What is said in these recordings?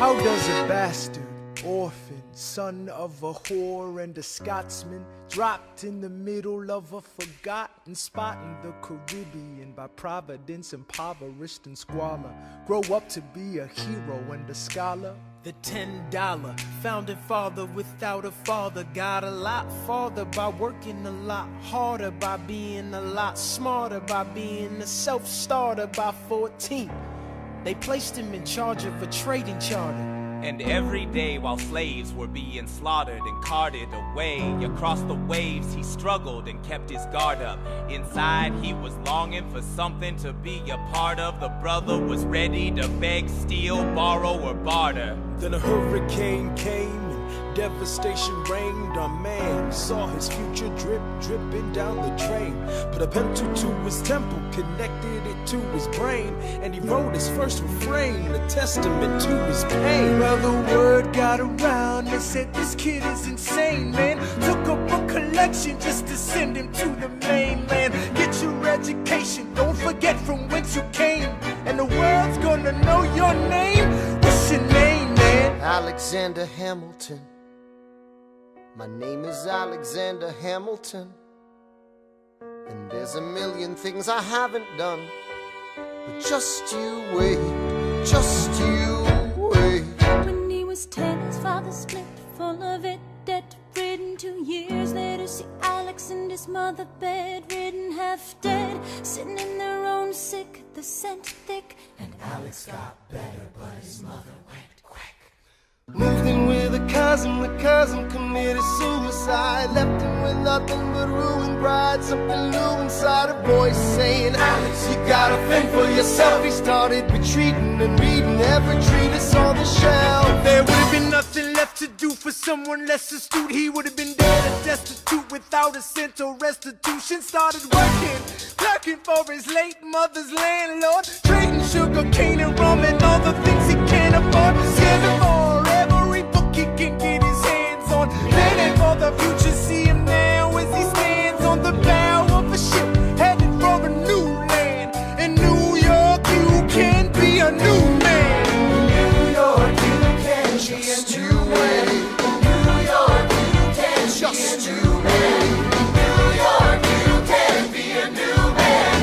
How does a bastard, orphan, son of a whore and a Scotsman, dropped in the middle of a forgotten spot in the Caribbean, by providence impoverished and squalor, grow up to be a hero and a scholar? The $10 founding father without a father got a lot farther by working a lot harder, by being a lot smarter, by being a self-starter. By 14, they placed him in charge of a trading charter. And every day while slaves were being slaughtered and carted away across the waves, he struggled and kept his guard up. Inside he was longing for something to be a part of. The brother was ready to beg, steal, borrow, or barter. Then a hurricane came and devastation reigned. Our man saw his future dripping down the drain. Put a pencil to his temple, connected it to his brain, and he wrote his first refrain, a testament to his pain. Well, the word got around, they said this kid is insane, man. Took up a collection just to send him to the mainland. Get your education, don't forget from whence you came, and the world's gonna know your name. What's your name, man? Alexander Hamilton. My name is Alexander Hamilton, and there's a million things I haven't done, but just you wait, just you wait. When he was 10, his father split, full of it, debt-ridden. 2 years later, see Alex and his mother bedridden, half dead, sitting in their own sick, the scent thick. And Alex got better, but his mother went quick. Moved in with a cousin, the cousin committed suicide. Left him with nothing but ruined pride. Something new inside, a voice saying, Alex, you gotta fend for yourself. He started retreating and reading every treatise on the shelf. There would have been nothing left to do for someone less astute. He would have been dead and destitute without a cent or restitution. Started working, clerking for his late mother's landlord, trading sugar cane and rum and all the things he can't afford. Scamming for every book he can get his hands on, planning for the future. See him now as he stands on the bow of a ship, headed for a new land. In New York, you can be a new man. New York, you can be a new man. New York, you can just new man. New York, you can be a new man.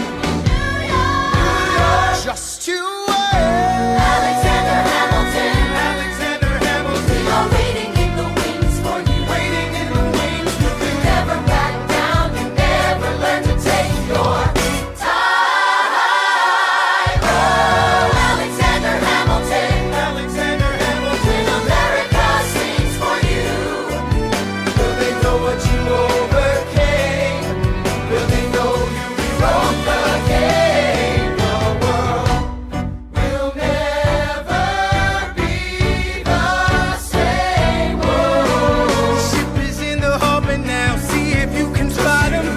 New York, just you wait. Alexander Hamilton, Alexander Hamilton, we are waiting in the wings for you. waiting in the wings for You you. never back down, you never learn to take your time. Oh, Alexander Hamilton, Alexander Hamilton, when America sings for you. Will they know what you overcame? Will they know you rewrote the game? Your world will never be the same. the ship is in the harbor now. See if you can spot him.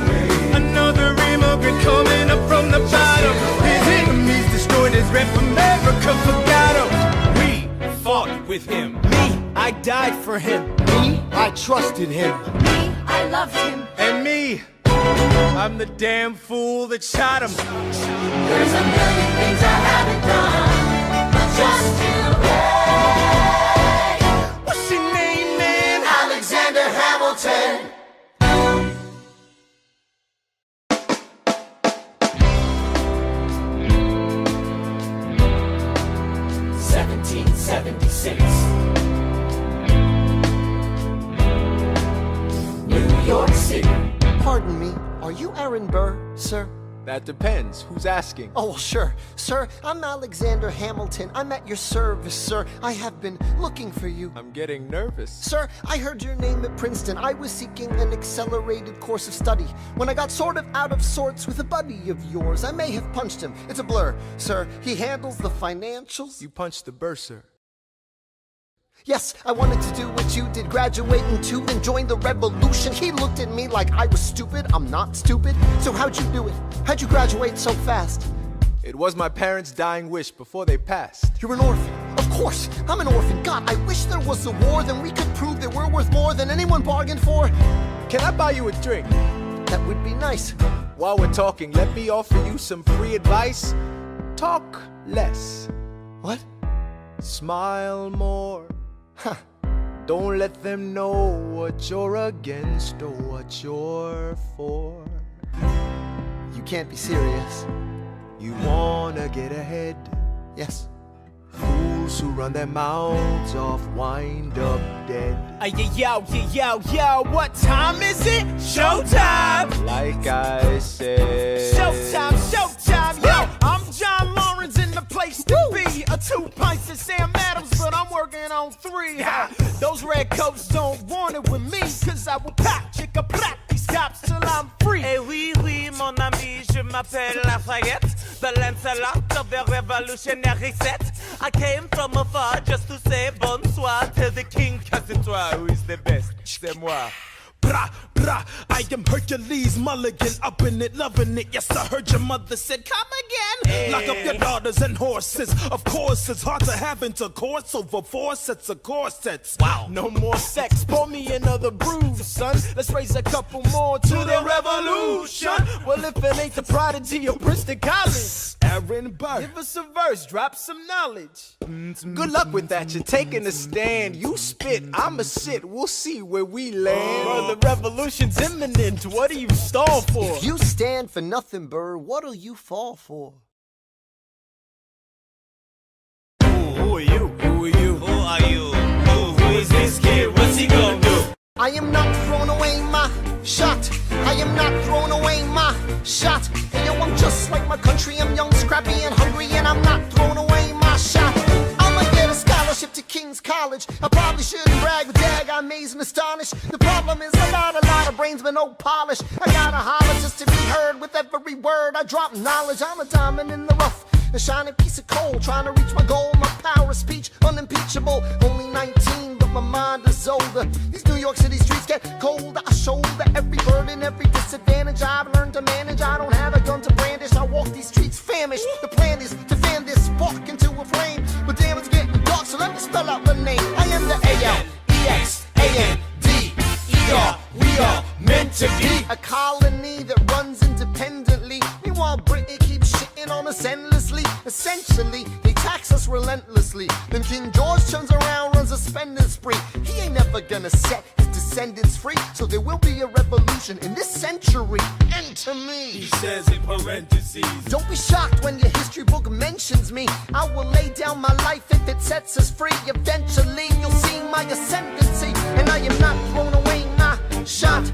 Another immigrant coming up from the bottom. His enemies destroyed his rep. America forgot him. We fought with him. Me, I died for him. Me, I trusted him. Me, I loved him. And me, I'm the damn fool that shot him. There's a million things I haven't done, but just you wait. What's your name, man? Alexander Hamilton. 1776, New York City. Pardon me, are you Aaron Burr, sir? That depends. Who's asking? Oh, well, sure. Sir, I'm Alexander Hamilton. I'm at your service, sir. I have been looking for you. I'm getting nervous. Sir, I heard your name at Princeton. I was seeking an accelerated course of study. When I got sort of out of sorts with a buddy of yours, I may have punched him. It's a blur. Sir, he handles the financials. You punched the bursar. Yes, I wanted to do what you did, graduate in 2 and join the revolution. He looked at me like I was stupid. I'm not stupid. So how'd you do it? How'd you graduate so fast? It was my parents' dying wish before they passed. You're an orphan. Of course, I'm an orphan. God, I wish there was a war, then we could prove that we're worth more than anyone bargained for. Can I buy you a drink? That would be nice. While we're talking, let me offer you some free advice. Talk less. What? Smile more. Don't let them know what you're against or what you're for. You can't be serious. You wanna get ahead. Yes. Fools who run their mouths off wind up dead. Yo, what time is it? Showtime! Like I said. Showtime, yo! I'm John Lawrence in the place to be. 2 pints of Sam Adams, but I'm working on 3. Ha. Those red coats don't want it with me, cause I will pop, chicka plop these cops till I'm free. Eh oui, oui, mon ami, je m'appelle Lafayette, the Lancelot of the revolutionary set. I came from afar just to say bonsoir to the king, cause it's toi who is the best, c'est moi. Brah, brah, I am Hercules Mulligan, up in it, loving it. Yes, I heard your mother said, come again. Lock up your daughters and horses. Of course, it's hard to have intercourse over 4 sets of corsets. Wow. No more sex, pour me another brew, son. Let's raise a couple more to the revolution. Well, if it ain't the prodigy of Princeton College, Aaron Burr, give us a verse, drop some knowledge. Good luck with that, you're taking a stand. You spit, I'ma sit, we'll see where we land. Bro, the revolution's imminent, what do you stall for? If you stand for nothing, Burr, what'll you fall for? Who are you? Who are you? Who are you? Who is this kid? What's he gonna do? I am not throwing away my shot. I am not throwing away my shot. And yo, I'm just like my country. I'm young, scrappy, and hungry, and I'm not throwing away my shot. I'ma get a scholarship to King's College. I probably shouldn't brag, but dag, I'm amazed and astonished. The problem is a lot of brains, but no polish. I gotta holler just to be heard with every word. I drop knowledge. I'm a diamond in the rough, a shining piece of coal, trying to reach my goal. My power of speech, unimpeachable. Only 19, but my mind is older. These New York City streets get colder. I shoulder every burden, every disadvantage I've learned to manage. I don't have a gun to brandish. I walk these streets famished. The plan is to fan this spark into a flame. But damn, it's getting dark, so let me spell out the name. I am the A-L-E-X-A-N-D-E-R. We are meant to be a colony that runs independently. Meanwhile, Britain keeps shitting on us endlessly. Essentially, they tax us relentlessly. Then King George turns around, runs a spending spree. He ain't never gonna set his descendants free. So there will be a revolution in this century. Enter me. He says in parentheses. Don't be shocked when your history book mentions me. I will lay down my life if it sets us free. Eventually, you'll see my ascendancy. And I am not throwing away my shot.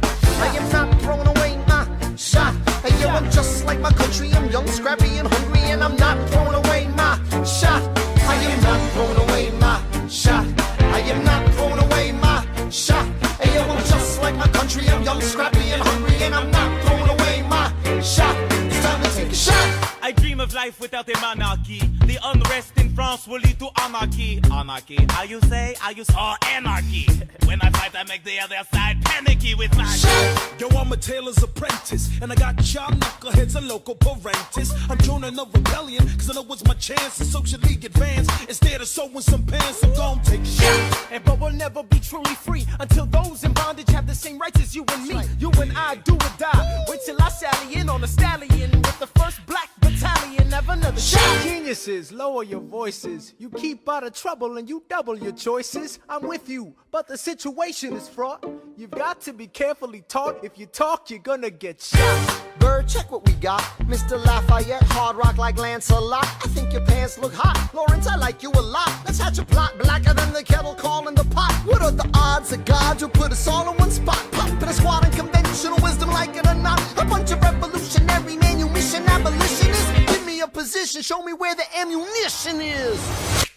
I am not throwing away my shot. And yo, I'm just like my country. I'm young, scrappy, and hungry, and I'm not throwing away my shot. I am not throwing away my shot. I am not throwing away my shot. And yo, I'm just like my country. I'm young, scrappy, and hungry, and I'm not throwing away my shot. It's time to take a shot. I dream of life without a monarchy. The unrest in France will lead to anarchy. Anarchy, how you say? I use anarchy. When I fight, I make the other side panicky with my shot. Yo, I'm a tailor's apprentice, and I got y'all knuckleheads and local parentis. I'm joining a rebellion, cause I know it's my chance to socially advance. Instead of sewing some pants, I'm gon' take a shot. And but we'll never be truly free until those in bondage have the same rights as you and me. You and I do or die. Wait till I sally in on a stallion with the first black battalion. Have another shot. Geniuses, lower your voices. You keep out of trouble and you double your choices. I'm with you, but the situation is fraught. You've got to be carefully taught. If you talk, you're gonna get shot. Bird, check what we got. Mr. Lafayette, hard rock like Lancelot. I think your pants look hot. Lawrence, I like you a lot. Let's hatch a plot blacker than the kettle calling the pot. What are the odds that God will put us all in one spot? Pop in a squad in conventional wisdom, like it or not. A bunch of revolutionary manumission abolitionists. Give me a position, show me where the ammunition is.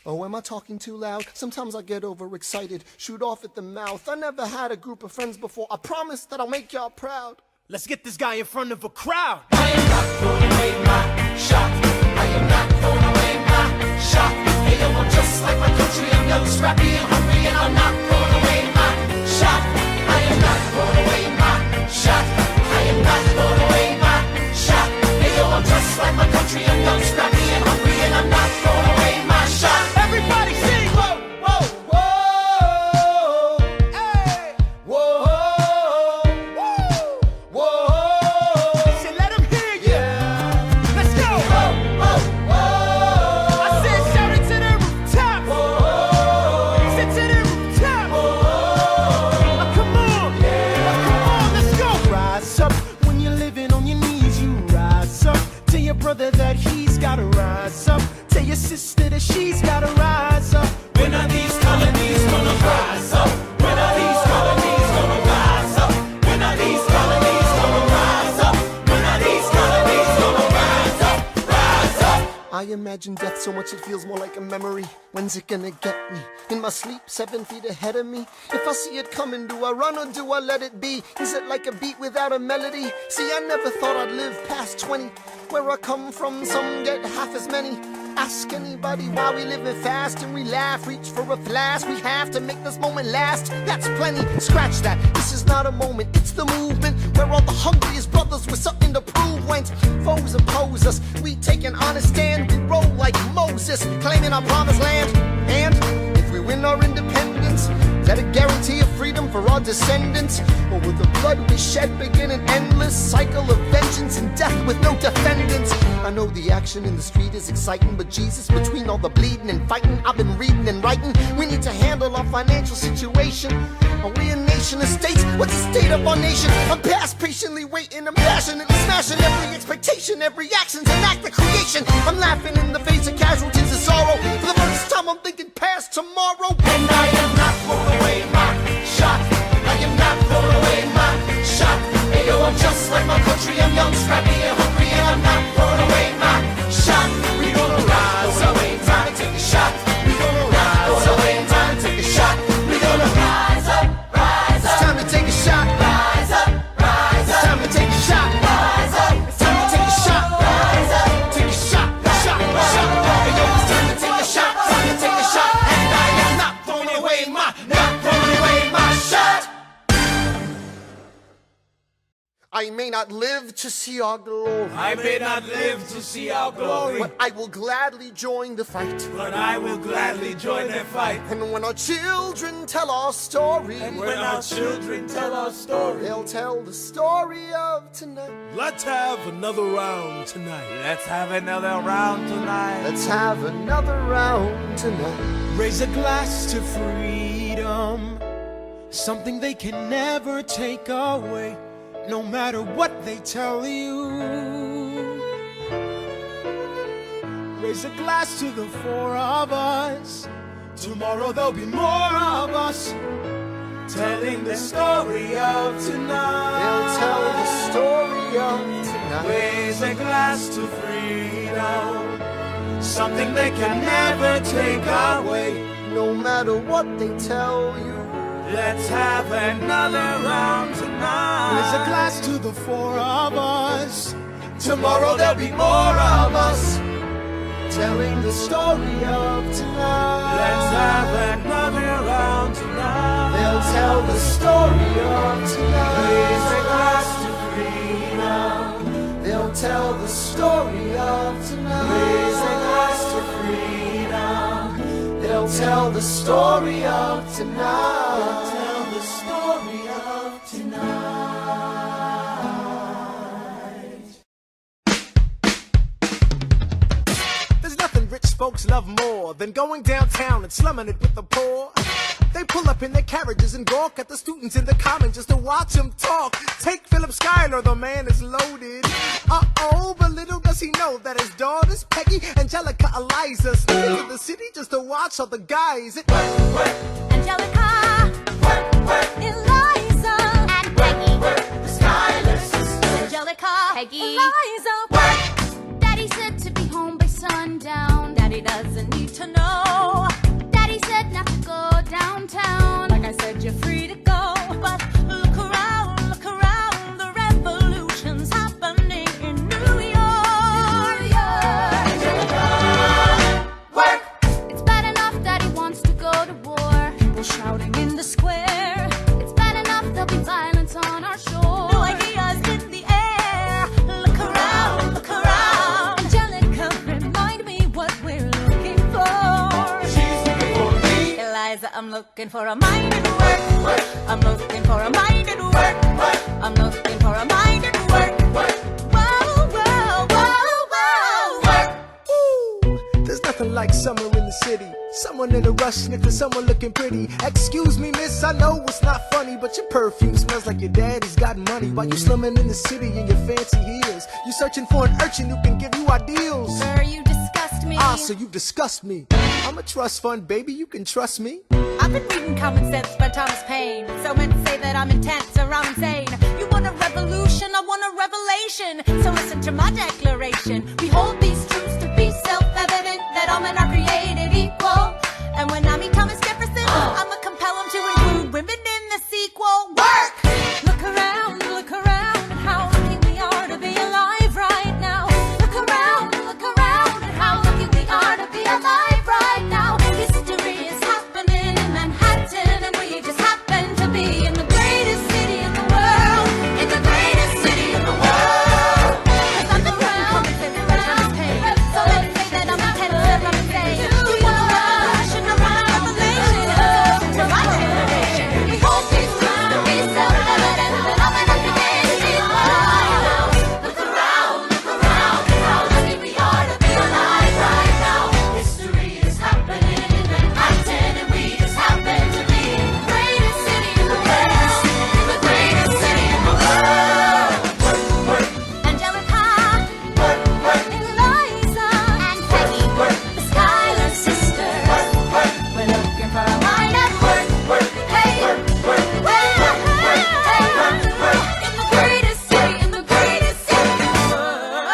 Oh, am I talking too loud? Sometimes I get overexcited, shoot off at the mouth. I never had a group of friends before. I promise that I'll make y'all proud. Let's get this guy in front of a crowd. I am not throwing away my shot. I am not throwing away my shot. Hey, yo, I'm just like my country. I'm young, scrappy, and hungry, and I'm not throwing away my shot. I am not throwing away my shot. I am not throwing away my shot. Hey, yo, I'm just like my country. I'm young, scrappy, and hungry, and I'm not throwing away my shot. Everybody sing. Whoa, whoa, whoa. Hey, whoa. Say, let him hear you. Let's go. Whoa, whoa, whoa. sister that she's gotta rise up. When are these colonies gonna rise up? When are these colonies gonna rise up? When are these colonies gonna rise up? When are these colonies gonna rise up? Rise up! I imagine death so much it feels more like a memory. When's it gonna get me? In my sleep, 7 feet ahead of me. If I see it coming, do I run or do I let it be? Is it like a beat without a melody? See, I never thought I'd live past 20. Where I come from, some get half as many. Ask anybody why we living fast and we laugh, reach for a flash. We have to make this moment last. That's plenty. Scratch that. This is not a moment. It's the movement where all the hungriest brothers with something to prove went. Foes oppose us. We take an honest stand. We roll like Moses, claiming our promised land. And if we win our independence, is that a guarantee of freedom for our descendants? Or will the blood we shed begin an endless cycle of vengeance and death with no defendants? I know the action in the street is exciting, but Jesus, between all the bleeding and fighting I've been reading and writing, we need to handle our financial situation. Are we a nation of states? What's the state of our nation? I'm past patiently waiting, I'm passionately smashing every expectation, every action's an act of creation. I'm laughing in the face of casualties of sorrow. For the first time I'm thinking past tomorrow. And I am not throwing away my shot. I am not throwing away my shot. Hey yo, I'm just like my country. I'm young, scrappy, and hungry, and I'm not throwing away my shot. We gonna rise up, time to take a shot. We gonna rise up, time to take a shot. We gonna rise up, rise up. It's time to take a shot. Rise up, rise up. It's time to take a shot. Rise up. It's time to take a shot. Rise up. Take a shot, shot, shot. Hey yo, it's time to take a shot. Time to take a shot. And I am not throwing away my shot. I may not live to see our glory, I may not live to see our glory, but I will gladly join the fight. but I will gladly join the fight. And when our children tell our story, And when our children tell our story, they'll tell the story of tonight. let's have another round tonight. Let's have another round tonight. Let's have another round tonight. Raise a glass to freedom, something they can never take away, no matter what they tell you. Raise a glass to the four of us. Tomorrow there'll be more of us, telling the story of tonight. They'll tell the story of tonight. Raise a glass to freedom, something they can never take away. No matter what they tell you. Let's have another round tonight. Raise a glass to the four of us. Tomorrow there'll be more of us, Telling the story of tonight. let's have another round tonight. They'll tell the story of Raise a tonight. glass to freedom. They'll tell the story of tonight. Raise a glass to freedom. They'll tell the story of tonight. Tell the story of tonight. There's nothing rich folks love more than going downtown and slumming it with the poor. They pull up in their carriages and gawk at the students in the common just to watch them talk. Take Philip Schuyler, the man is loaded. Uh-oh, but little does he know that his daughters, Peggy, Angelica, Eliza, sneak into the city just to watch all the guys. Angelica, Eliza, and Peggy, The Skylar sisters. Angelica, Peggy. Eliza, Daddy said to be home by sundown. Daddy doesn't need to know. Daddy said not to go downtown. Like I said, you're free to go. But look around, the revolution's happening in New York. Work. It's bad enough that he wants to go to war. People shouting in the square. It's bad enough there'll be violence on our shore. New ideas in the air. Look around, Angelica, remind me what we're looking for. She's looking for me. Eliza, I'm looking for a mind at work. I'm looking for a mind at work. I'm looking for a mind at work. Whoa, whoa, whoa, whoa. Work. Ooh, there's nothing like summer in the city. Someone in a rush sniffing someone looking pretty. Excuse me, miss, I know it's not funny, but your perfume smells like your daddy's got money. While you slumming in the city in your fancy heels, you searching for an urchin who can give you ideals. Sir, you disgust me. Ah, so you disgust me. I'm a trust fund, baby, you can trust me. I've been reading Common Sense by Thomas Paine. So meant to say that I'm intense or I'm insane. You want a revolution, I want a revelation. So listen to my declaration. We hold these truths to be self-evident, that all men are created equal. And when I meet Thomas Jefferson, I'ma compel him to include women in the sequel. Work! Look around at how lucky we are to be alive right now. Look around at how lucky we are to be alive right now. History is happening in Manhattan, and we just happen to be in the greatest city in the world. In the greatest city in the world. 'Cause I'm around, so let's say that I'm intense and I'm insane. You want a revolution, I want a revelation. To my generation, we hold these truths to be self-evident, that all men are created equal. Look around at how lucky we are to be alive right now. History is happening in Manhattan, and we just happen to be in the greatest city in the world. In the greatest city in the world. Angelica, Eliza, and Peggy, the Schuyler sisters. We're looking for a line at work. Hey, in the greatest city, in the greatest city in the world.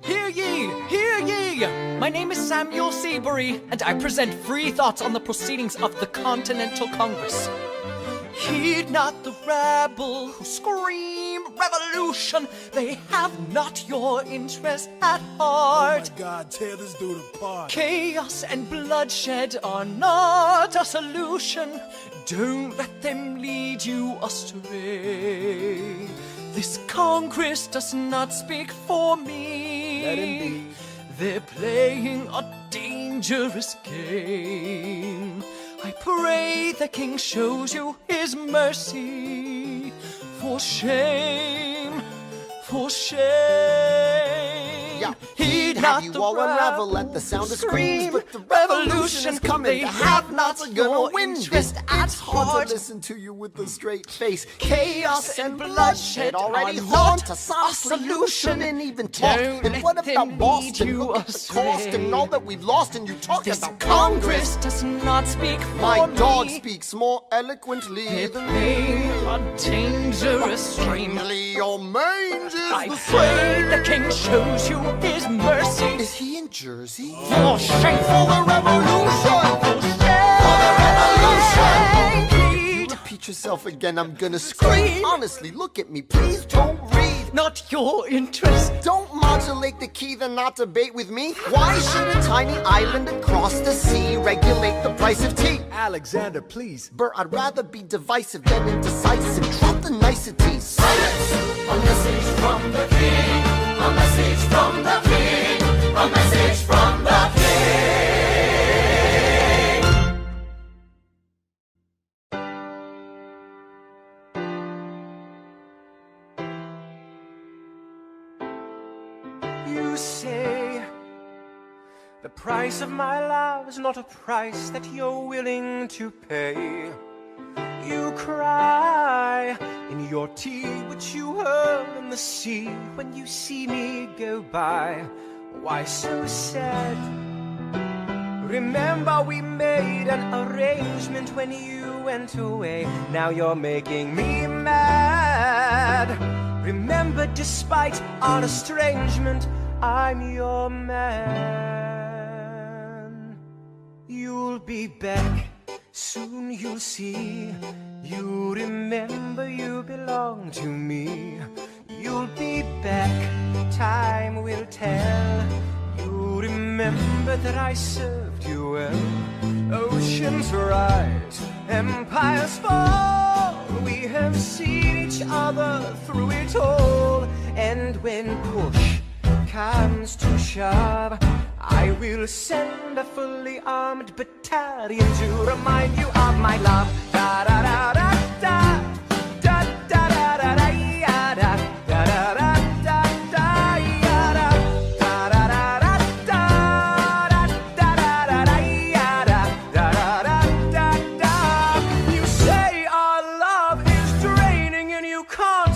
Hear ye! Hear ye! My name is Samuel Seabury, and I present free thoughts on the proceedings of the Continental Congress. Heed not the rabble who scream revolution. They have not your interest at heart. My God, tear this dude apart. Chaos and bloodshed are not a solution. Don't let them lead you astray. This Congress does not speak for me. Let him be. They're playing a dangerous game. I pray the King shows you his mercy. For shame, for shame. Yeah. Heed Have not you the all unravel rabble at the sound of who screams, scream but the revolution is coming. They The have not have-nots are gonna your win this. interest at It's hard heart. to listen to you with a straight face. Chaos and bloodshed bloodshed already are haunt not us. a Honestly, you solution. shouldn't even talk. Don't And let what them about lead Boston? you Look at the cost astray. and all that we've lost, and you talk This about Congress does not speak for My me. dog speaks more eloquently They're than playing a dangerous game. Plainly, your mange is I the pray same. the King shows you his mercy. Is he in Jersey? For shame, For the revolution! for shame. For the revolution! Heed Repeat yourself again, I'm gonna scream. Honestly, look at me, please don't read. not your interest. Don't modulate the key, then not debate with me. Why should a tiny island across the sea regulate the price of tea? Alexander, please. Bert, I'd rather be divisive than indecisive. Drop the niceties. Silence! A message from the king. A message from the king. A message from the king. You say the price of my love is not a price that you're willing to pay. You cry in your tea, which you hurl in the sea when you see me go by. Why so sad? Remember we made an arrangement when you went away. Now you're making me mad. Remember, despite our estrangement, I'm your man. You'll be back, soon you'll see. You remember you belong to me. You'll be back, time will tell. You remember that I served you well. Oceans rise, empires fall. We have seen each other through it all. And when push comes to shove, I will send a fully armed battalion to remind you of my love. Da da da da da. Da da da da da ya da. Da da da da da ya da. Da da da da da. Da da da da ya da. Da da da da da. You say our love is draining and you can't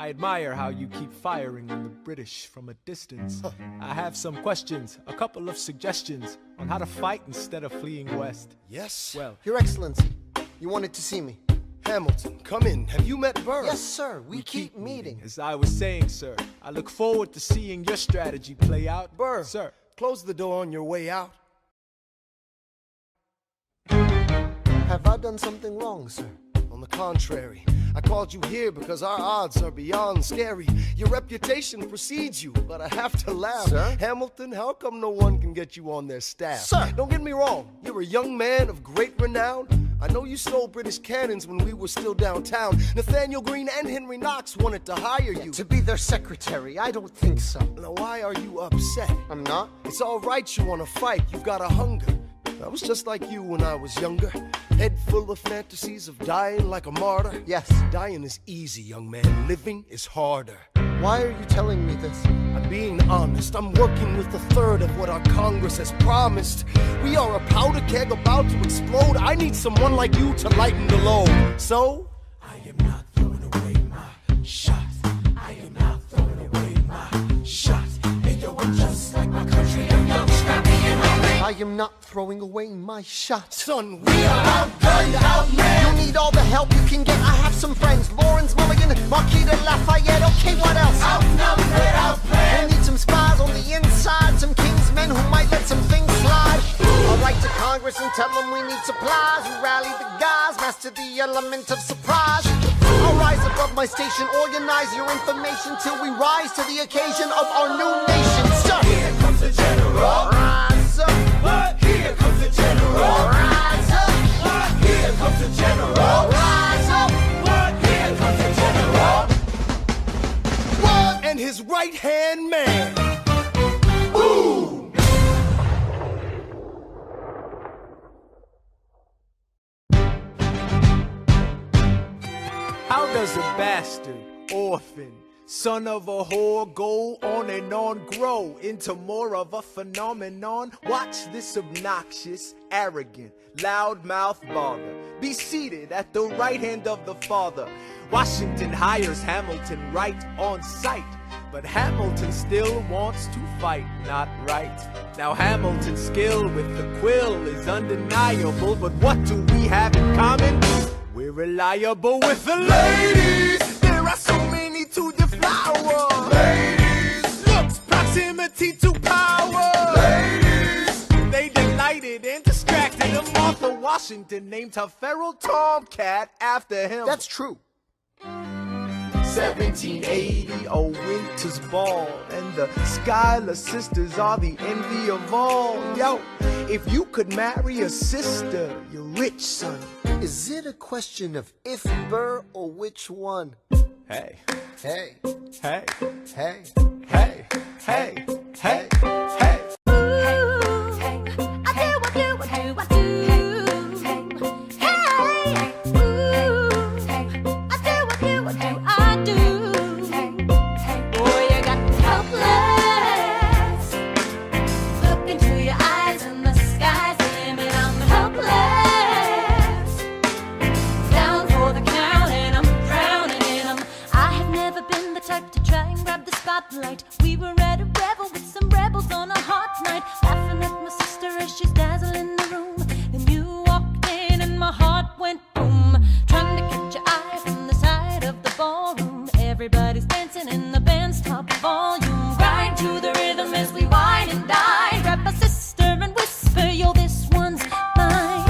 I admire how you keep firing on the British from a distance. I have some questions, a couple of suggestions on how to fight instead of fleeing west. Yes? Well, Your Excellency, you wanted to see me. Hamilton, come in. Have you met Burr? Yes, sir. We keep meeting. as I was saying, sir, I look forward to seeing your strategy play out. Burr, Sir. close the door on your way out. Have I done something wrong, sir? On the contrary, I called you here because our odds are beyond scary. Your reputation precedes you, but I have to laugh. Sir? Hamilton, how come no one can get you on their staff? Sir! Don't get me wrong, you're a young man of great renown. I know you stole British cannons when we were still downtown. Nathaniel Greene and Henry Knox wanted to hire you. To be their secretary, I don't think so. Now why are you upset? I'm not? It's all right you want to fight, you've got a hunger. I was just like you when I was younger. Head full of fantasies of dying like a martyr. Yes. Dying is easy, young man. Living is harder. Why are you telling me this? I'm being honest. I'm working with a third of what our Congress has promised. We are a powder keg about to explode. I need someone like you to lighten the load. So, I am not throwing away my shot. I am not throwing away my shot. And you're just like my country and young, scrappy and hungry. I am not throwing away my shot. Son, we are outgunned, outmanned. You need all the help you can get. I have some friends. Lawrence Mulligan, Marquis de Lafayette. Okay, what else? Outnumbered, outplanned. We need some spies on the inside. Some kingsmen who might let some things slide. I'll write to Congress and tell them we need supplies. We rally the guys, master the element of surprise. I'll rise above my station, organize your information till we rise to the occasion of our new nation. So, Here comes the general. rise up. What? Here comes the general. Rise up. What? Here comes the general. Rise up. What? Here comes the general. What? And his right-hand man. Ooh! How does a bastard, orphan, son of a whore go on and on, grow into more of a phenomenon? Watch this obnoxious, arrogant, loudmouth bother be seated at the right hand of the father. Washington hires Hamilton right on sight, but Hamilton still wants to fight, not right. Now Hamilton's skill with the quill is undeniable, but what do we have in common? We're reliable with the ladies. There are so many to deflower. Ladies. Looks, proximity to power. Ladies. They delighted and distracted. And Martha Washington named her feral tomcat after him. That's true. 1780, a winter's ball, and the Schuyler sisters are the envy of all. Yo, if you could marry a sister, you're rich, son. Is it a question of if Burr or which one? Hey, Hey, hey, hey. hey, hey, hey, hey. We were at a revel with some rebels on a hot night, laughing at my sister as she's dazzling the room. Then you walked in and my heart went boom, trying to catch your eye from the side of the ballroom. Everybody's dancing in the band's top volume. Grind to the rhythm as we wine and dine. Grab my sister and whisper, yo, this one's mine.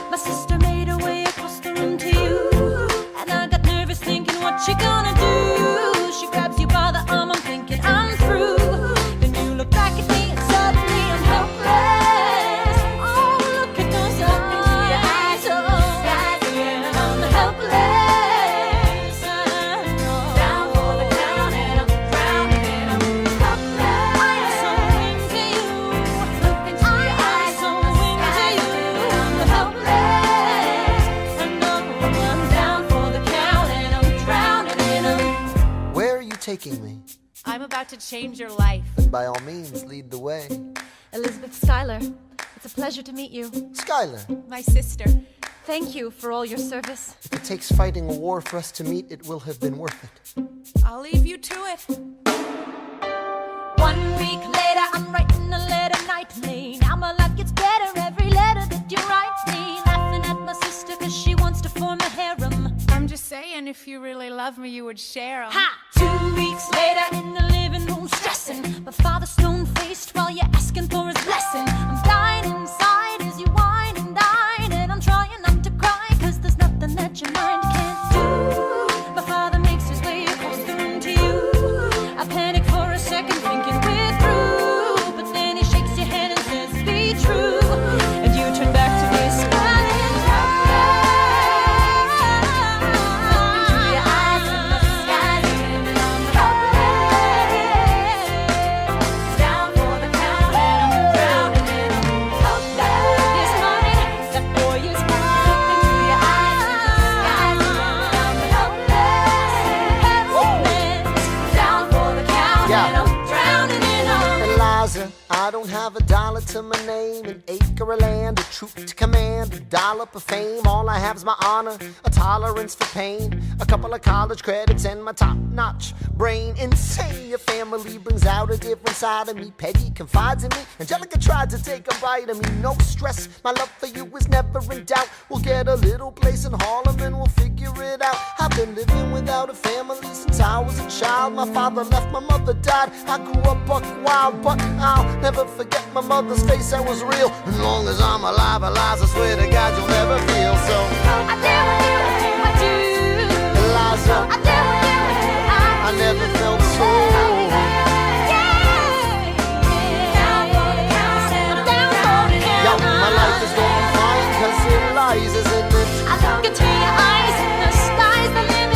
My sister made her way across the room to you, and I got nervous thinking, what you gonna do? She grabs you by the arm, I'm thinking I'm through. Then you look back at me and suddenly I'm helpless. Oh, look at those eyes, oh, yeah, I'm helpless. Down for the count and I'm drowning and I'm helpless. I'm so into you. Look into your eyes, so into you. I'm helpless. I know I'm down for the count and I'm drowning and I'm. Where are you taking me? I'm about to change your life. Then by all means, lead the way. Elizabeth Schuyler, it's a pleasure to meet you. Schuyler. My sister. Thank you for all your service. If it takes fighting a war for us to meet, it will have been worth it. I'll leave you to it. 1 week later, I'm writing a letter nightly. Now my life gets better every letter that you write me. Laughing at my sister cause she wants to form a harem. I'm just saying, if you really love me, you would share 'em. Ha! 2 weeks later in the living room stressing. My father stone-faced while you're asking for his blessing. I'm dying inside as you whine and dine. And I'm trying not to cry cause there's nothing that your mind can't do. My father makes his way across the room to you. I panic for a second thinking we're through. But then he shakes your hand and says be true. And you turn back to me smiling. I don't have a dollar to my name, an acre of land, a troop to command, a dollop of fame. All I have is my honor, a tolerance for pain, a couple of college credits and my top-notch brain. Insane, your family brings out a different side of me. Peggy confides in me, Angelica tried to take a bite of me. No stress, my love for you is never in doubt. We'll get a little place in Harlem and we'll figure it out. I've been living without a family since I was a child. My father left, my mother died. I grew up buck wild, but I'll never forget my mother's face, that was real. As long as I'm alive, Eliza, I swear to God you'll never feel so. I dare what you do. Eliza, I dare what I never felt so. Yo, my life is going fine, cause Eliza's in it. I look into your eyes and the sky's the limit.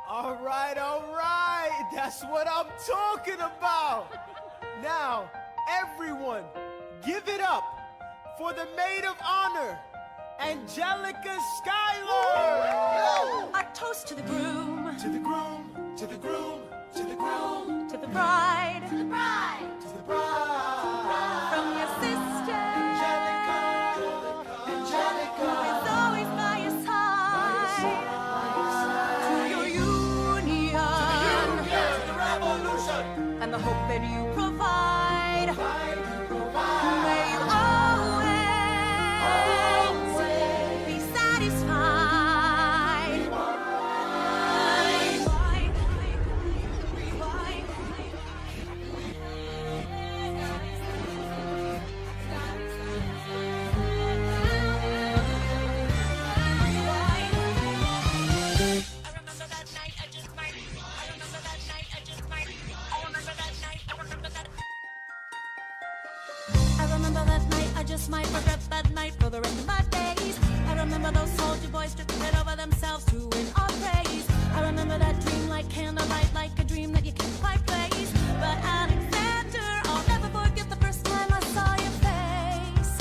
Alright, that's what I'm talking about. Now, everyone, give it up for the maid of honor, Angelica Schuyler. Our toast to the groom, To the groom, to the groom, to the groom, to the bride, to the bride. from your sister, Angelica. is always by your side, to your union, The revolution. and the hope that you provide. May you always be satisfied. I remember that night, I just might regret that night for the rest of my days. I remember those soldier boys stripping it over themselves to win our praise. I remember that dream like candlelight, like a dream that you can't quite place. But Alexander, I'll never forget the first time I saw your face.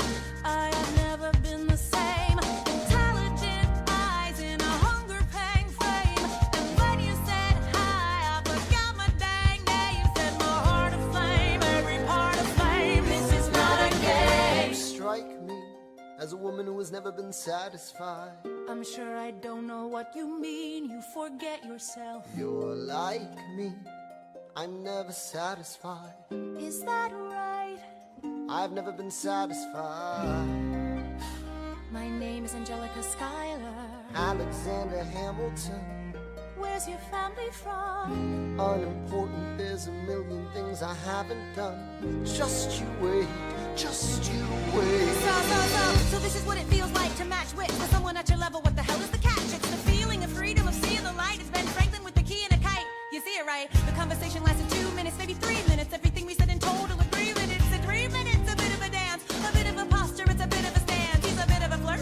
I have never been the same. Intelligent eyes in a hunger-pang frame. And when you said hi, I forgot my dang name. Said my heart aflame, every part aflame. This is not a game. You strike me as a woman who has never been satisfied. I'm sure I don't know what you mean. You forget yourself. You're like me, I'm never satisfied. Is that right? I've never been satisfied. My name is Angelica Schuyler. Alexander Hamilton, Where's your family from? unimportant, there's a million things I haven't done. Just you wait, just you wait. So this is what it feels like to match wits with someone at your level. What the hell is the catch? It's the feeling of freedom, of seeing the light. It's Ben Franklin with the key and a kite. You see it right? The conversation lasted 2 minutes, maybe 3 minutes. Everything we said in total agreement. It's a 3 minutes, a bit of a dance, a bit of a posture, it's a bit of a stance. He's a bit of a flirt,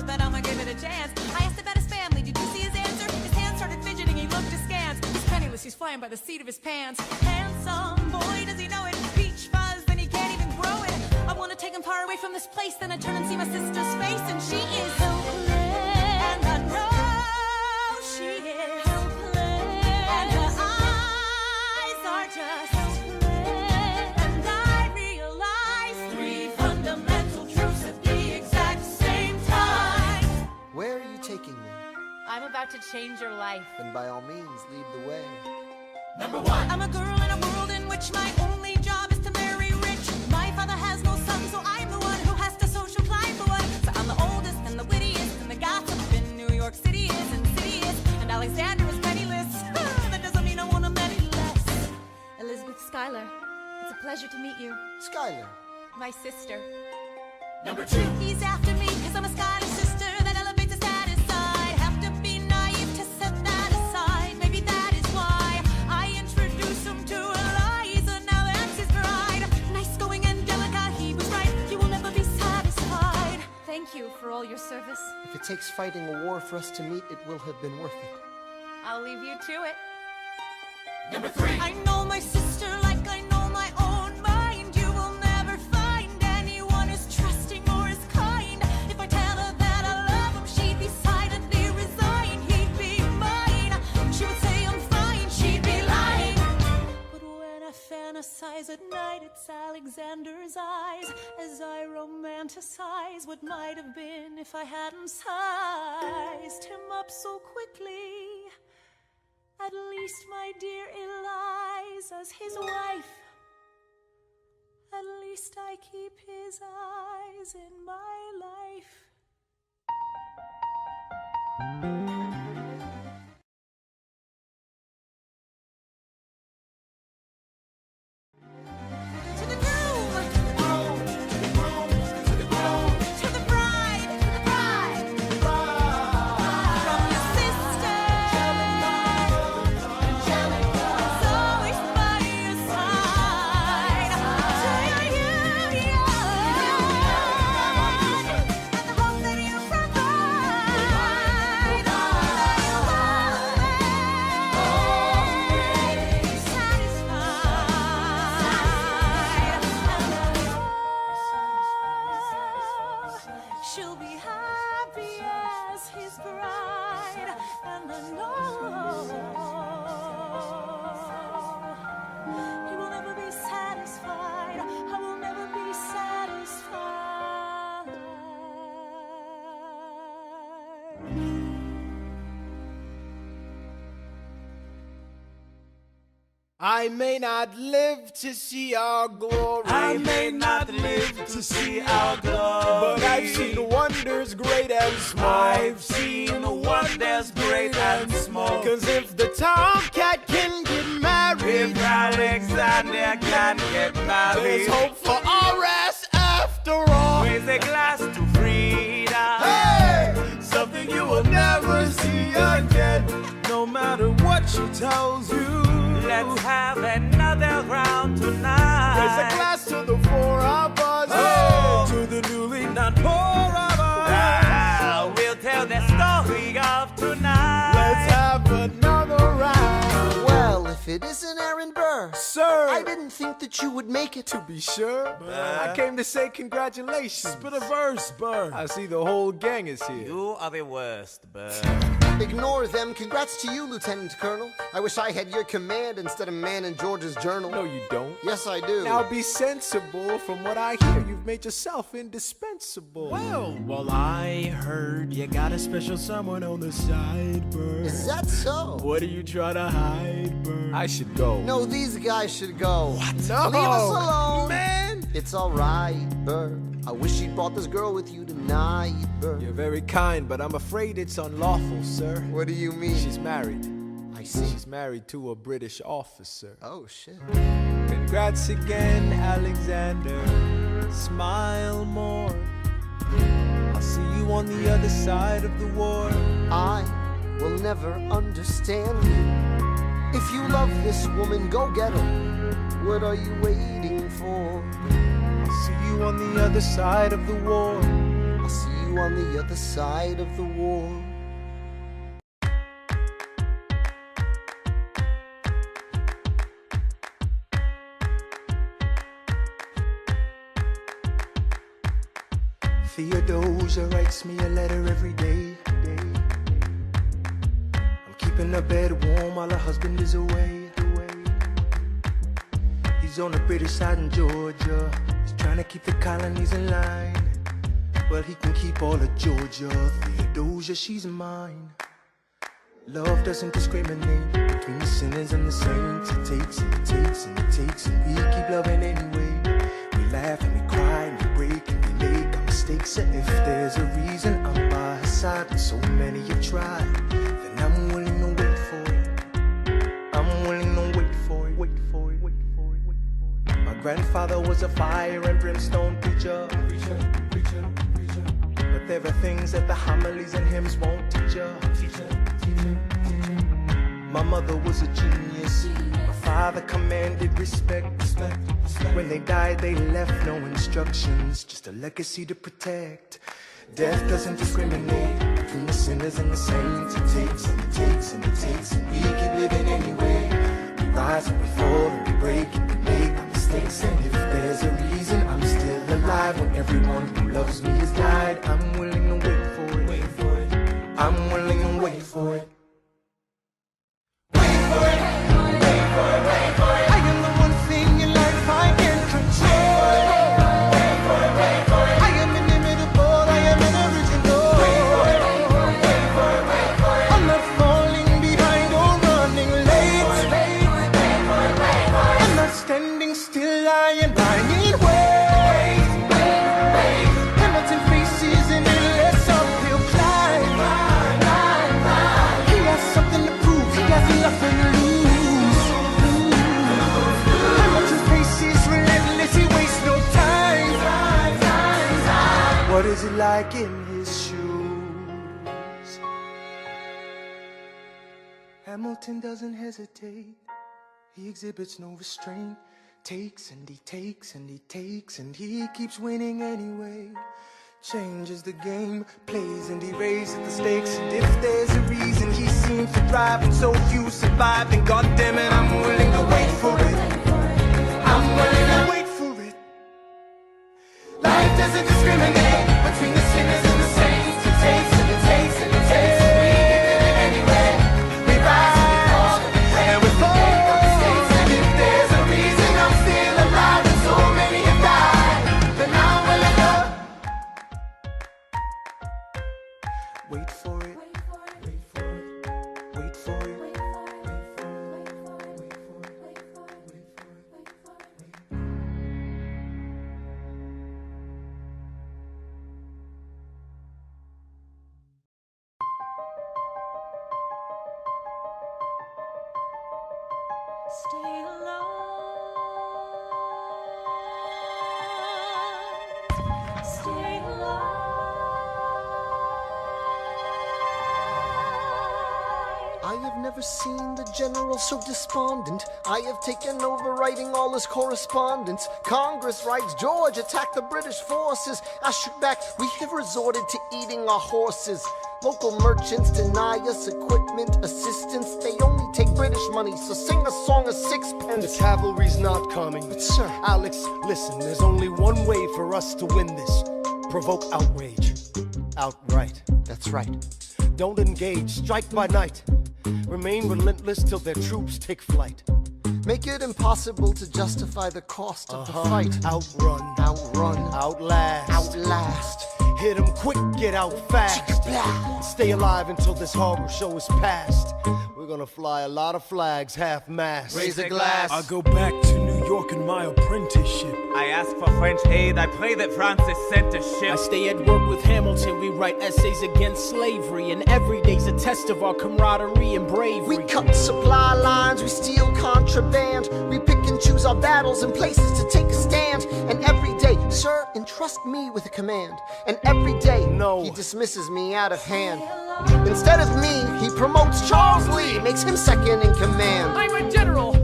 flying by the seat of his pants. Handsome boy, does he know it? Peach fuzz, then he can't even grow it. I wanna take him far away from this place, then I turn and see my sister's face, and she is helpless. And I know she is helpless. And her eyes are just helpless. And I realize 3 fundamental truths at the exact same time. Where are you taking me? I'm about to change your life. Then by all means, lead the way. Number 1. I'm a girl in a world in which my only job is to marry rich. My father has no son, so I'm the one who has to social climb for one. So I'm the oldest and the wittiest, and the gossip in New York City is insidious. And Alexander is penniless. That doesn't mean I want him any less. Elizabeth Schuyler, it's a pleasure to meet you. Skylar. My sister. Number 2. He's after me, cause I'm a Schuyler sister that elevates his status side. Have to be naive to set that aside. Maybe that is why I introduce him to Eliza. Now that's his bride. Nice going, Angelica, he was right. You will never be satisfied. Thank you for all your service. If it takes fighting a war for us to meet, it will have been worth it. I'll leave you to it. Number 3. I know my sister like I know my own mind. You will never find anyone as trusting or as kind. If I tell her that I love him, she'd be silently resign. He'd be mine. She would say I'm fine, she'd be lying. But when I fantasize at night, it's Alexander's eyes as I romanticize what might have been if I hadn't sized him up so quickly. At least, my dear Eliza's his wife. At least I keep his eyes in my life. To the groom, to the bride, from your sister. It's always by your side. To your union, and the hope that you provide. Satisfied. She'll be happy as his bride, and I know he will never be satisfied. I will never be satisfied. I may not live to see our glory. I may not live to see our glory, but I've seen wonders great and small. I've seen wonders great and small. Cause if the tomcat can get married, If Alexander can get married, there's hope for RS after all. raise a glass to freedom. Hey! Something you will never see again, no matter what she tells you. Let's have another round tonight. Raise a glass to the 4 of us. Oh, Hey! to the newly not poor of us. We'll tell the story of tonight. Let's have another round. Well, if it isn't Aaron Burr, Sir, I didn't think that you would make it. to be sure, I came to say congratulations. Spit a verse, Burr. I see the whole gang is here. You are the worst, Burr. Ignore them. Congrats to you, Lieutenant Colonel. I wish I had your command instead of man in George's journal. No, you don't. Yes, I do. Now be sensible. From what I hear, you've made yourself indispensable. Well, I heard you got a special someone on the side, Burr. Is that so? What are you trying to hide, Burr? I should go. No, these guys should go. What? No. Leave us alone. Man! It's alright, Burr. I wish you'd brought this girl with you tonight, Burr. You're very kind, but I'm afraid it's unlawful, sir. What do you mean? She's married. I see. She's married to a British officer. Oh, shit. Congrats again, Alexander. Smile more. I'll see you on the other side of the war. I will never understand you. If you love this woman, go get her. What are you waiting for? I'll see you on the other side of the war. I'll see you on the other side of the war. Theodosia writes me a letter every day. I'm keeping her bed warm while her husband is away. He's on the British side in Georgia. He's trying to keep the colonies in line. Well, he can keep all of Georgia. Theodosia, she's mine. Love doesn't discriminate between the sinners and the saints. It takes and it takes and it takes, and we keep loving anyway. We laugh and we cry and we break and we make our mistakes. And if there's a reason I'm by her side, and so many have tried, then I'm willing to wait for it. I'm willing to wait for it. Wait for it. Wait for it. Wait for it. My grandfather was a fire and brimstone preacher. But there are things that the homilies and hymns won't teach you. My mother was a genius. My father commanded respect. When they died, they left no instructions, just a legacy to protect. Death doesn't discriminate between the sinners and the saints. It takes and it takes and it takes, and we keep living anyway. We rise and we fall and we break and we make our mistakes. And if there's a reason I'm still alive when everyone who loves me has died, I'm willing to wait for it. I'm willing to wait for it. What is it like in his shoes? Hamilton doesn't hesitate. He exhibits no restraint. Takes and he takes and he takes, and he keeps winning anyway. Changes the game, plays and he raises the stakes. And if there's a reason he seems to thrive and so few survive, then goddammit, I'm willing to wait for it. I'm willing to wait for it. Life doesn't discriminate between the sinners and the saints. It takes and it takes and it takes, and we keep living anyway. We rise and we fall and we pray and we make our mistakes. And if there's a reason I'm still alive and so many have died, then I'm willing to wait for it. Wait for it. Wait for it. Stay alive. Stay alive. I have never seen the general so despondent. I have taken over writing all his correspondence. Congress writes, George attacked the British forces. I shoot back, we have resorted to eating our horses. Local merchants deny us equipment, assistance. They only take British money, so sing a song of sixpence. The cavalry's not coming. But sir, Alex, listen, there's only one way for us to win this. Provoke outrage. Outright. that's right. Don't engage, strike by night. Remain relentless till their troops take flight. Make it impossible to justify the cost of the fight. Outrun. Outrun. Outlast. Outlast. Hit 'em quick, get out fast. Stay alive until this horror show is past. We're gonna fly a lot of flags, half-mast. Raise a glass. I go back to New York in my apprenticeship. I ask for French aid, I pray that Francis sent a ship. I stay at work with Hamilton, we write essays against slavery, and every day's a test of our camaraderie and bravery. We cut supply lines, we steal contraband, we pick and choose our battles and places to take a stand. And every day, sir, entrust me with a command. And every day, no, he dismisses me out of hand. Instead of me, he promotes Charles Lee, makes him second in command. I'm a general.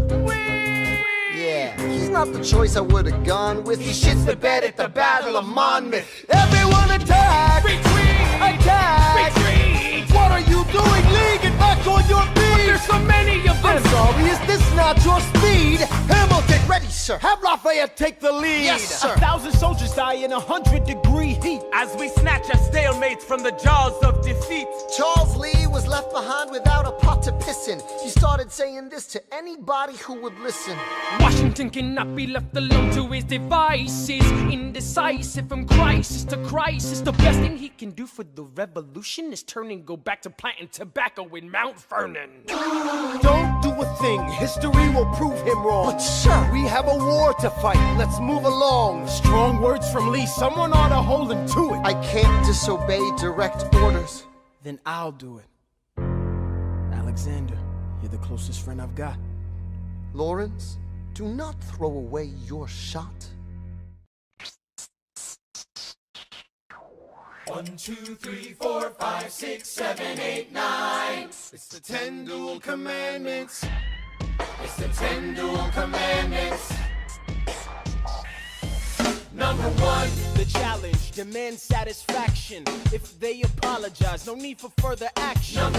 Yeah, he's not the choice I would've gone with. He shits the bed at the Battle of Monmouth. Everyone attack! Retreat! Attack! Retreat! What are you doing, Lee? Get back on your feet! There's so many of them! I'm sorry, is this not your speed? Hamilton, ready, sir. Have Lafayette take the lead. Yes, sir. 1,000 soldiers die in 100-degree heat. As we snatch our stalemates from the jaws of defeat. Charles Lee was left behind without a pot to piss in. He started saying this to anybody who would listen. Washington cannot be left alone to his devices. Indecisive from crisis to crisis. The best thing he can do for the revolution is turn and go back to planting tobacco in Mount Vernon. Don't do a thing. History will prove him wrong. But sir, We have a war to fight. Let's move along. Strong words from Lee. Someone ought to hold him to it. I can't disobey direct orders. Then I'll do it. Alexander, you're the closest friend I've got. Lawrence, do not throw away your shot. 1, 2, 3, 4, 5, 6, 7, 8, 9. It's the 10 dual commandments. It's the 10 dual commandments. Number 1, The challenge demands satisfaction. If they apologize, no need for further action. Number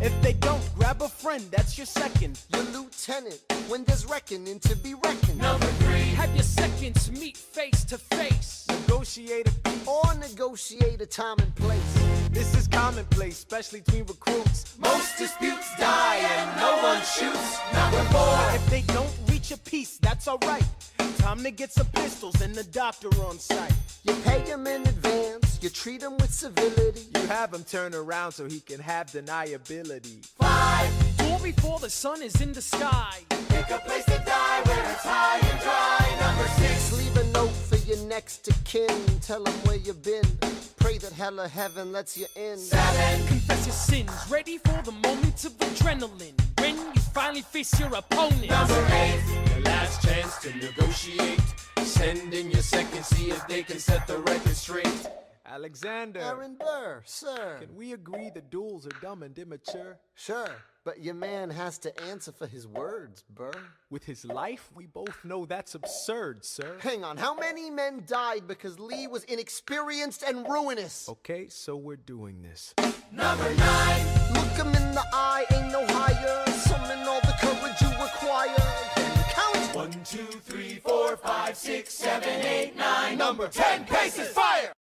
2, If they don't, grab a friend, that's your second. Your lieutenant, when there's reckoning to be reckoned. Number 3, Have your seconds meet face to face. Negotiate a peace. Or negotiate a time and place. This is commonplace, especially between recruits. most disputes die and no one shoots. Number 4, If they don't reach a peace, that's alright. Time to get some pistols and the doctor on site. You pay him in advance, you treat him with civility. You have him turn around so he can have deniability. 5, Or before the sun is in the sky. pick a place to die where it's high and dry. Number 6, Leave a note for your next of kin, tell him where you've been. Pray that hell or heaven lets you in. 7, Confess your sins, ready for the moments of adrenaline. When you finally face your opponent. Number 8, Your last chance to negotiate. Send in your second, see if they can set the record straight. Alexander, Aaron Burr, sir. can we agree the duels are dumb and immature? Sure, but your man has to answer for his words, Burr. With his life, we both know that's absurd, sir. Hang on, how many men died because Lee was inexperienced and ruinous? Okay, so we're doing this. number 9, Look him in the eye, ain't no higher. Summon all the courage you require. Then count. 1, 2, 3, 4, 5, 6, 7, 8, 9. Number 10, paces, fire!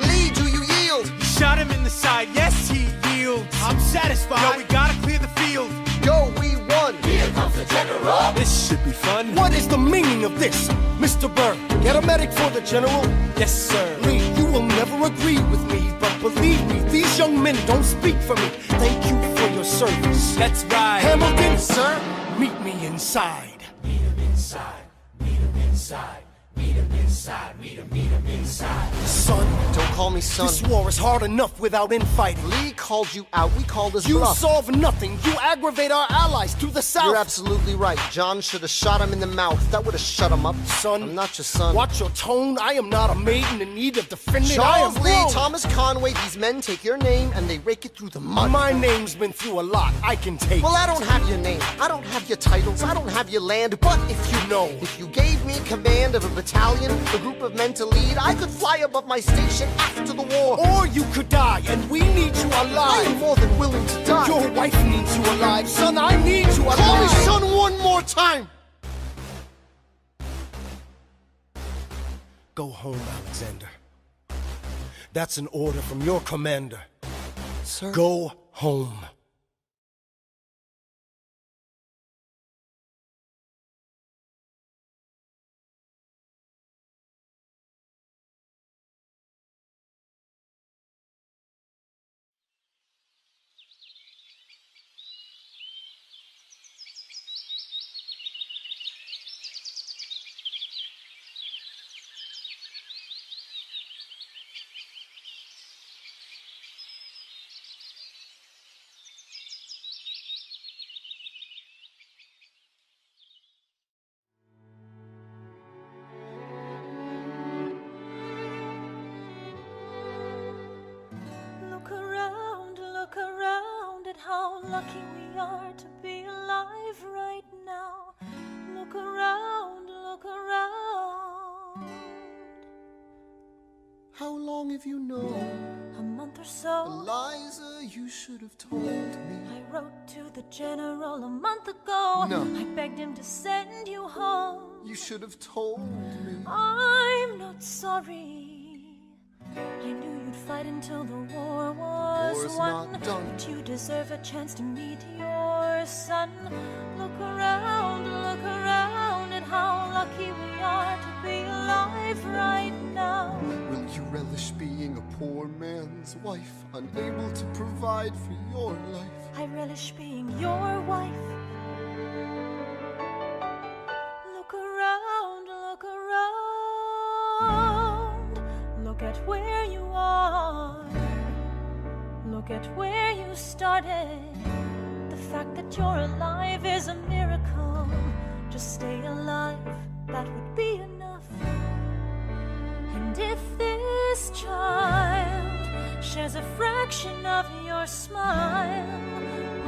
Lee, do you yield? Shot him in the side, yes, he yields. I'm satisfied. Yo, we gotta clear the field. Go, we won. Here comes the general. This should be fun. What is the meaning of this, Mr. Burr? Get a medic for the general. Yes, sir. Lee, you will never agree with me, but believe me, these young men don't speak for me. Thank you for your service. That's right. Hamilton, sir, meet me inside. Meet him inside, meet him inside, meet him inside, meet him inside. Son, Don't call me son. this war is hard enough without infighting. Lee called you out, we called his You bluff. solve nothing. You aggravate our allies to the south. You're absolutely right. John should have shot him in the mouth. That would have shut him up. Son, I'm not your son. Watch your tone. I am not a maiden in need of defending. I Charles am Lee, grown. Thomas Conway, these men take your name and they rake it through the mud. My name's been through a lot. I can take. Well, I don't have your name. I don't have your titles. I don't have your land. But if you know, if you gave me command of a battalion, a group of men to lead, I could fly above my station after the war. or you could die, and we need you I am alive. more than willing to die. Your wife needs you alive, son. I need you alive. Call me son one more time. Go home, Alexander. That's an order from your commander. Sir. Go home. Look around at how lucky we are to be alive right now. Look around, look around. How long have you known a month or so. Eliza, you should have told me. I wrote to the general a month ago. No. I begged him to send you home. You should have told me. I'm not sorry. I knew you'd fight until the war was War's won. not done. But you deserve a chance to meet your son. Look around at how lucky we are to be alive right now. Will you relish being a poor man's wife, unable to provide for your life? I relish being your wife. Look around, look at where you are. Look at where you started. The fact that you're alive is a miracle. Just stay alive, that would be enough. And if this child shares a fraction of your smile,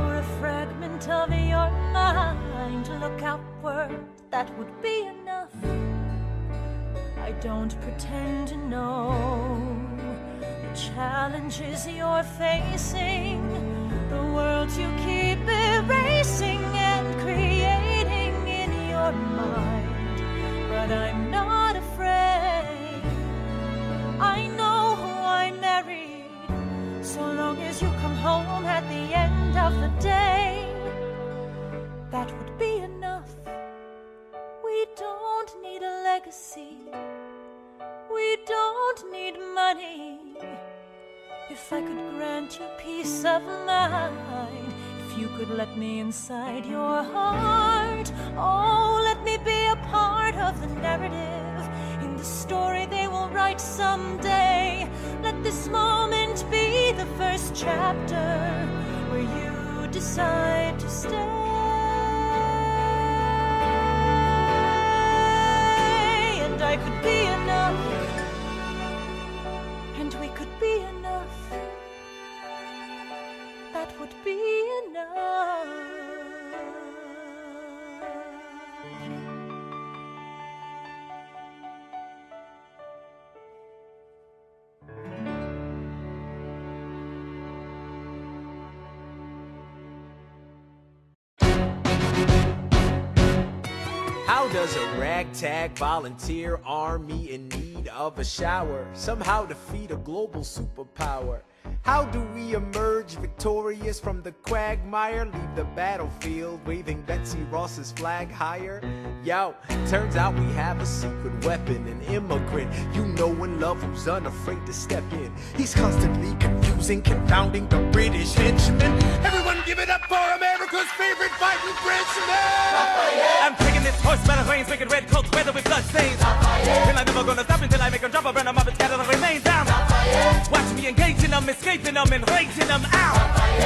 or a fragment of your mind, look outward, that would be enough. I don't pretend to know the challenges you're facing, the world you keep erasing and creating in your mind. But I'm not afraid. I know who I married. So long as you come home at the end of the day, that would be enough. We don't need a legacy. We don't need money. If I could grant you peace of mind, if you could let me inside your heart, oh, let me be a part of the narrative in the story they will write someday. Let this moment be the first chapter where you decide to stay. And I could be enough, and we could be enough. That would be enough. How does a ragtag volunteer army in need of a shower somehow defeat a global superpower? How do we emerge victorious from the quagmire? Leave the battlefield waving Betsy Ross's flag higher? Yo, turns out we have a secret weapon, an immigrant you know and love who's unafraid to step in. He's constantly confusing, confounding the British henchmen. Everyone give it up for America's favorite fighting Frenchman! I'm taking this horse by the reins, making red coats weather with blood stains. And I'm never gonna stop until I make them drop, burn them up and scatter the remains down. Watch me engaging them, escaping them, and raging them out.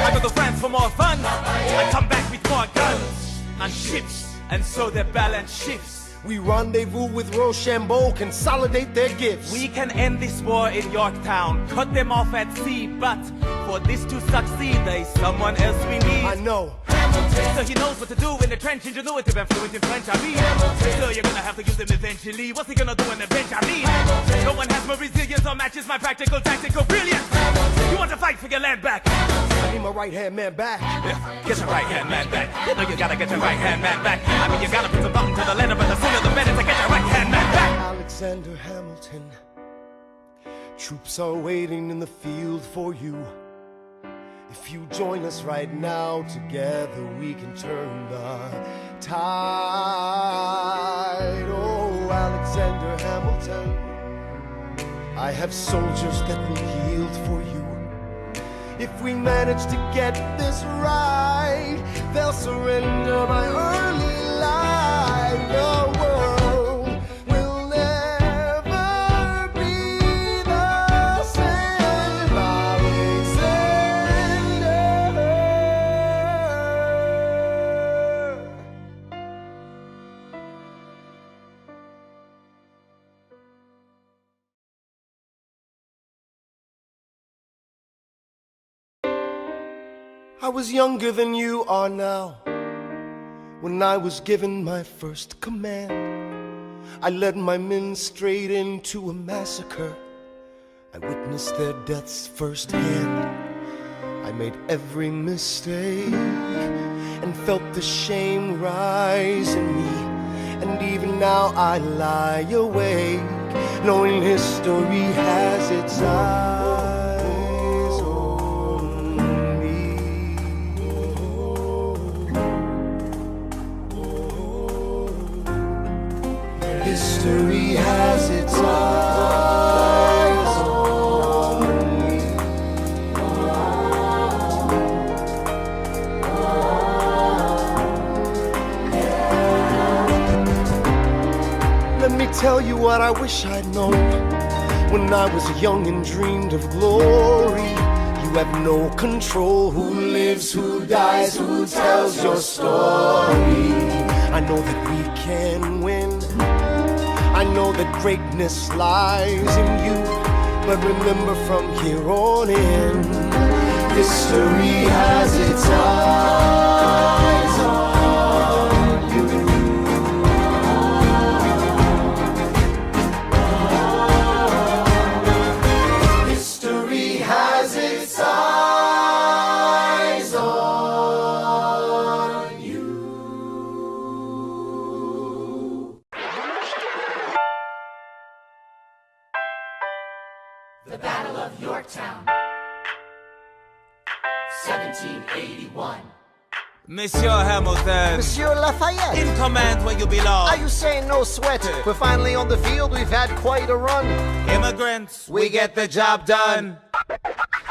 I go to France for more fun. I come back with more guns and ships, and so their balance shifts. We rendezvous with Rochambeau, consolidate their gifts. We can end this war in Yorktown, cut them off at sea, but for this to succeed, there's someone else we need. I know. So he knows what to do in the trench, ingenuitive and fluent in French, I mean. So you're gonna have to use him eventually. What's he gonna do in the bench, I mean? No one has more resilience or matches my practical, tactical brilliance. You want to fight for your land back? I need my right-hand man back. Yeah, get your right-hand man back. You know you gotta get your right-hand man back. I mean, you gotta put some thought into the letter, but the sooner the better to get your right-hand man back. Alexander Hamilton, troops are waiting in the field for you. If you join us right now, together we can turn the tide. Oh, Alexander Hamilton, I have soldiers that will yield for you. If we manage to get this right, they'll surrender my early life. The world will never be the same. I was younger than you are now. When I was given my first command, I led my men straight into a massacre, I witnessed their deaths firsthand. I made every mistake and felt the shame rise in me. And even now I lie awake, knowing history has its eyes on me. History has its eyes on me. Let me tell you what I wish I'd known when I was young and dreamed of glory. You have no control who lives, who dies, who tells your story. I know that we can win. I know that greatness lies in you. But remember from here on in, history has its eyes on you. History has its eyes on you. The Battle of Yorktown, 1781. Monsieur Hamilton, Monsieur Lafayette, in command where you belong. are you saying no sweat? We're finally on the field, we've had quite a run. Immigrants, we get the job done.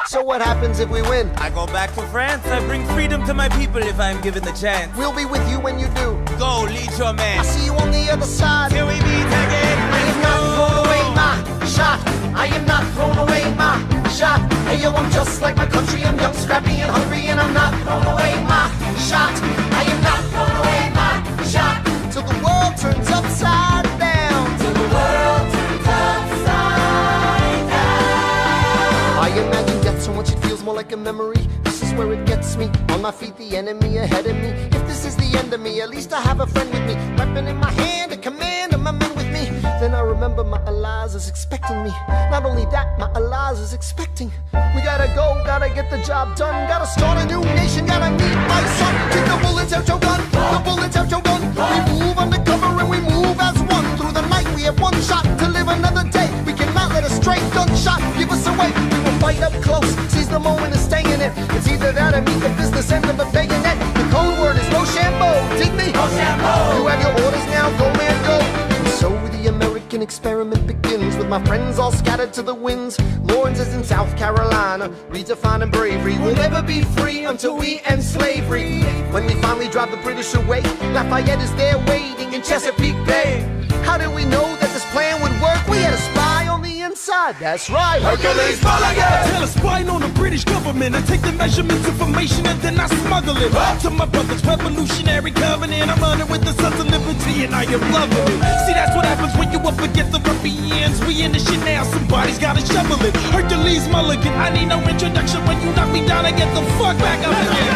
So what happens if we win? I go back to France. I bring freedom to my people if I'm given the chance. We'll be with you when you do. Go, lead your man. I'll see you on the other side. Till we meet again. I am not thrown away my shot. I am not thrown away my shot. Hey yo, I'm just like my country. I'm young, scrappy, and hungry, and I'm not thrown away my shot. I am not thrown away my shot. Till the world turns upside down. Till the world turns upside down. I imagine death so much it feels more like a memory. This is where it gets me. On my feet, the enemy ahead of me. If this is the end of me, at least I have a friend with me. Weapon in my hand, a command of my men with me. Then I remember my Elias is expecting me. Not only that, my Elias is expecting. We gotta go, gotta get the job done. Gotta start a new nation, gotta meet my son. Take the bullets out your gun, the bullets out your gun. We move undercover and we move as one. Through the night we have one shot to live another day. We cannot let a stray gunshot give us away. We will fight up close, seize the moment and stay in it. It's either that or meet the business end of a bayonet. The code word is Rochambeau, dig me? Rochambeau. You have your orders now, go man, go. And so the American experiment begins with my friends all scattered to the winds. Lawrence is in South Carolina, redefining bravery. We'll never be free until we end slavery. When we finally drive the British away, Lafayette is there waiting in Chesapeake Bay. How did we know that this plan would work? We had a spy on the inside, that's right. Hercules Mulligan! Tell a spy on the British government. I take the measurements, information, and then I smuggle it to my brother's revolutionary covenant. I'm running with the Sons of Liberty, and I am loving it. See, that's what happens when you up against the ruffians. We in the shit now, somebody's gotta shovel it. Hercules Mulligan, I need no introduction. When you knock me down, I get the fuck back up again.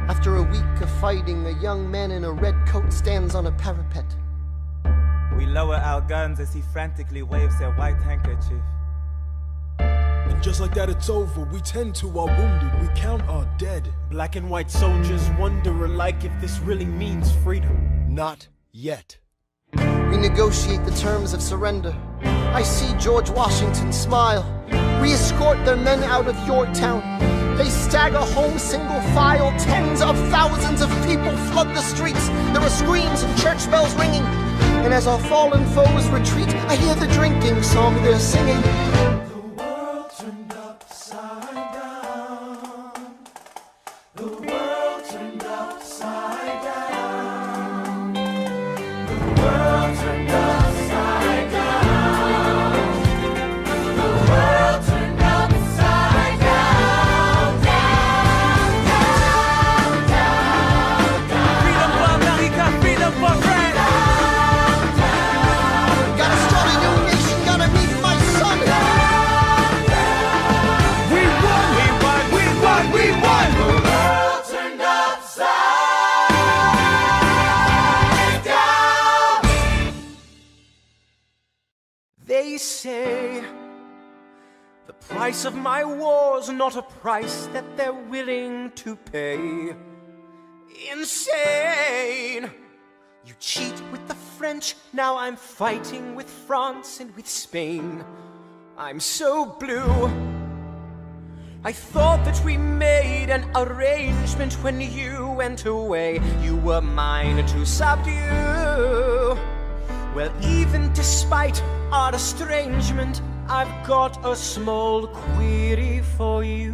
After a week of fighting, a young man in a red coat stands on a parapet. We lower our guns as he frantically waves their white handkerchief. And just like that, it's over. We tend to our wounded, we count our dead. Black and white soldiers wonder alike if this really means freedom. Not yet. We negotiate the terms of surrender. I see George Washington smile. We escort their men out of Yorktown. They stagger home single file. Tens of thousands of people flood the streets. There are screams and church bells ringing. And as our fallen foes retreat, I hear the drinking song they're singing. The world turned upside down. The world turned upside down. The world turned upside down. The world turned upside down. They say the price of my war's not a price that they're willing to pay. Insane! You cheat with the French, now I'm fighting with France and with Spain. I'm so blue. I thought that we made an arrangement when you went away. You were mine to subdue. Well, even despite our estrangement, I've got a small query for you.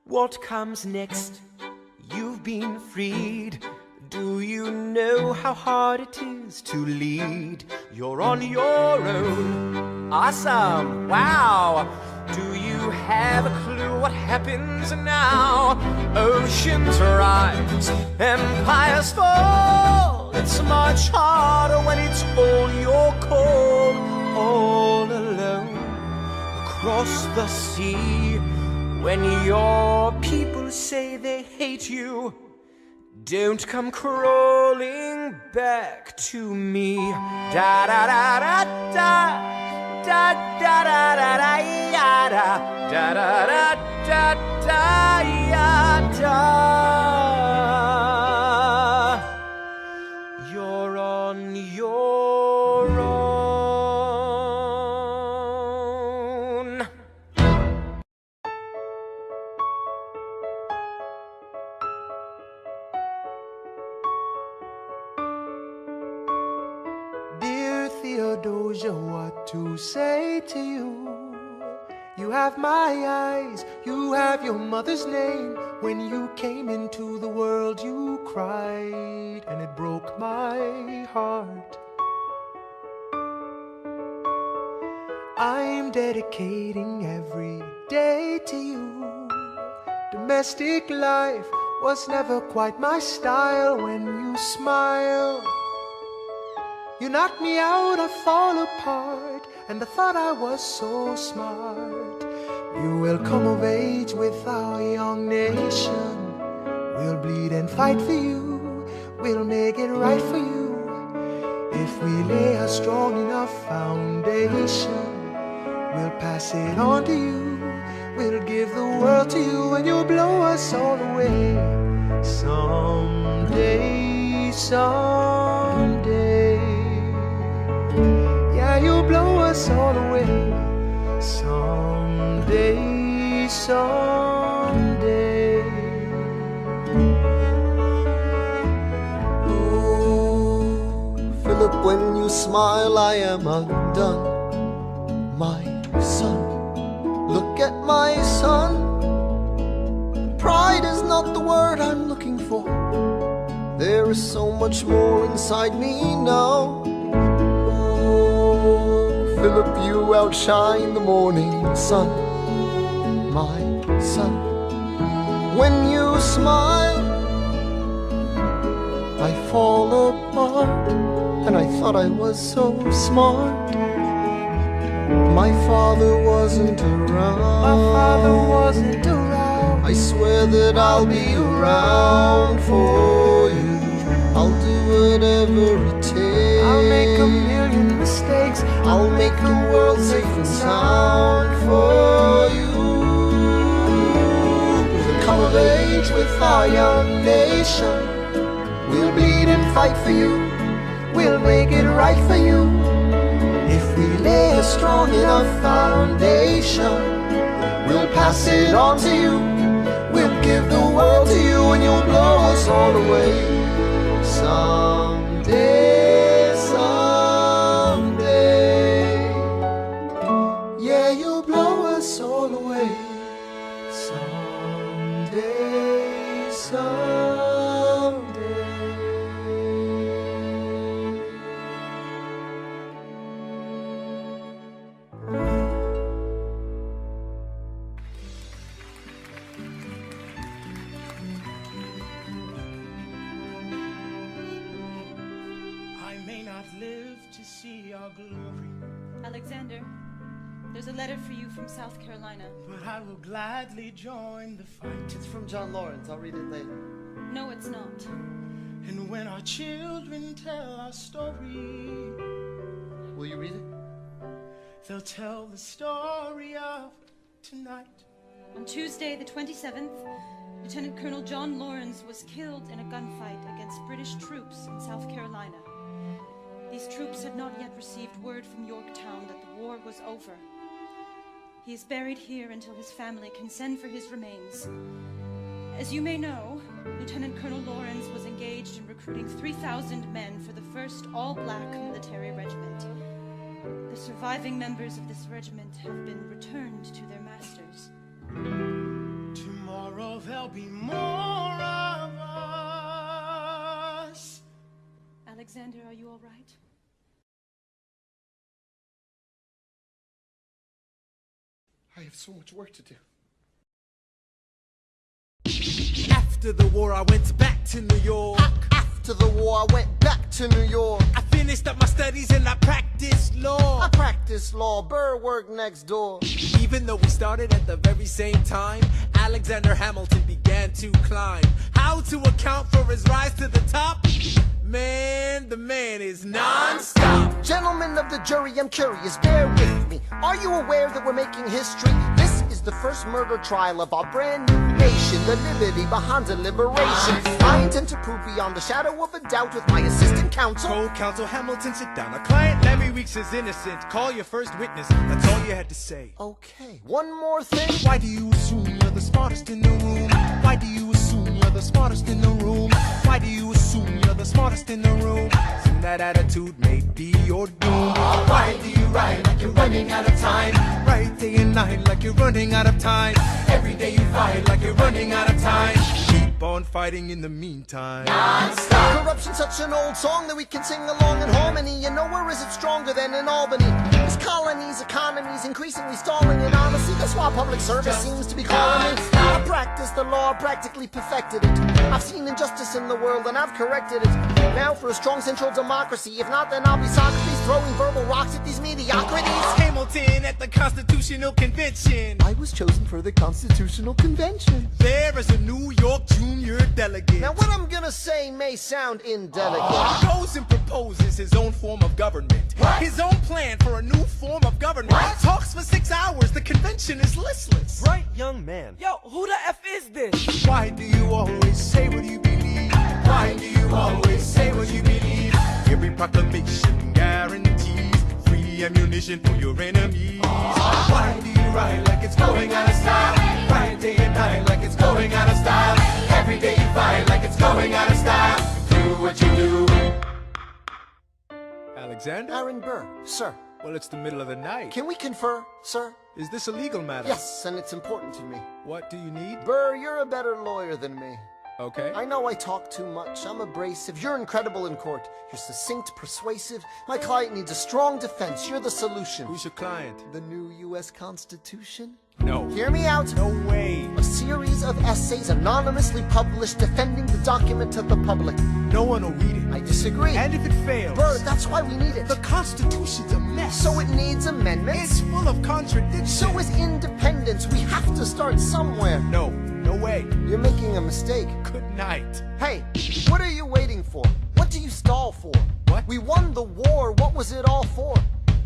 What comes next? You've been freed. Do you know how hard it is to lead? You're on your own. Awesome. Wow. Do you have a clue what happens now? Oceans rise, empires fall. It's much harder when it's all your call. All alone across the sea. When your people say they hate you, don't come crawling back to me. Da da da da da da da da da da da da da da da da. You're on your own. Theodosia, what to say to you? You have my eyes, you have your mother's name. When you came into the world you cried, and it broke my heart. I'm dedicating every day to you. Domestic life was never quite my style. When you smile, you knock me out, I fall apart, and I thought I was so smart. You will come of age with our young nation. We'll bleed and fight for you. We'll make it right for you. If we lay a strong enough foundation, we'll pass it on to you. We'll give the world to you, and you'll blow us all away. Someday, someday. Yeah, you'll blow us all away. Someday, someday. Oh, Philip, when you smile, I am undone. My son, look at my son. Pride is not the word I'm looking for. There is so much more inside me now. Philip, you outshine the morning sun, my son. When you smile, I fall apart, and I thought I was so smart. My father wasn't around. My father wasn't around. I swear that I'll be around for you. I'll do whatever it takes. I'll make a million mistakes. I'll make the world safe and sound for you. We'll come of age with our young nation. We'll bleed and fight for you. We'll make it right for you. If we lay a strong enough foundation, we'll pass it on to you. We'll give the world to you, and you'll blow us all away. Someday, someday. Yeah, you'll blow us all away. Someday, someday. Your glory. Alexander, there's a letter for you from South Carolina. But I will gladly join the fight. It's from John Lawrence. I'll read it later. No, it's not. And when our children tell our story, Will you read it? they'll tell the story of tonight. On Tuesday, the 27th, Lieutenant Colonel John Lawrence was killed in a gunfight against British troops in South Carolina. These troops had not yet received word from Yorktown that the war was over. He is buried here until his family can send for his remains. As you may know, Lieutenant Colonel Lawrence was engaged in recruiting 3,000 men for the 1st All-Black Military Regiment. The surviving members of this regiment have been returned to their masters. Tomorrow there'll be more of us. Alexander, are you all right? I have so much work to do. After the war, I went back to New York. After the war, I went back to New York. I finished up my studies and I practiced law. I practiced law, Burr worked next door. Even though we started at the very same time, Alexander Hamilton began to climb. How to account for his rise to the top? Man, the man is non-stop. Gentlemen of the jury, I'm curious, bear with me. Are you aware that we're making history? This is the first murder trial of our brand new nation, the liberty behind the liberation. I intend to prove beyond the shadow of a doubt with my assistant counsel. Co-counsel Hamilton, sit down. Our client Lammy Weeks is innocent. Call your first witness. That's all you had to say. Okay, one more thing. Why do you assume you're the smartest in the room? Why do you assume you're the smartest in the room? Why do you assume you're the smartest in the room? Assume that attitude may be your doom. Why do you write like you're running out of time? Right day and night like you're running out of time. Every day you fight like you're running out of time. Keep on fighting in the meantime. Non-stop. Corruption's such an old song that we can sing along in harmony. And nowhere is it stronger than in Albany. This colony's economy's increasingly stalling. And honestly, that's why public service seems to be calling me. I practiced the law, practically perfected it. I've seen injustice in the world and I've corrected it. Now for a strong central democracy. If not, then I'll be Socrates throwing verbal rocks at these mediocrities. Hamilton at the Constitutional Convention. I was chosen for the Constitutional Convention. There is a New York junior delegate. Now what I'm gonna say may sound indelicate. Goes and proposes his own form of government. His own plan for a new form of government. Talks for 6 hours. The convention is listless. Right, young man. Yo, who the F is this? Why do you always say what you believe? Why do you always say what you believe? Every proclamation guarantees free ammunition for your enemies. Why do you write like it's going out of style? Write day and night like it's going out of style. Every day you fight like it's going out of style. Do what you do. Alexander? Aaron Burr, sir. Well, it's the middle of the night. Can we confer, sir? Is this a legal matter? Yes, and it's important to me. What do you need? Burr, you're a better lawyer than me. Okay. I know I talk too much. I'm abrasive. You're incredible in court. You're succinct, persuasive. My client needs a strong defense. You're the solution. Who's your client? The new U.S. Constitution? No. Hear me out. No way. A series of essays anonymously published defending the document to the public. No one will read it. I disagree. And if it fails? Burr, that's why we need it. The Constitution's a mess. So it needs amendments? It's full of contradictions. So is independence. We have to start somewhere. No. No way. You're making a mistake. Good night. Hey, what are you waiting for? What do you stall for? What? We won the war. What was it all for?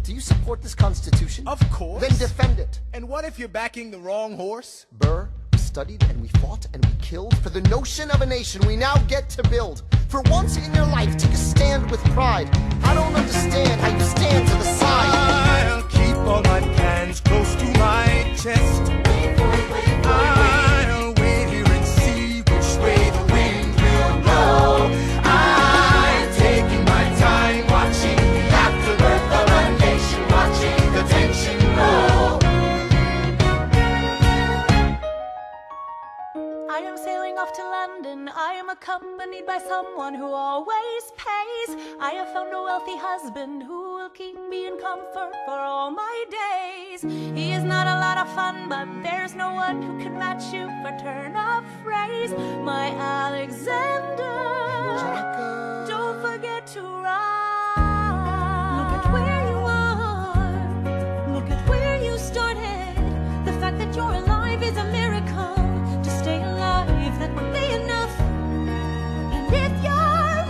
Do you support this Constitution? Of course. Then defend it. And what if you're backing the wrong horse? Burr, we studied and we fought and we killed for the notion of a nation we now get to build. For once in your life, take a stand with pride. I don't understand how you stand to the side. I'll keep all my plans close to my chest. I'll wait here and see which way the wind will blow. I'm taking my time watching the afterbirth of a nation, watching the tension grow. I am sailing off to London. I am accompanied by someone who always pays. I have found a wealthy husband who will keep me in comfort for all my days. He is not a lot of fun, but there's no one who can match you for turn of phrase. My Alexander, don't forget to rhyme. Look at where you are. Look at where you started. The fact that you're alive is a miracle. To stay alive, that would be enough. And if you're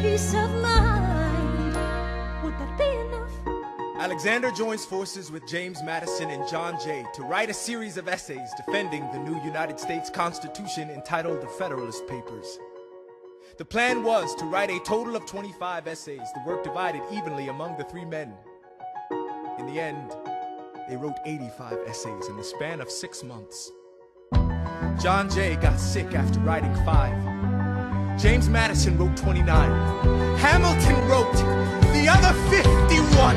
peace of mind. Would that be enough? Alexander joins forces with James Madison and John Jay to write a series of essays defending the new United States Constitution entitled the Federalist Papers. The plan was to write a total of 25 essays, the work divided evenly among the three men. In the end, they wrote 85 essays in the span of 6 months. John Jay got sick after writing 5. James Madison wrote 29. Hamilton wrote the other 51.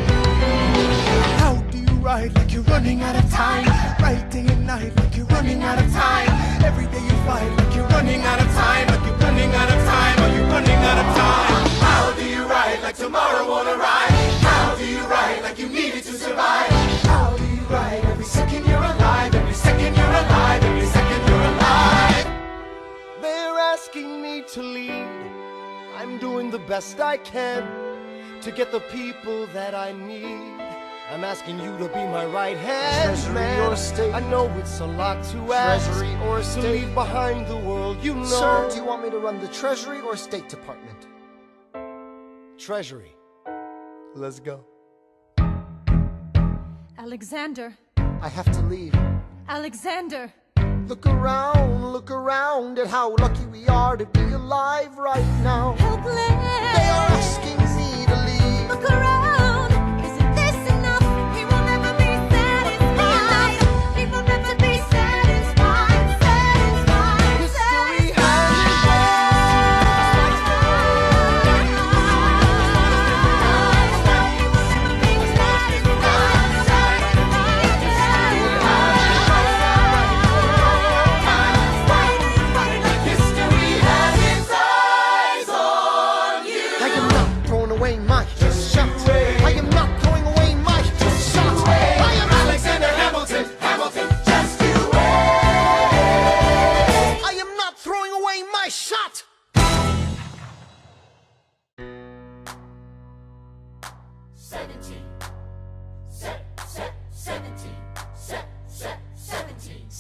How do you write like you're running out of time? Write day and night like you're running out of time. Every day you fight like you're running out of time. Like you're running out of time. Are you running out of time? How do you write like tomorrow won't arrive? How do you write like you need it to survive? How do you write every second you're alive? Every second you're alive. Every second you're alive. They're asking me to lead. I'm doing the best I can to get the people that I need. I'm asking you to be my right hand, Treasury man. or state? I know it's a lot to ask. Treasury or to state? leave behind the world, you know. Sir, do you want me to run the Treasury or State Department? Treasury. Let's go. Alexander, I have to leave. Alexander. Look around at how lucky we are to be alive right now. Helpless. They are asking me to leave. Look around. Isn't this enough? He will never be satisfied. He will never be satisfied. Satisfied. History Set.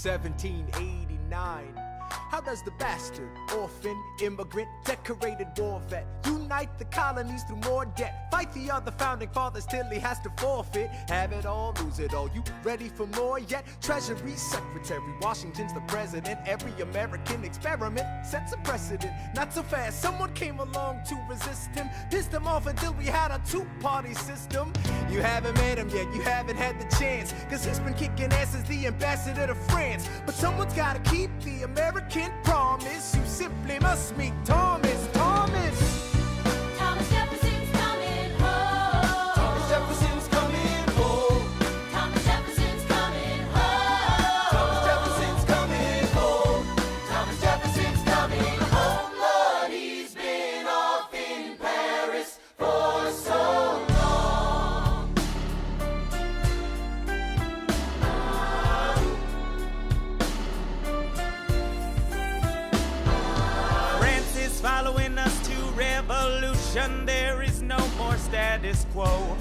1789. How does the bastard, orphan, immigrant, decorated war vet unite the colonies through more debt? Fight the other founding fathers till he has to forfeit. Have it all, lose it all. You ready for more yet? Treasury Secretary, Washington's the president. Every American experiment sets a precedent. Not so fast, someone came along to resist him. Pissed him off until we had a two-party system. You haven't met him yet, you haven't had the chance, cause he's been kicking ass as the ambassador to France. But someone's gotta keep the American promise. You simply must meet Thomas. Thomas Jefferson's coming home. Thomas Jefferson's coming home. Thomas Jefferson's coming home. Thomas Jefferson's coming home. Thomas Jefferson's coming home. Lord, he's been off in Paris for so long. France is following us to revolution. There is no more status quo.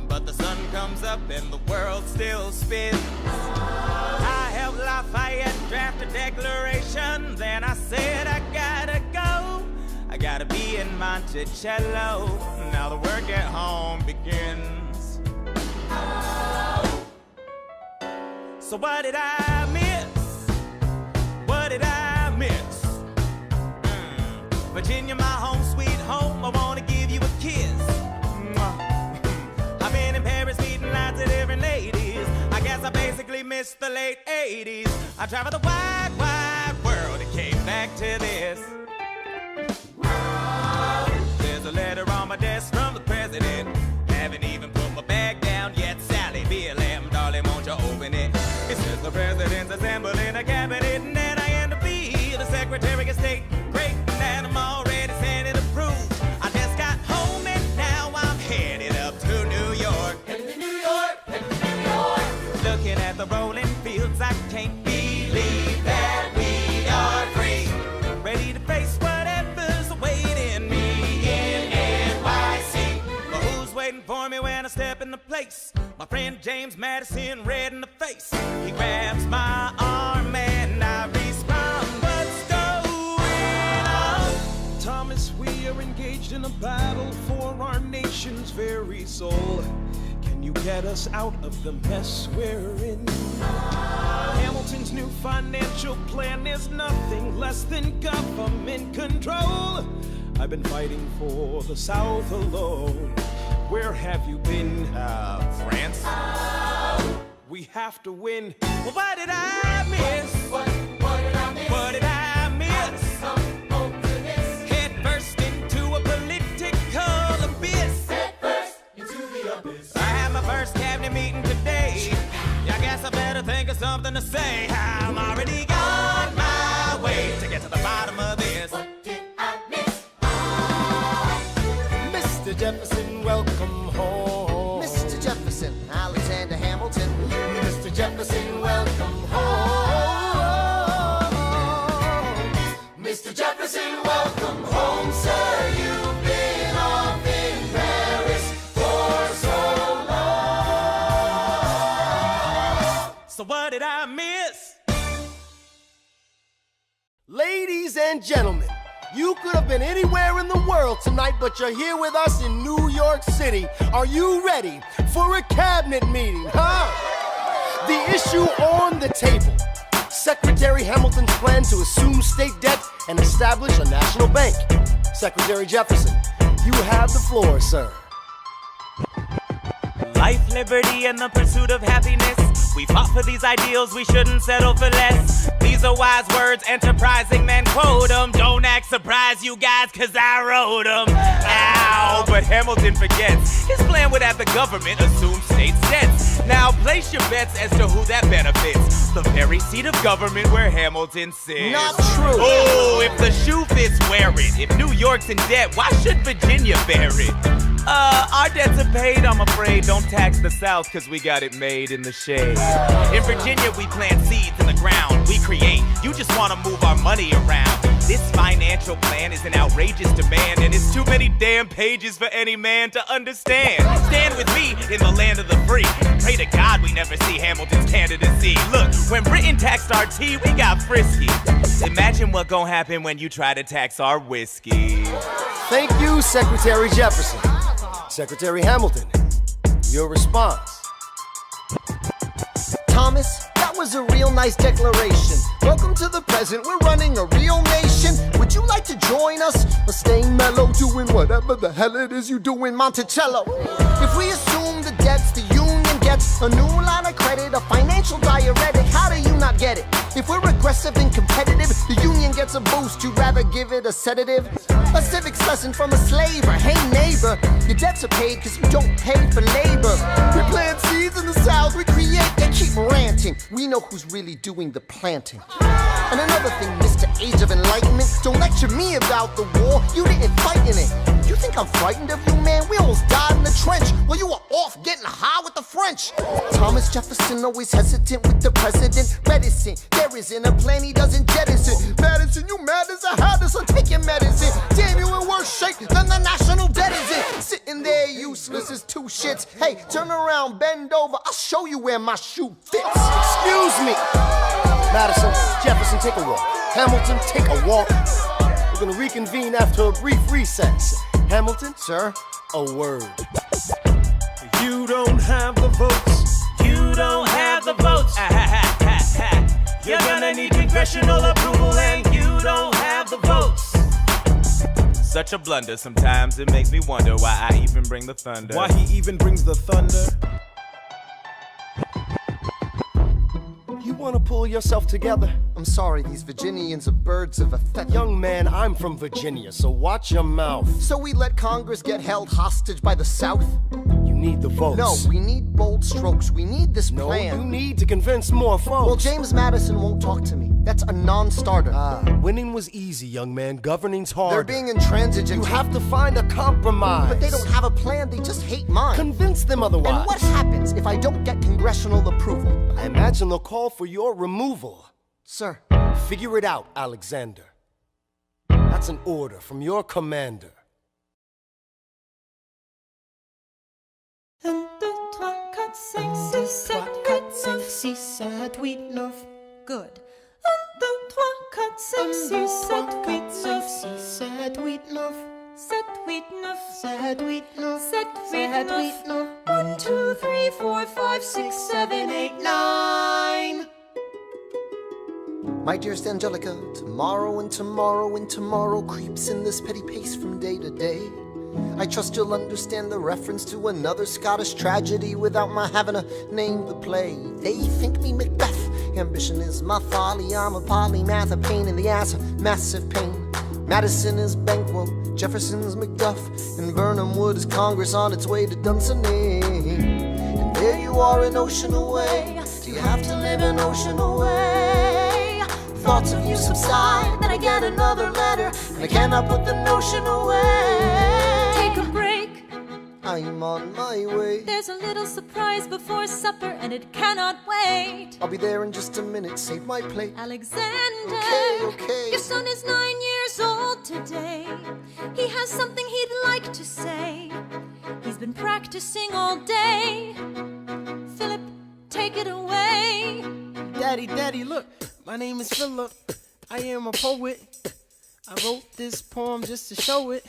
But the sun comes up and the world still spins. I helped Lafayette draft a declaration. Then I said I gotta go. I gotta be in Monticello. Now the work at home begins. So what did I miss? What did I miss? Virginia, my home sweet home, I wanna give you a kiss. I've been in Paris meeting lots of different ladies. I guess I basically missed the late 80s. I traveled the wide, wide world and came back to this. There's a letter on my desk from the president. Haven't even put my bag down yet. Sally, BLM, darling, won't you open it? It says the president's assembling a cabinet, and then I end up being the Secretary of State. Great, and I'm already sending approved. I just got home and now I'm headed up to New York. Headed to New York, headed to New York. Looking at the rolling fields, I can't believe that we are free. Ready to face whatever's awaiting me in NYC. But who's waiting for me when I step in the place? My friend James Madison, red in the face. He grabs my arm and I respond, what's going on? Thomas, we are engaged engaged in a battle for our nation's very soul. Can you get us out of the mess we're in? Hamilton's new financial plan is nothing less than government control. I've been fighting for the South alone. Where have you been? France? We have to win. Well, what did I miss? What did I miss? What did I miss? Home to this. Head first into a political abyss. Head first into the abyss. I had my first cabinet meeting today. I guess I better think of something to say. I'm already on my way to get to the bottom of this. What did I miss? Mr. Jefferson, welcome home. Mr. Jefferson, Alexander Hamilton. Mr. Jefferson, welcome home. Mr. Jefferson, welcome home, sir. You've been off in Paris for so long. So what did I miss? Ladies and gentlemen, you could have been anywhere in the world tonight, but you're here with us in New York City. Are you ready for a cabinet meeting, huh? The issue on the table: Secretary Hamilton's plan to assume state debt and establish a national bank. Secretary Jefferson, you have the floor, sir. Life, liberty, and the pursuit of happiness. We fought for these ideals, we shouldn't settle for less. These are wise words, enterprising men quote them. Don't act surprised, you guys, cause I wrote them. Ow, but Hamilton forgets. His plan would have the government assume state debts. Now place your bets as to who that benefits. The very seat of government where Hamilton sits. Not true. Oh, if the shoe fits, wear it. If New York's in debt, why should Virginia bear it? Our debts are paid, I'm afraid. Don't tax the South, cause we got it made in the shade. In Virginia, we plant seeds in the ground. We create, you just wanna move our money around. This financial plan is an outrageous demand, and it's too many damn pages for any man to understand. Stand with me in the land of the free. Pray to God we never see Hamilton's candidacy. Look, when Britain taxed our tea, we got frisky. Imagine what gon' happen when you try to tax our whiskey. Thank you, Secretary Jefferson. Secretary Hamilton, your response. Thomas, that was a real nice declaration. Welcome to the present, we're running a real nation. Would you like to join us? Or stay mellow, doing whatever the hell it is you do in Monticello? If we assume the debts the union gets, a new line of credit, a financial diuretic, how do you not get it? If we're aggressive and competitive, the union gets a boost, you'd rather give it a sedative? A civics lesson from a slaver. Hey neighbor, your debts are paid cause you don't pay for labor. We plant seeds in the South, we create, they keep ranting. We know who's really doing the planting. And another thing, Mr. Age of Enlightenment, don't lecture me about the war, you didn't fight in it. You think I'm frightened of you, man? We almost died in the trench while you were off getting high with the French. Thomas Jefferson always hesitant with the president. Reticent, there isn't a plan he doesn't jettison. Madison, you mad as a hat, so take your medicine. Damn, you in worse shape than the national debt is in. Sitting there useless as two shits. Hey, turn around, bend over, I'll show you where my shoe fits. Excuse me. Madison, Jefferson, take a walk. Hamilton, take a walk. We're gonna reconvene after a brief recess. Hamilton, sir, a word. You don't have the votes. You don't have the votes. You're gonna need congressional approval, and you don't have the votes. Such a blunder, sometimes it makes me wonder why I even bring the thunder. Why he even brings the thunder? You want to pull yourself together? I'm sorry, these Virginians are birds of a feather. Young man, I'm from Virginia, so watch your mouth. So we let Congress get held hostage by the South? You need the votes. No, we need bold strokes. We need this plan. No, you need to convince more folks. Well, James Madison won't talk to me. That's a non-starter. Winning was easy, young man. Governing's hard. They're being intransigent. You have to find a compromise. But they don't have a plan. They just hate mine. Convince them otherwise. And what happens if I don't get congressional approval? I imagine they'll call for your removal. Sir, figure it out, Alexander. That's an order from your commander. 1, 2, 3, 4, 5, 6, 7, 8, 9. Good. 1, 2, 3, 4, 5, 6, 7, 8, 9. 7, 8, het huit, 7, 8, 9. 1, 2, 3, 4, 5, 6, 7, 8, 9. My dearest Angelica, tomorrow and tomorrow and tomorrow creeps in this petty pace from day to day. I trust you'll understand the reference to another Scottish tragedy without my having to name the play. They think me Macbeth, ambition is my folly. I'm a polymath, a pain in the ass, a massive pain. Madison is Banquo, Jefferson's Macduff, and Burnham Wood is Congress on its way to Dunsinane. And there you are an ocean away. Do you have to live an ocean away? Thoughts of you subside, then I get another letter, and I cannot put the notion away. Take a break. I'm on my way. There's a little surprise before supper, and it cannot wait. I'll be there in just a minute, save my plate. Alexander, Okay. your son is 9 years old today. He has something he'd like to say. He's been practicing all day. Philip, take it away. Daddy, look, my name is Philip. I am a poet. I wrote this poem just to show it.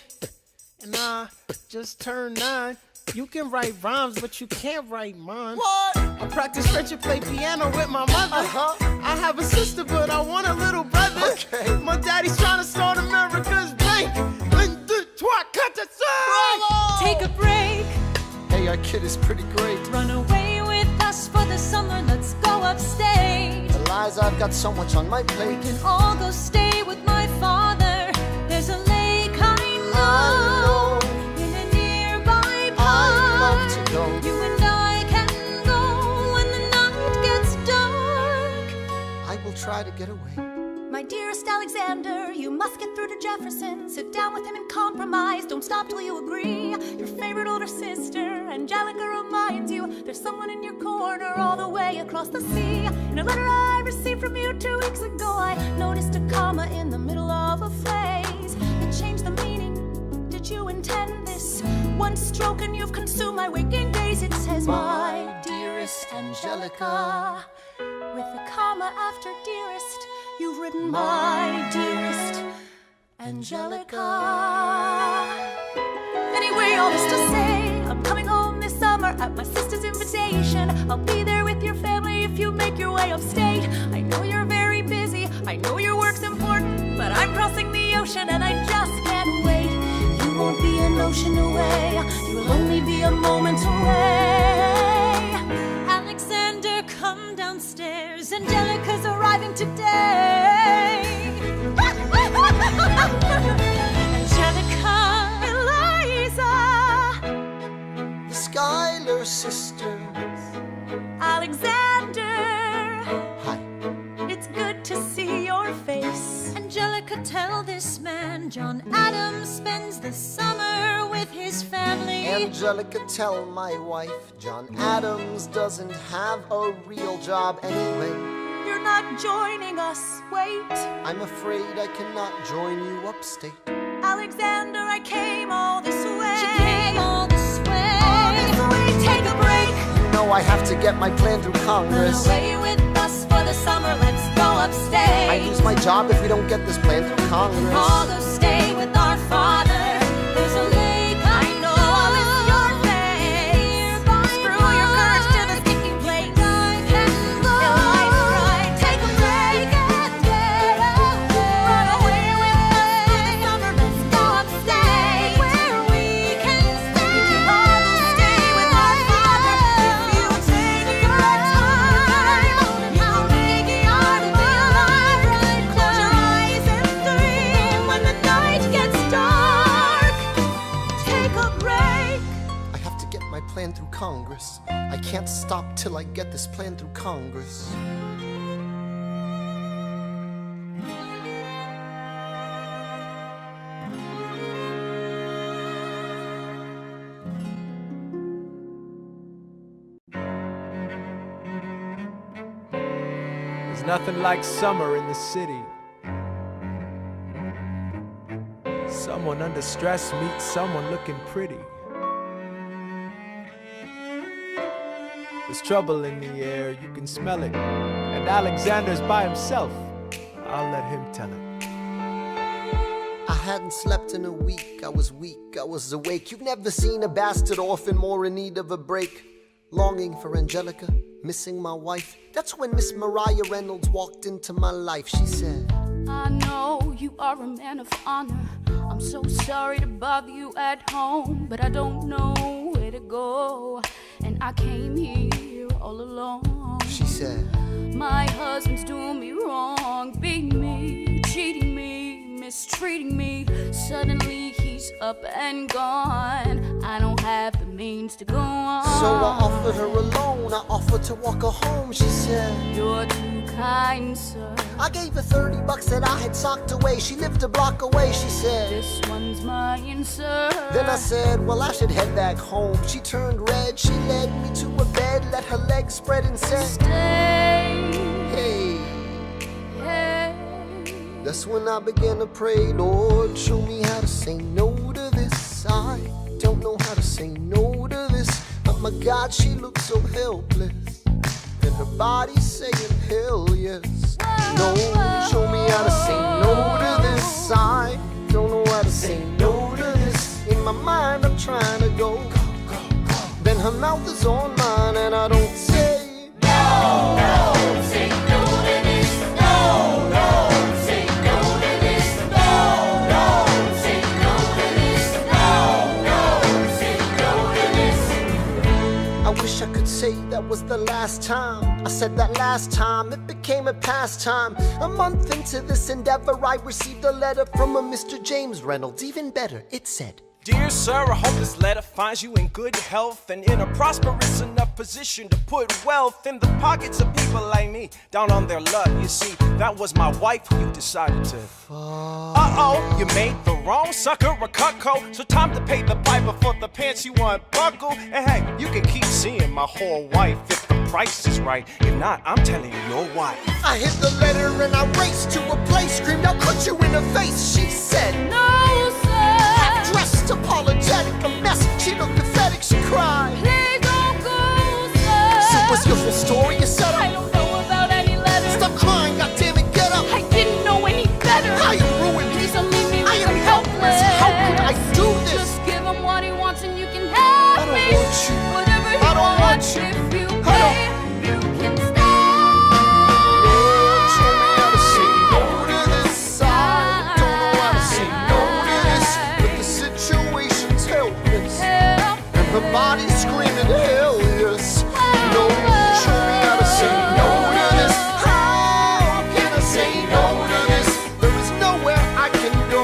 And I just turned 9. You can write rhymes, but you can't write mine. What? I practice French and play piano with my mother. I have a sister, but I want a little brother. Okay. My daddy's trying to start America's bank. 1, 2, 3, 4, 5. Take a break. Hey, our kid is pretty great. Run away with us for the summer. Let's go upstate. Eliza, I've got so much on my plate. We can all go stay with my father. There's a lake I know in a nearby park. I'd love to go. You and I can go when the night gets dark. I will try to get away. My dearest Alexander, you must get through to Jefferson. Sit down with him and compromise. Don't stop till you agree. Your favorite older sister, Angelica, reminds you there's someone in your corner all the way across the sea. In a letter I received from you 2 weeks ago, I noticed a comma in the middle of a phrase. It changed the meaning. Did you intend this? One stroke and you've consumed my waking days. It says, my dearest Angelica. With a comma after dearest, you've written my dearest Angelica. Anyway, all this to say, I'm coming home this summer at my sister's invitation. I'll be there with your family if you make your way upstate. I know you're very busy, I know your work's important, but I'm crossing the ocean and I just can't wait. You won't be an ocean away, you'll only be a moment away. Alexander, come downstairs, Angelica's arriving today. Angelica, Eliza, The Schuyler sisters. Alexander, Hi. it's good to see your face. Angelica, tell this man John Adams spends the summer with his family. Angelica, tell my wife John Adams doesn't have a real job anyway. You're not joining us, wait. I'm afraid I cannot join you upstate. Alexander, I came all this way. She came all this way. All this way, take a break. You know I have to get my plan through Congress. Run away with us for the summer, let's go upstate. I lose my job if we don't get this plan through Congress. All go stay with our father. There's a lake I know. I'll miss your face. Screw your courage to the sticky plate. I can go. Life's right. Take a break and get away. Run away with us for the summer. Let's go upstate where we can stay. We can all go stay with our father. If you take your time, you'll make it hard to be alive. Close your eyes and dream when the night gets dark. Take a break. I have to get my plan through Congress. I can't stop till I get this plan through Congress. There's nothing like summer in the city. Someone under stress meets someone looking pretty. There's trouble in the air, you can smell it. And Alexander's by himself. I'll let him tell it. I hadn't slept in a week. I was weak, I was awake. You've never seen a bastard orphan more in need of a break. Longing for Angelica, missing my wife. That's when Miss Mariah Reynolds walked into my life. She said, I know you are a man of honor. I'm so sorry to bother you at home, but I don't know where to go, and I came here all alone. She said, my husband's doing me wrong, beating me, cheating me, mistreating me. Suddenly he's up and gone. I don't have the means to go on. So I offered her a loan. I offered to walk her home. She said, you're too kind, sir. I gave her $30 that I had socked away. She lived a block away. She said, this one's mine, sir. Then I said, well, I should head back home. She turned red. She led me to a bed, let her legs spread and said, stay. Hey. Hey. That's when I began to pray, Lord, show me how to say no to this. I don't know how to say no to this. Oh my God, she looks so helpless, and her body's saying hell yes. No, show me how to say no to this. I don't know how to say no to this. In my mind I'm trying to go. Then her mouth is on mine and I don't say no, no, say no to this. No, no, say no to this. No, no, say no to this. No, no, say no to this. I wish I could say that was the last time I said that last time. It became a pastime. A month into this endeavor, I received a letter from a Mr. James Reynolds. Even better, it said, Dear sir, I hope this letter finds you in good health and in a prosperous enough position to put wealth in the pockets of people like me, down on their luck. You see, that was my wife who you decided to. Uh-oh, you made the wrong sucker a cuckold, so time to pay the piper for the pants you unbuckled. And hey, you can keep seeing my whole wife if the price is right. If not, I'm telling you, your wife. I hit the letter and I raced to a place, screamed, I'll cut you in the face. She said, no, sir. Dressed apologetic, a mess. She looked pathetic, she cried. Please don't go, sir. So what's your full story? You said, I don't know about any letters. Stop crying, goddammit, get up. I didn't know any better. I am ruined. Please don't leave me. I am helpless. How could I do this? Just give him what he wants and you can have me. I don't want you. Whatever he I don't wants, want you. if you pay, you can stay. Lord, show me how to say no to this. I don't know how to say no to this, but the situation's helpless, and her body's screaming hell yes. No, show me how to say no to this. How can I say no to this? There is nowhere I can go.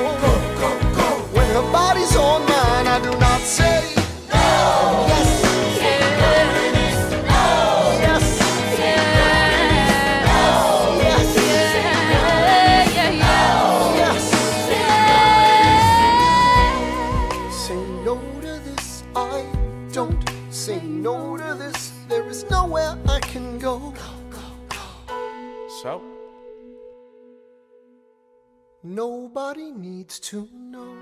When her body's on mine, I do not say no. Yes. Say no to this, there is nowhere I can go. So? Nobody needs to know.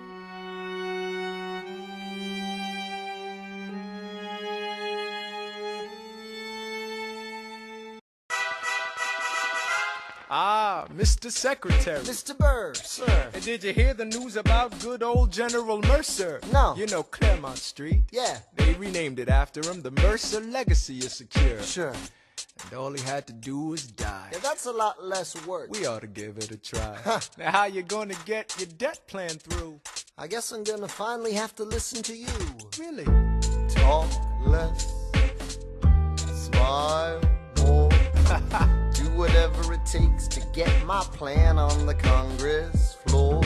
Ah, Mr. Secretary. Mr. Bird. Sir. And did you hear the news about good old General Mercer? No. You know Claremont Street? Yeah. They renamed it after him. The Mercer legacy is secure. Sure. And all he had to do was die. Yeah, that's a lot less work. We ought to give it a try. Now how you gonna get your debt plan through? I guess I'm gonna finally have to listen to you. Really? Talk less, smile more. Do whatever it takes to get my plan on the Congress floor.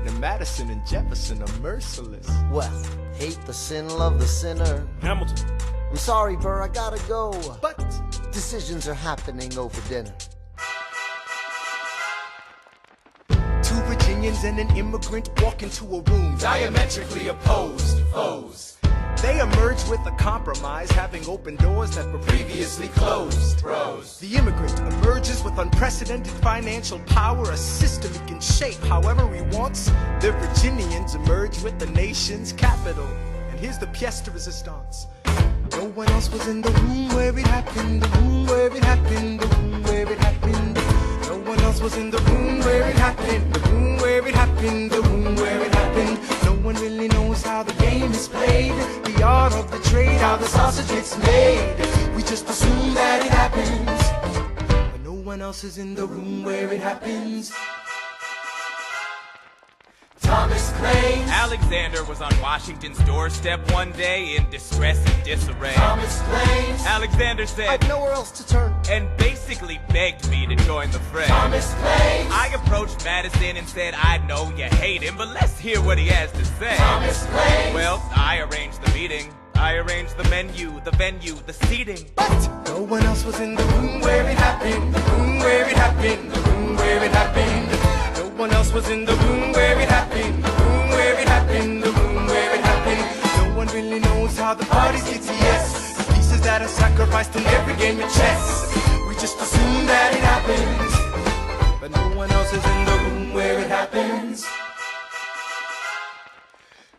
Now Madison and Jefferson are merciless. Well, hate the sin, love the sinner. Hamilton. I'm sorry, Burr, I gotta go. But decisions are happening over dinner. Two Virginians and an immigrant walk into a room Diametrically opposed foes. They emerged with a compromise, having opened doors that were previously closed. Bros. The immigrant emerges with unprecedented financial power, a system he can shape however he wants. The Virginians emerge with the nation's capital. And here's the pièce de résistance. No one else was in the room where it happened, the room where it happened, the room where it happened. No one else was in the room where it happened, the room where it happened, the is played, the art of the trade, how the sausage gets made. We just assume that it happens, but no one else is in the room where it happens. Thomas claims Alexander was on Washington's doorstep one day in distress and disarray. Thomas claims Alexander said, I've nowhere else to turn. and basically begged me to join the fray. Thomas claims I approached Madison and said, I know you hate him, but let's hear what he has to say. Thomas claims Well, I arranged the meeting. I arranged the menu, the venue, the seating. but no one else was in the room where it happened, the room where it happened, the room where it happened. No one else was in the room where it happened, the room where it happened, the room where it happened. No one really knows how the parties get to yes, the pieces that are sacrificed in every game of chess. We just assume that it happens, but no one else is in the room where it happens.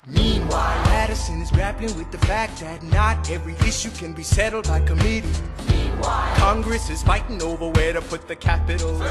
Meanwhile, Madison is grappling with the fact that not every issue can be settled by committee. Meanwhile, Congress is fighting over where to put the Capitol.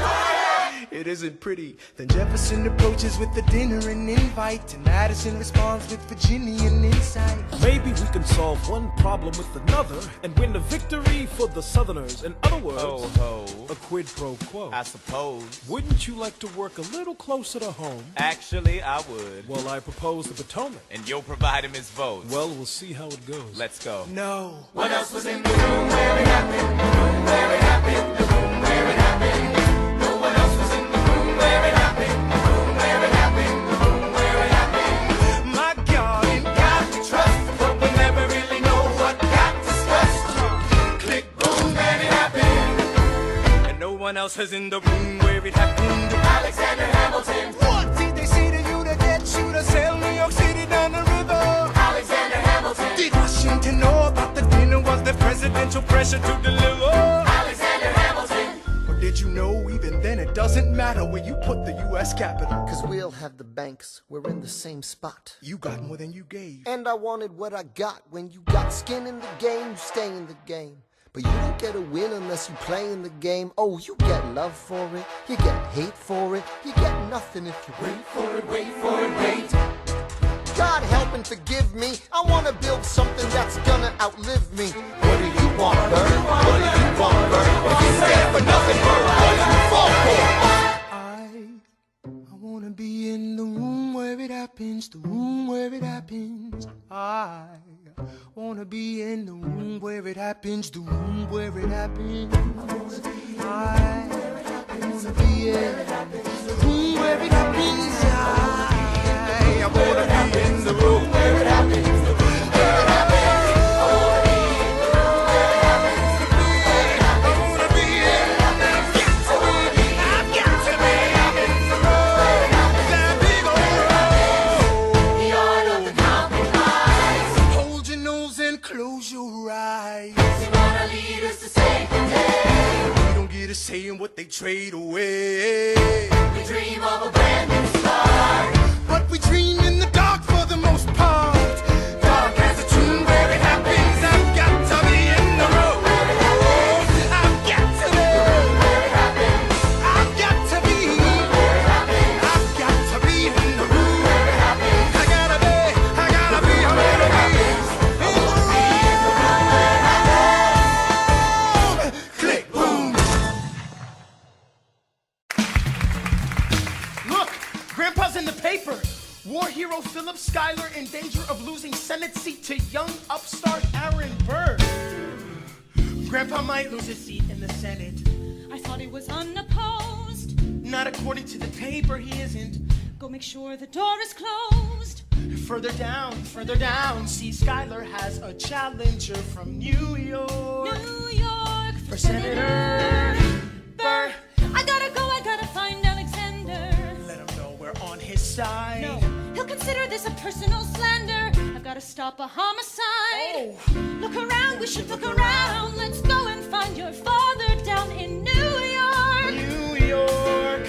It isn't pretty. Then Jefferson approaches with the dinner and invite, and Madison responds with Virginian insight. Maybe we can solve one problem with another and win a victory for the Southerners. In other words, Ho, ho. a quid pro quo. I suppose. Wouldn't you like to work a little closer to home? Actually, I would. Well, I propose the Potomac. And you'll provide him his votes. Well, we'll see how it goes. Let's go. No. What else was in the room where it happened? The room where it happened. The room where it happened. No one else was in the room where it happened. The room where it happened. The room where it happened. My God, you got to trust, but we never really know what got discussed. Click, boom, and it happened. And no one else was in the room where it happened. Alexander Hamilton. What did they say to you to get you to sail New York City down the river? Alexander Hamilton. Did Washington know about the dinner? Was there presidential pressure to deliver? Alexander Hamilton. Or did you know even then it doesn't matter where you put the U.S. Capitol? Cause we'll have the banks, we're in the same spot. You got more than you gave. And I wanted what I got. When you got skin in the game, you stay in the game. But you don't get a win unless you play in the game. Oh, you get love for it, you get hate for it, you get nothing if you wait for it, wait for it, wait. God help and forgive me, I wanna build something that's gonna outlive me. What do you want, Bird? What do you want, Bird? If you stand for nothing, Bird, what do you fall for? I wanna be in the room where it happens, the room where it happens. I wanna be in the room where it happens, the room where it happens. I wanna be in the room where it happens. I wanna be in the room where it happens, the room where it happens. I wanna be in the room where it happens, the room where it happens. I wanna be in, I've got to be in the room where it happens, that big old room. The art of the compromise. Hold your nose and close your eyes. They wanna lead us to save the day. We don't get a say in what they trade away. We dream of a brand new start, but we dream in the dark for the most part. Dark as a tomb where it happens. I've got to be in the room where it happens. I've got to be where it happens. I've got to be where it happens. I've got to be in the room where it happens. I gotta be where it happens. In the room where it happens. Click, boom. Look, Grandpa's in the paper. War hero Philip Schuyler in danger of losing Senate seat to young upstart Aaron Burr. Grandpa might lose his seat in the Senate. I thought he was unopposed. Not according to the paper, he isn't. Go make sure the door is closed. Further down, see Schuyler has a challenger from New York. New York For Senator Burr. I gotta find Alexander. Let him know we're on his side. No, he'll consider this a personal slander. I've gotta stop a homicide. Oh. Look around, we should look around. Let's go and find your father down in New York. New York.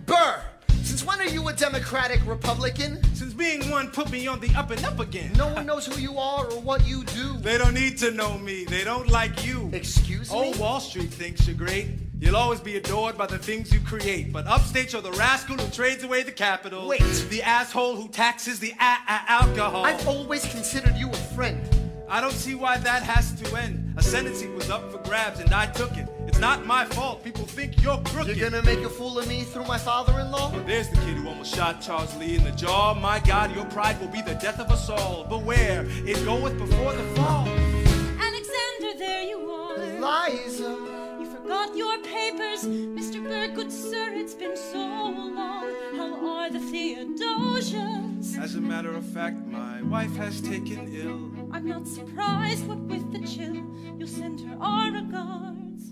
Burr, since when are you a Democratic Republican? Since being one put me on the up and up again. No one knows who you are or what you do. They don't need to know me. They don't like you. Excuse me? Oh, Wall Street thinks you're great. You You'll always be adored by the things you create. But upstate, you're the rascal who trades away the capital. Wait. The asshole who taxes the alcohol. I've always considered you a friend. I don't see why that has to end. A sentencing was up for grabs and I took it. It's not my fault. People think you're crooked. You're gonna make a fool of me through my father-in-law? Well, there's the kid who almost shot Charles Lee in the jaw. My God, your pride will be the death of us all. Beware, it goeth before the fall. Alexander, there you are. Eliza. You forgot your papers. Mr. Berg, good sir, it's been so long. How are the Theodosians? As a matter of fact, my wife has taken ill. I'm not surprised, what with the chill. You'll send her our regards.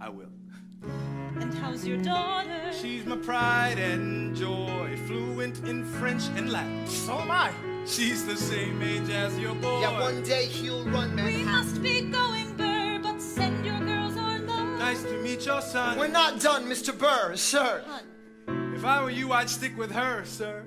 I will. And how's your daughter? She's my pride and joy, fluent in French and Latin. So am I. She's the same age as your boy. Yeah, one day he'll run Manhattan. We must be going, Burr, but send your girls our love. Nice to meet your son. We're not done, Mr. Burr, sir. If I were you, I'd stick with her, sir.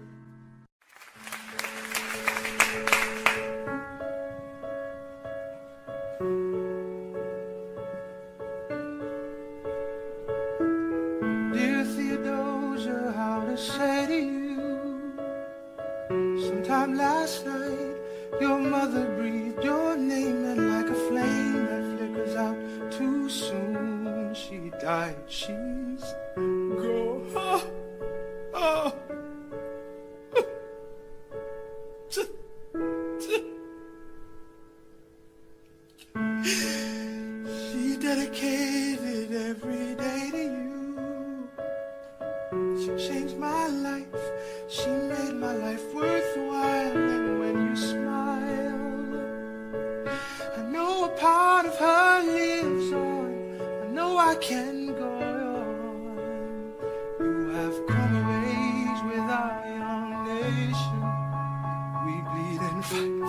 Dear Theodosia, how to say to you? Sometime last night, your mother breathed your name, and like a flame that flickers out too soon, she died. She's gone. Oh. She dedicated every day to you. She changed my life. She made my life worthwhile. And when you smile, I know a part of her lives on. I know I can go on. You have come of age with our young nation. We bleed and fight.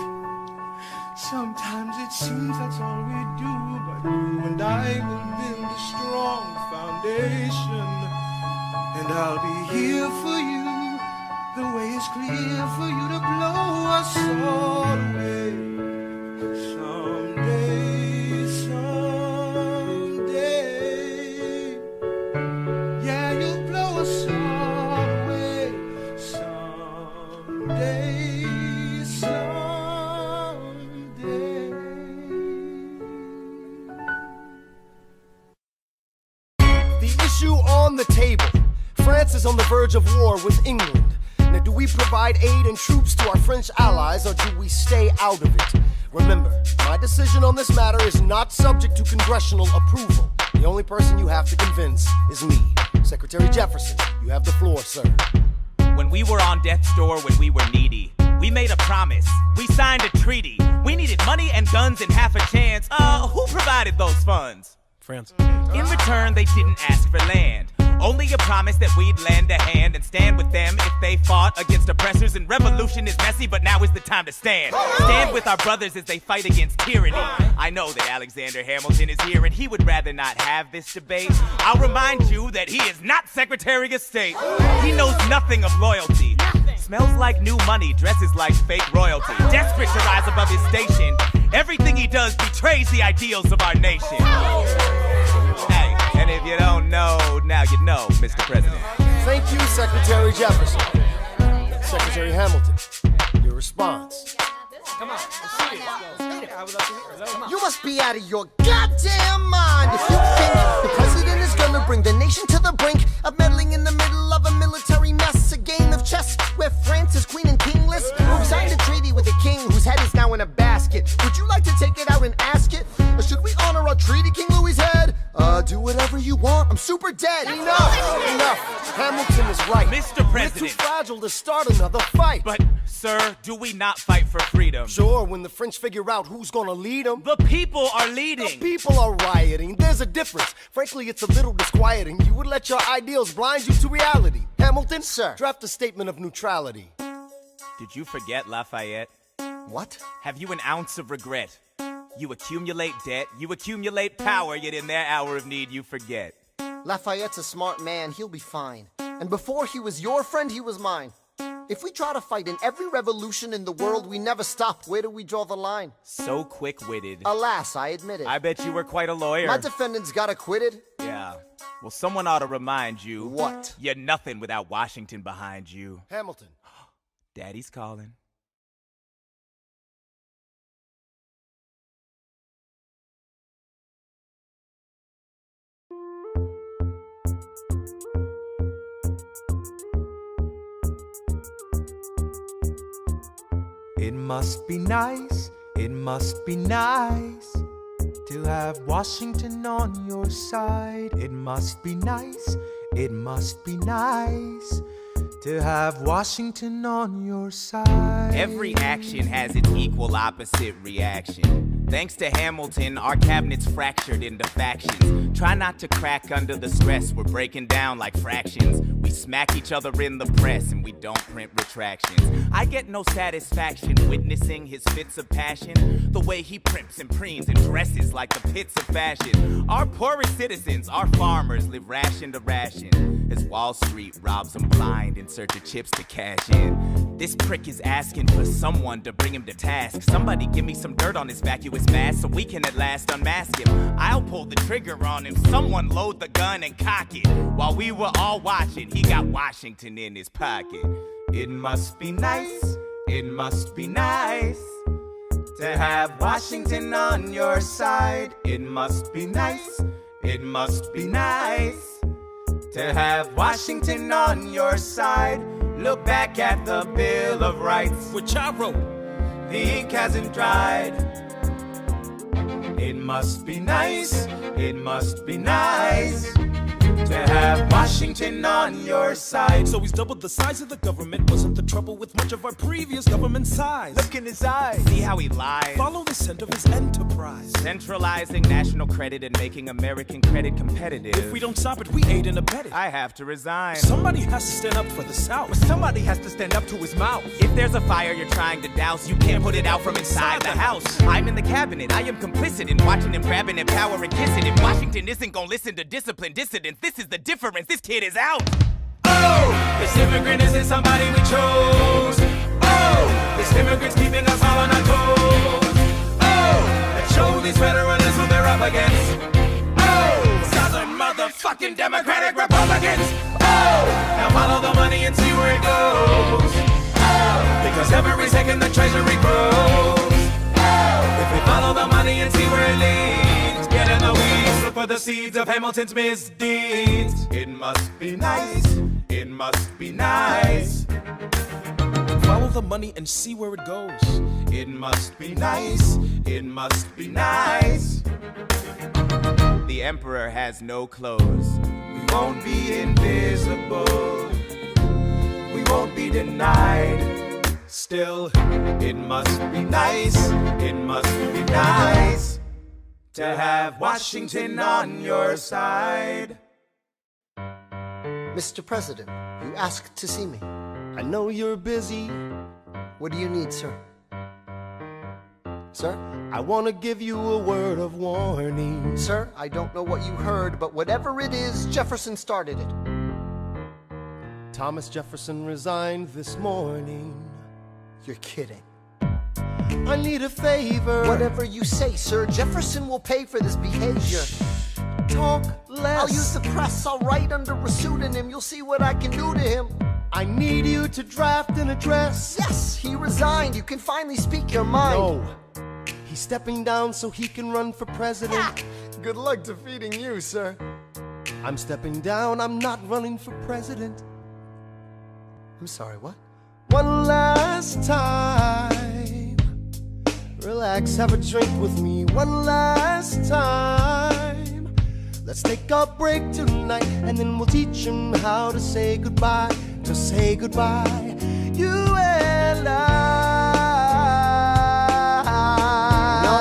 Sometimes it seems that's all we do, but you and I will build a strong foundation. And I'll be here for you. The way is clear for you to blow us all away. Someday, someday. Yeah, you'll blow us all away. Someday, someday. The issue on the table. France is on the verge of war with England. Now, do we provide aid and troops to our French allies, or do we stay out of it? Remember, my decision on this matter is not subject to congressional approval. The only person you have to convince is me. Secretary Jefferson, you have the floor, sir. When we were on death's door, when we were needy, we made a promise. We signed a treaty. We needed money and guns and half a chance. Who provided those funds? France. In return, they didn't ask for land. Only a promise that we'd lend a hand and stand with them if they fought against oppressors. And revolution is messy, but now is the time to stand. Stand with our brothers as they fight against tyranny. I know that Alexander Hamilton is here and he would rather not have this debate. I'll remind you that he is not Secretary of State. He knows nothing of loyalty. Smells like new money, dresses like fake royalty. Desperate to rise above his station. Everything he does betrays the ideals of our nation. Hey, and if you don't know, now you know, Mr. President. Thank you, Secretary Jefferson. Secretary Hamilton, your response. Come on, let's see it. I would love to hear it. Come on. You must be out of your goddamn mind if you think the president is gonna bring the nation to the brink of meddling in the middle of a military mess, a game of chess where France is queen and kingless. Who signed a treaty with a king whose head is now in a basket? Would you like to take it out and ask it? Or should we honor our treaty, King Louis's head? Do whatever you want. I'm super dead. Enough. Hamilton is right. Mr. President. We're too fragile to start another fight. But, sir, do we not fight for freedom? Sure, when the French figure out who's gonna lead them. The people are leading. The people are rioting. There's a difference. Frankly, it's a little disquieting. You would let your ideals blind you to reality. Hamilton, sir, draft a statement of neutrality. Did you forget Lafayette? What? Have you an ounce of regret? You accumulate debt, you accumulate power, yet in their hour of need you forget. Lafayette's a smart man, he'll be fine. And before he was your friend, he was mine. If we try to fight in every revolution in the world, we never stop. Where do we draw the line? So quick-witted. Alas, I admit it. I bet you were quite a lawyer. My defendants got acquitted. Yeah. Well, someone ought to remind you. What? You're nothing without Washington behind you. Hamilton. Daddy's calling. It must be nice, it must be nice to have Washington on your side. It must be nice, it must be nice to have Washington on your side. Every action has its equal opposite reaction. Thanks to Hamilton, our cabinet's fractured into factions. Try not to crack under the stress, we're breaking down like fractions. We smack each other in the press and we don't print retractions. I get no satisfaction witnessing his fits of passion. The way he primps and preens and dresses like the pits of fashion. Our poorest citizens, our farmers, live ration to ration as Wall Street robs them blind in search of chips to cash in. This prick is asking for someone to bring him to task. Somebody give me some dirt on his vacuous mask so we can at last unmask him. I'll pull the trigger on him. Someone load the gun and cock it. While we were all watching, he got Washington in his pocket. It must be nice, it must be nice to have Washington on your side. It must be nice, it must be nice to have Washington on your side. Look back at the Bill of Rights, which I wrote. The ink hasn't dried. It must be nice, it must be nice to have Washington on your side. So he's doubled the size of the government. Wasn't the trouble with much of our previous government size? Look in his eyes. See how he lies? Follow the scent of his enterprise. Centralizing national credit and making American credit competitive. If we don't stop it, we aid and abet it. I have to resign. Somebody has to stand up for the South. Somebody has to stand up to his mouth. If there's a fire you're trying to douse, you can't put it out from inside the house. I'm in the cabinet, I am complicit in watching him grabbing at power and kissing it. Washington isn't gonna listen to disciplined dissidents. This is the difference, this kid is out. Oh, this immigrant isn't somebody we chose. Oh, this immigrant's keeping us all on our toes. Oh, let's show these federalists who they're up against. Oh, Southern motherfucking Democratic Republicans. Oh, now follow the money and see where it goes. Oh, because every second the treasury grows. Oh, if we follow the money and see where it leads, get in the weeds, look for the seeds of Hamilton's misdeeds. It must be nice, it must be nice. Follow the money and see where it goes. It must be nice, it must be nice. The emperor has no clothes. We won't be invisible, we won't be denied. Still, it must be nice, it must be nice to have Washington on your side. Mr. President, you asked to see me. I know you're busy. What do you need, sir? Sir? I want to give you a word of warning. Sir, I don't know what you heard, but whatever it is, Jefferson started it. Thomas Jefferson resigned this morning. You're kidding. I need a favor. Whatever you say, sir, Jefferson will pay for this behavior. Talk less. I'll use the press, I'll write under a pseudonym. You'll see what I can do to him. I need you to draft an address. Yes, he resigned. You can finally speak your mind. No. He's stepping down so he can run for president. Ha! Good luck defeating you, sir. I'm stepping down. I'm not running for president. I'm sorry, what? One last time. Relax, have a drink with me. One last time. Let's take a break tonight, and then we'll teach him how to say goodbye. To say goodbye, you and I. No,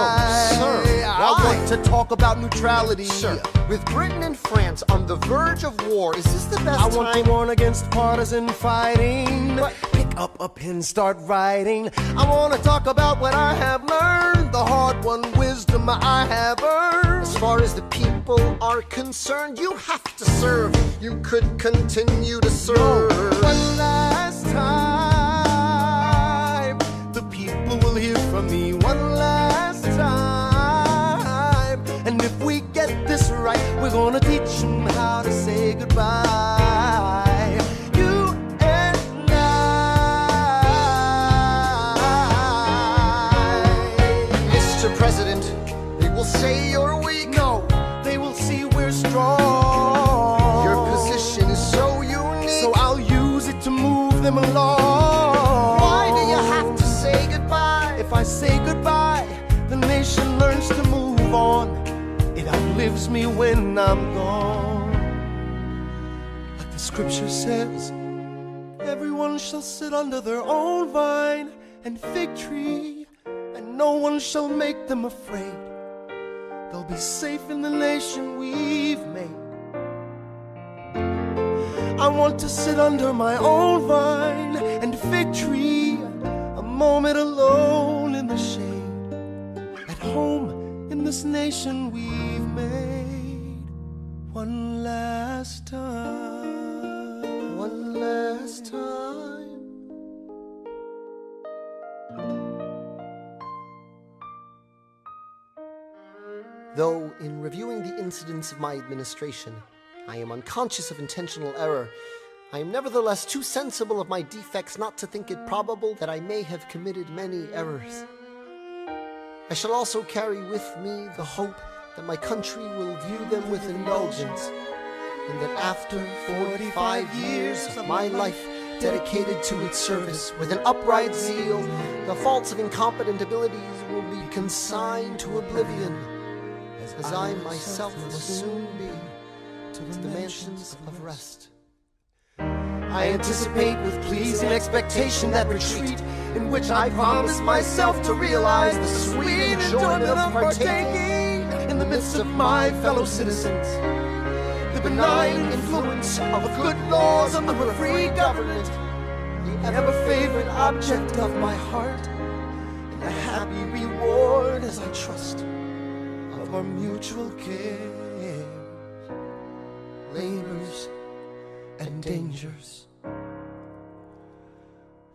sir. I want to talk about neutrality. Sir, with Britain and France on the verge of war, is this the best I want time? to warn against partisan fighting. But pick up a pen, start writing. I want to talk about what I have learned, the hard-won wisdom I have earned. as far as the people are concerned, you have to serve. You could continue to serve. One last time. long. Why do you have to say goodbye? If I say goodbye, the nation learns to move on. It outlives me when I'm gone. Like the scripture says, everyone shall sit under their own vine and fig tree, and no one shall make them afraid. They'll be safe in the nation we've made. I want to sit under my own vine and fig tree, a moment alone in the shade, at home in this nation we've made. One last time, one last time. Though, in reviewing the incidents of my administration, I am unconscious of intentional error, I am nevertheless too sensible of my defects not to think it probable that I may have committed many errors. I shall also carry with me the hope that my country will view them with indulgence, and that after 45 years of my life dedicated to its service with an upright zeal, the faults of incompetent abilities will be consigned to oblivion, as I myself must soon be to the mansions of rest. I anticipate with pleasing expectation that retreat in which I promise myself to realize the sweet enjoyment of partaking in the midst of my fellow citizens, the benign influence of good laws of a free government, the ever-favorite object of my heart, and a happy reward as I trust of our mutual care, labors and dangers.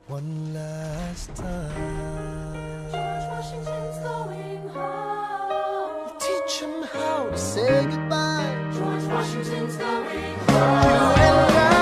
One last time. George Washington's going home. Teach him how to say goodbye. George Washington's going You home. and I.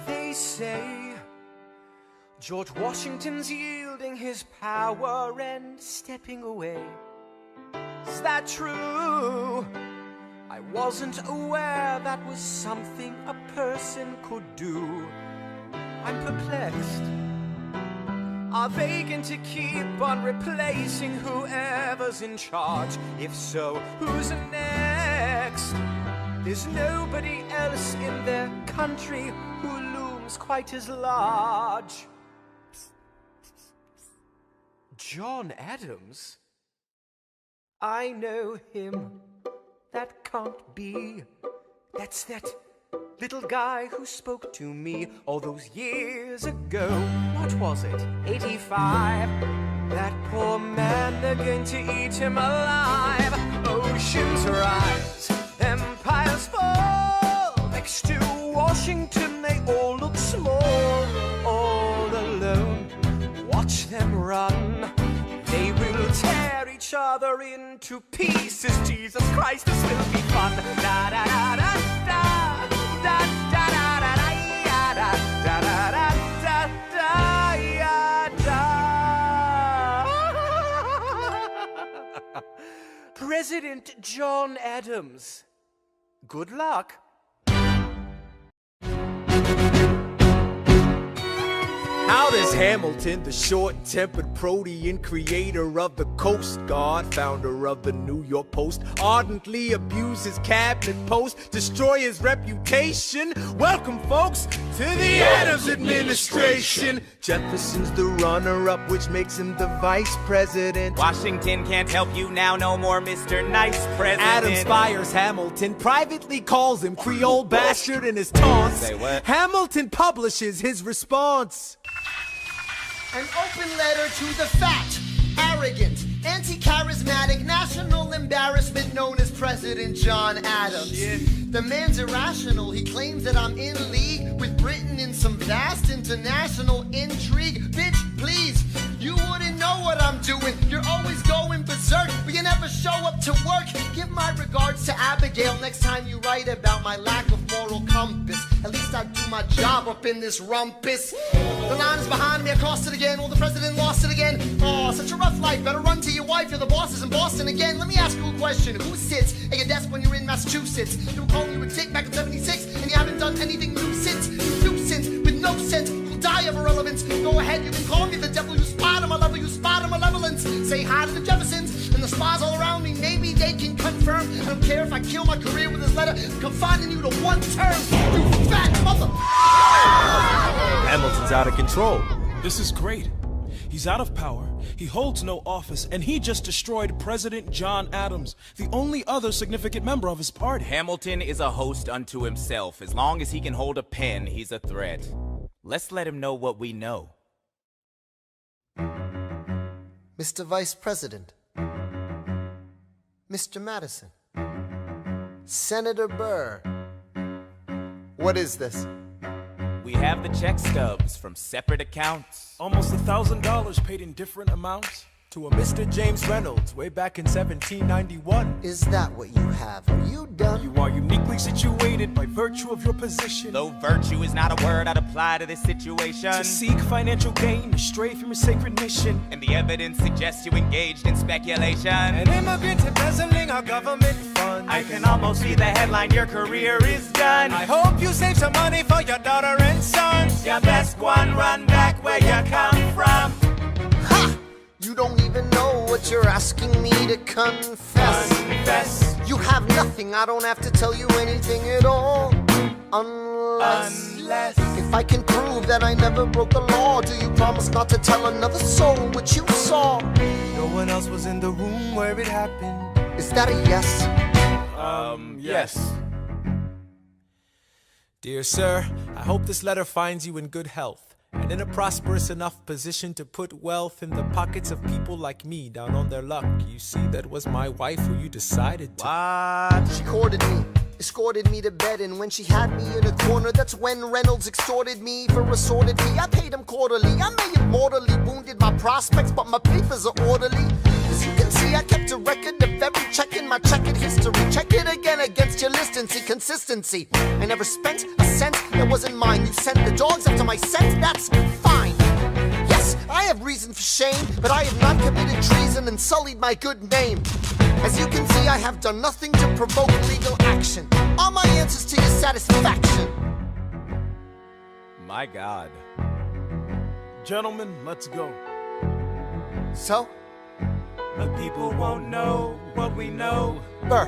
They say George Washington's yielding his power and stepping away. Is that true? I wasn't aware that was something a person could do. I'm perplexed. Are they going to keep on replacing whoever's in charge? If so, who's next? There's nobody else in their country who looms quite as large. John Adams? I know him. That can't be. That's that little guy who spoke to me all those years ago. What was it? 85? That poor man, they're going to eat him alive. Oceans rise, empires fall. Next to Washington, they all look small. All alone, watch them run. They will tear each other into pieces. Jesus Christ, this will be fun. Da da da da da da da da da da da da da da. President John Adams. Good luck. How does Hamilton, the short-tempered protean creator of the Coast Guard, founder of the New York Post, ardently abuse his cabinet post, destroy his reputation? Welcome, folks, to the Adams Adams' administration. Jefferson's the runner-up, which makes him the vice president. Washington can't help you now, no more Mr. Nice President. Adams fires Hamilton, privately calls him Creole bastard in his taunts. Say what? Hamilton publishes his response. An open letter to the fat, arrogant, anti-charismatic, national embarrassment known as President John Adams. The man's irrational. He claims that I'm in league with Britain in some vast international intrigue. Bitch, please, you wouldn't know what I'm doing. You're always going berserk, but you never show up to work. Give my regards to Abigail next time you write about my lack of moral compass. At least I do my job up in this rumpus. The line is behind me, I crossed it again. Well, the president lost it again. Oh, such a rough life. Better run to your wife. You're the bosses in Boston again. Let me ask you a question. Who sits at your desk when you're in Massachusetts? You were calling you a dick back in 76, and you haven't done anything new since. You nuisance with no sense. You'll die of irrelevance. Go ahead, you can call me the devil. You spot him, I love you spot him, malevolence. Say hi to the Jeffersons and the spies all around me. Maybe they can confirm. I don't care if I kill my career with this letter, confining you to one term. You fat mother. Hamilton's out of control. This is great. He's out of power, he holds no office, and he just destroyed President John Adams, the only other significant member of his party. Hamilton is a host unto himself. As long as he can hold a pen, he's a threat. Let's let him know what we know. Mr. Vice President, Mr. Madison, Senator Burr, what is this? We have the check stubs from separate accounts. Almost $1,000 paid in different amounts. To a Mr. James Reynolds, way back in 1791. Is that what you have? Are you done? You are uniquely situated by virtue of your position. Though virtue is not a word I'd apply to this situation. To seek financial gain, to stray from your sacred mission. And the evidence suggests you engaged in speculation. An immigrant embezzling our government funds. I can almost see the headline, your career is done. I hope you save some money for your daughter and sons. Your best one, run back where you come from. Ha! You don't even know what you're asking me to confess. Confess. You have nothing, I don't have to tell you anything at all. Unless if I can prove that I never broke the law, do you promise not to tell another soul what you saw? No one else was in the room where it happened. Is that a yes? Yes. Dear sir, I hope this letter finds you in good health and in a prosperous enough position to put wealth in the pockets of people like me down on their luck. You see, that was my wife who you decided to. What? She courted me, escorted me to bed, and when she had me in a corner, that's when Reynolds extorted me for a sordid fee. I paid him quarterly. I may have mortally wounded my prospects, but my papers are orderly. As you can see, I kept a record of every check in my checkered history. Check it again against your list and see consistency. I never spent a cent that wasn't mine. You sent the dogs after my scent, that's fine. Yes, I have reason for shame, but I have not committed treason and sullied my good name. As you can see, I have done nothing to provoke legal action. Are my answers to your satisfaction? My God. Gentlemen, let's go. So? The people won't know what we know. Burr,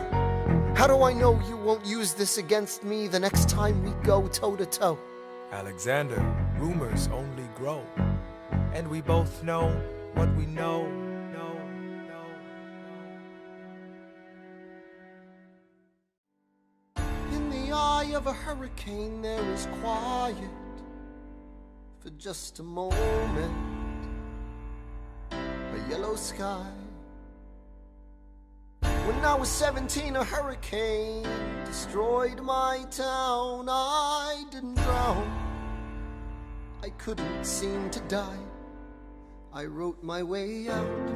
how do I know you won't use this against me the next time we go toe-to-toe? Alexander, rumors only grow. And we both know what we know. In the eye of a hurricane there is quiet for just a moment. A yellow sky. When I was 17, a hurricane destroyed my town. I didn't drown. I couldn't seem to die. I wrote my way out.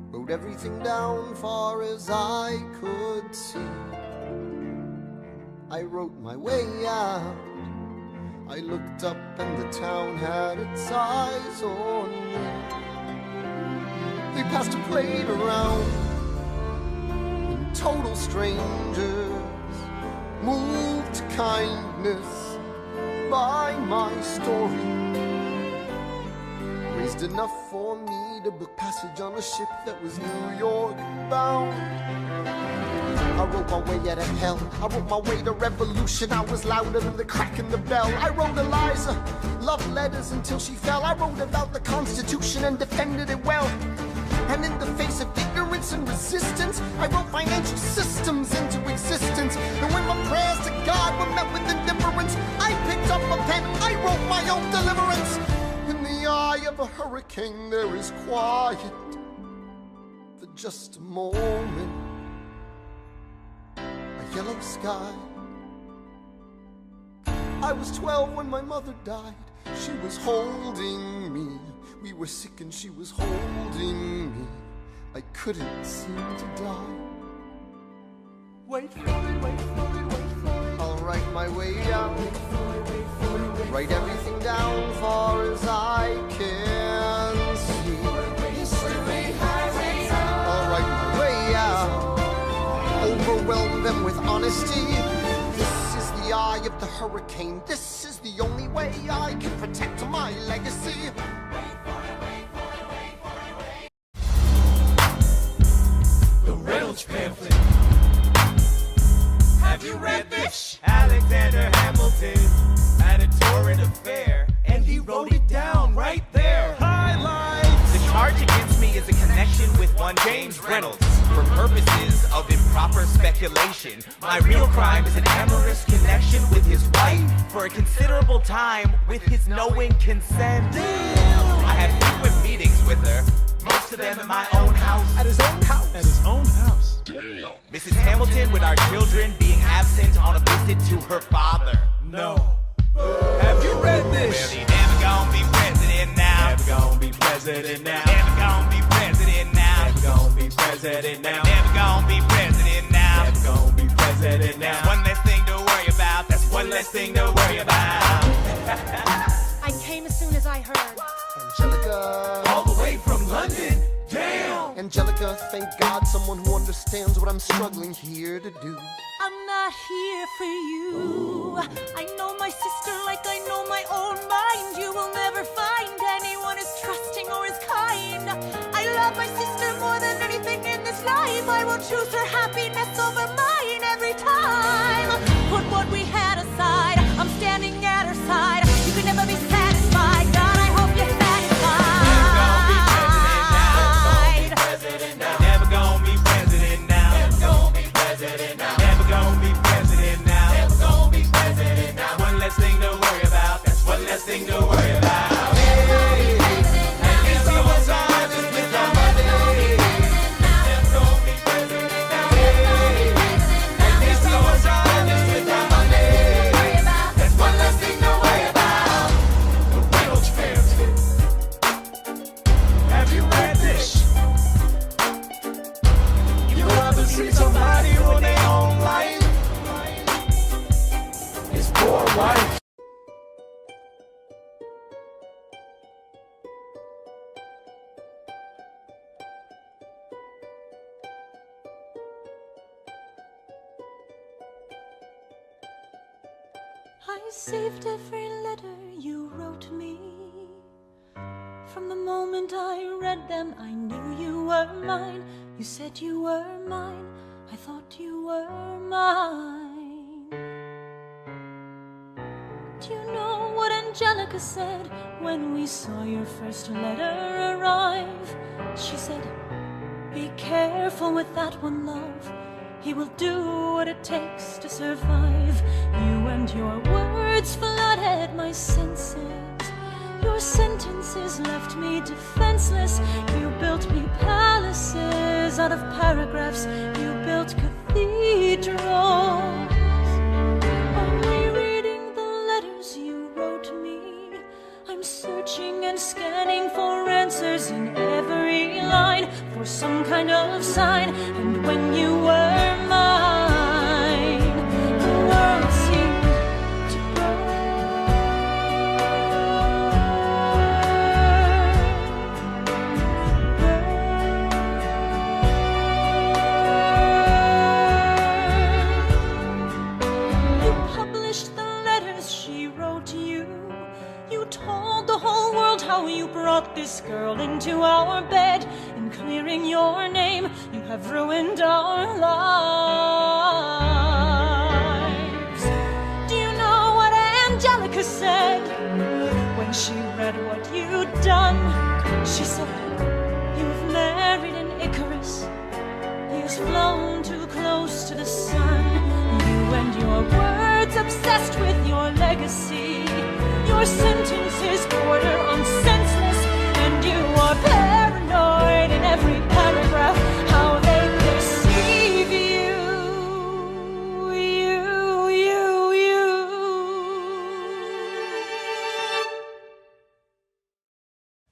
Wrote everything down far as I could see. I wrote my way out. I looked up and the town had its eyes on me. They passed a plate around. Total strangers, moved to kindness by my story. Raised enough for me to book passage on a ship that was New York bound. I wrote my way out of hell. I wrote my way to revolution. I was louder than the crack in the bell. I wrote Eliza love letters until she fell. I wrote about the Constitution and defended it well. And in the face of ignorance and resistance, I wrote financial systems into existence. And when my prayers to God were met with indifference, I picked up a pen, I wrote my own deliverance. In the eye of a hurricane there is quiet for just a moment. A yellow sky. I was 12 when my mother died. She was holding me. We were sick and she was holding me. I couldn't seem to die. Wait for it, wait for it, wait for it. I'll write my way out. Write everything down far as I can see. I'll write my way out. Overwhelm them with honesty. This is the eye of the hurricane. This is the only way I can protect my legacy. The Reynolds pamphlet. Have you read this? Alexander Hamilton at a torrent affair, and he wrote it down right there. Highlights. The charge against me is a connection with one James Reynolds for purposes of improper speculation. My real crime is an amorous connection with his wife for a considerable time with his knowing consent. I had frequent meetings with her. Most of them in my own house. At his own house? At his own house. Mrs. Hamilton, with our children being absent on a visit to her father. No. Have you read this? Well, he never gonna be president now. Never gonna be president now. Never gonna be president now. Never gonna be president now. Never gonna be president now. Never gonna be president now. That's one less thing to worry about. That's one less thing to worry about. I came as soon as I heard. Angelica. All the way from London. Damn. Angelica, thank God, someone who understands what I'm struggling here to do. I'm not here for you. I know my sister like I know my own mind. You will never find anyone as trusting or as kind. I love my sister more than anything in this life. I will choose her happiness over mine every time. Put what we had aside. I'm standing at her side. You can never be satisfied. God, I hope you're satisfied. Never gonna be president now. Never gonna be president now. Never gonna be president now. Never gonna be president now. One less thing to worry about. That's one less thing to worry about. See somebody on their own life. His poor wife. I saved every letter you wrote me. From the moment I read them, I knew you were mine. You said you were mine. I thought you were mine. Do you know what Angelica said when we saw your first letter arrive? She said, be careful with that one, love. He will do what it takes to survive. You and your words flooded my senses. Your sentences left me defenseless. You built me palaces out of paragraphs. You built cathedrals. I'm rereading the letters you wrote me. I'm searching and scanning for answers in every line, for some kind of sign. And when you were mine, the world seemed to You told the whole world how you brought this girl into our bed. In clearing your name, you have ruined our lives. Do you know what Angelica said when she read what you'd done? She said, you've married an Icarus. He's flown too close to the sun. You and your words obsessed with your legacy. Your sentences border on senseless, and you are paranoid in every paragraph. How they perceive you.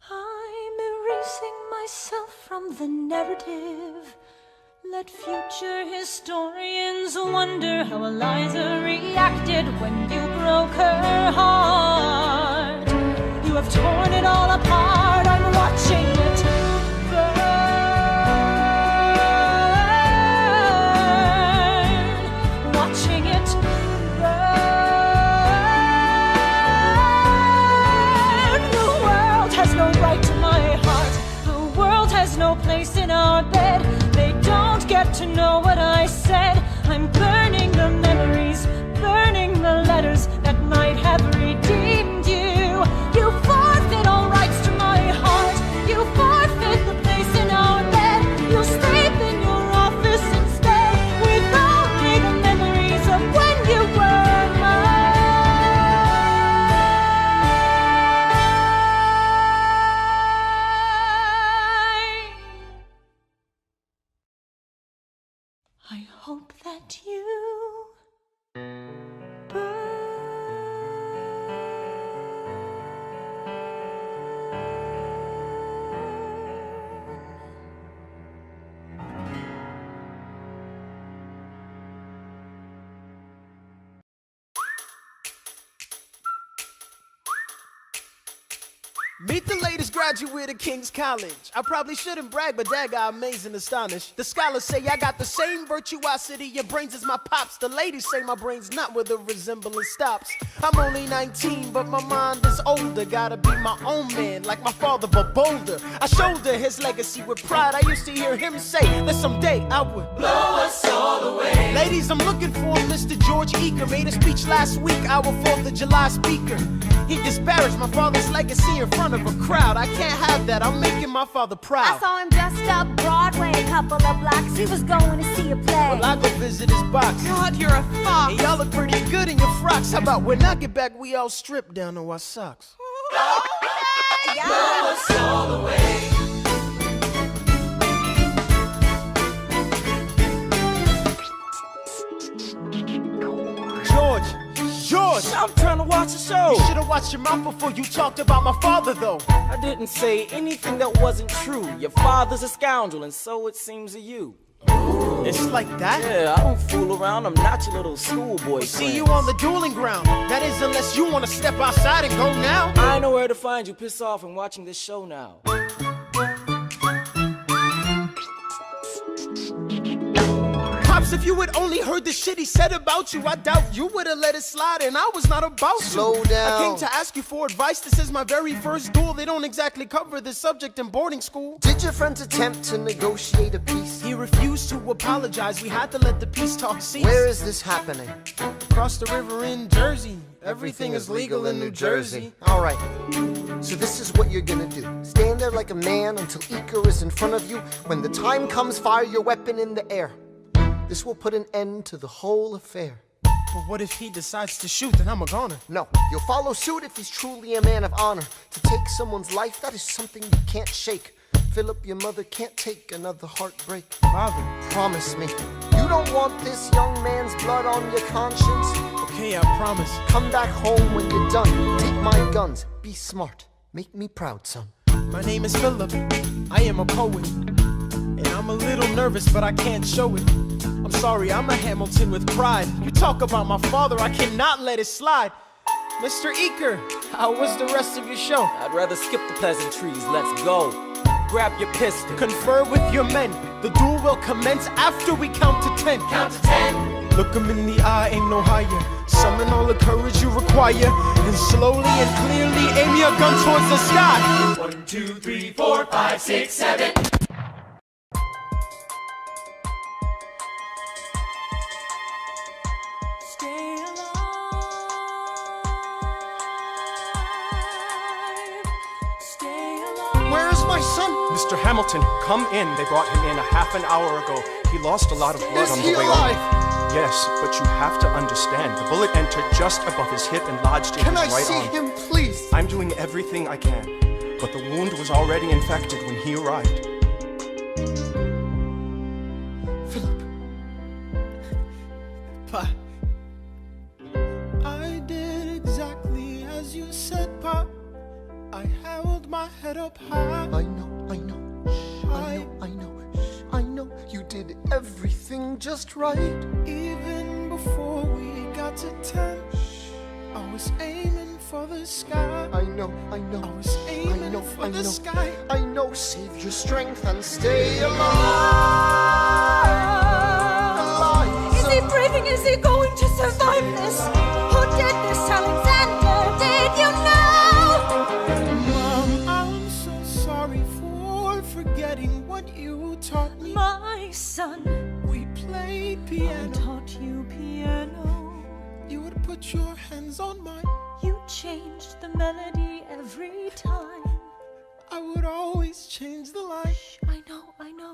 I'm erasing myself from the narrative. Let future historians wonder how Eliza reacted when you broke her heart. You have torn it all apart. I'm watching it burn. Watching it burn. The world has no right to my heart. The world has no place in our bed. They don't get to know what I said. I'm burning the memories, burning the letters that might have redeemed you. You forfeit all rights to my heart. You forfeit the place in our bed. You sleep in your office instead, with only the memories of when you were mine. I hope that you Meet the latest graduate of King's College. I probably shouldn't brag, but dad got amazed and astonished. The scholars say I got the same virtuosity and brains as my pops. The ladies say my brain's not where the resemblance stops. I'm only 19, but my mind is older. Gotta be my own man, like my father, but bolder. I shoulder his legacy with pride. I used to hear him say that someday I would blow us all away. Ladies, I'm looking for Mr. George Eaker. Made a speech last week, our 4th of July speaker. He disparaged my father's legacy in front of a crowd. I can't have that. I'm making my father proud. I saw him just up Broadway, a couple of blocks. He was going to see a play. Well, I go visit his box. God, you're a fox. And y'all look pretty good in your frocks. How about when I get back, we all strip down to our socks? Blow us all away. George! I'm trying to watch the show. You should have watched your mouth before you talked about my father, though. I didn't say anything that wasn't true. Your father's a scoundrel, and so it seems to you. It's like that? Yeah, I don't fool around. I'm not your little schoolboy. See you on the dueling ground. That is, unless you want to step outside and go now. I know where to find you. Piss off and watching this show now. Pops, if you had only heard the shit he said about you, I doubt you would have let it slide, and I was not about to. Slow down. I came to ask you for advice. This is my very first duel. They don't exactly cover this subject in boarding school. Did your friends attempt to negotiate a peace? He refused to apologize. We had to let the peace talk cease. Where is this happening? Across the river in Jersey. Everything is legal in New Jersey. All right, so this is what you're gonna do. Stand there like a man until Iker is in front of you. When the time comes, fire your weapon in the air. This will put an end to the whole affair. But what if he decides to shoot, then I'm a goner? No, you'll follow suit if he's truly a man of honor. To take someone's life, that is something you can't shake. Philip, your mother can't take another heartbreak. Father, promise me, you don't want this young man's blood on your conscience. Okay, I promise. Come back home when you're done. Take my guns. Be smart. Make me proud, son. My name is Philip. I am a poet. And I'm a little nervous, but I can't show it. I'm sorry, I'm a Hamilton with pride. You talk about my father, I cannot let it slide. Mr. Eaker, how was the rest of your show? I'd rather skip the pleasantries. Let's go. Grab your pistol. Confer with your men. The duel will commence after we count to 10. Count to 10. Look him in the eye, ain't no higher. Summon all the courage you require, and slowly and clearly aim your gun towards the sky. 1, 2, 3, 4, 5, 6, 7. Where's my son? Mr. Hamilton, come in. They brought him in a half an hour ago. He lost a lot of blood on the way alive? over. Yes, but you have to understand. The bullet entered just above his hip and lodged in Can his I right see arm. him, please? I'm doing everything I can, but the wound was already infected when he arrived. Pa, I did exactly as you said, Pa. I held my head up high. I know. I know you did everything just right. Even before we got to 10, I was aiming for the sky. I know. I was aiming for the sky. I know. Save your strength and stay alive. Is he breathing? Is he going to survive this? Who did this, Alexander? Did you know? Mom, I'm so sorry for forgetting what you taught me. My son, we played piano. I taught you piano. You would put your hands on mine. You changed the melody every time. I would always change the line. Shh, I know.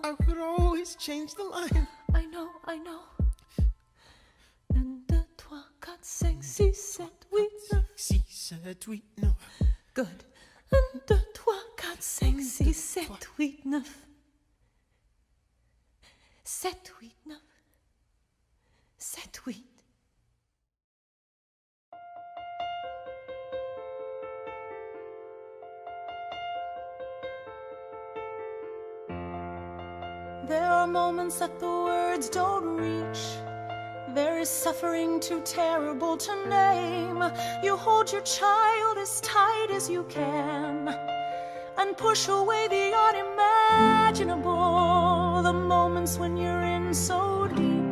I would always change the line. I know. 1, 2, 3, 4, 5, 6, 7, 8, 9. 6, 7, 8, 9. Good. 1, 2, 3, 4, 5, 6, 7, 8, 9. 7, 8, 9. 7, 8. There are moments that the words don't reach. There is suffering too terrible to name. You hold your child as tight as you can and push away the unimaginable. The moments when you're in so deep,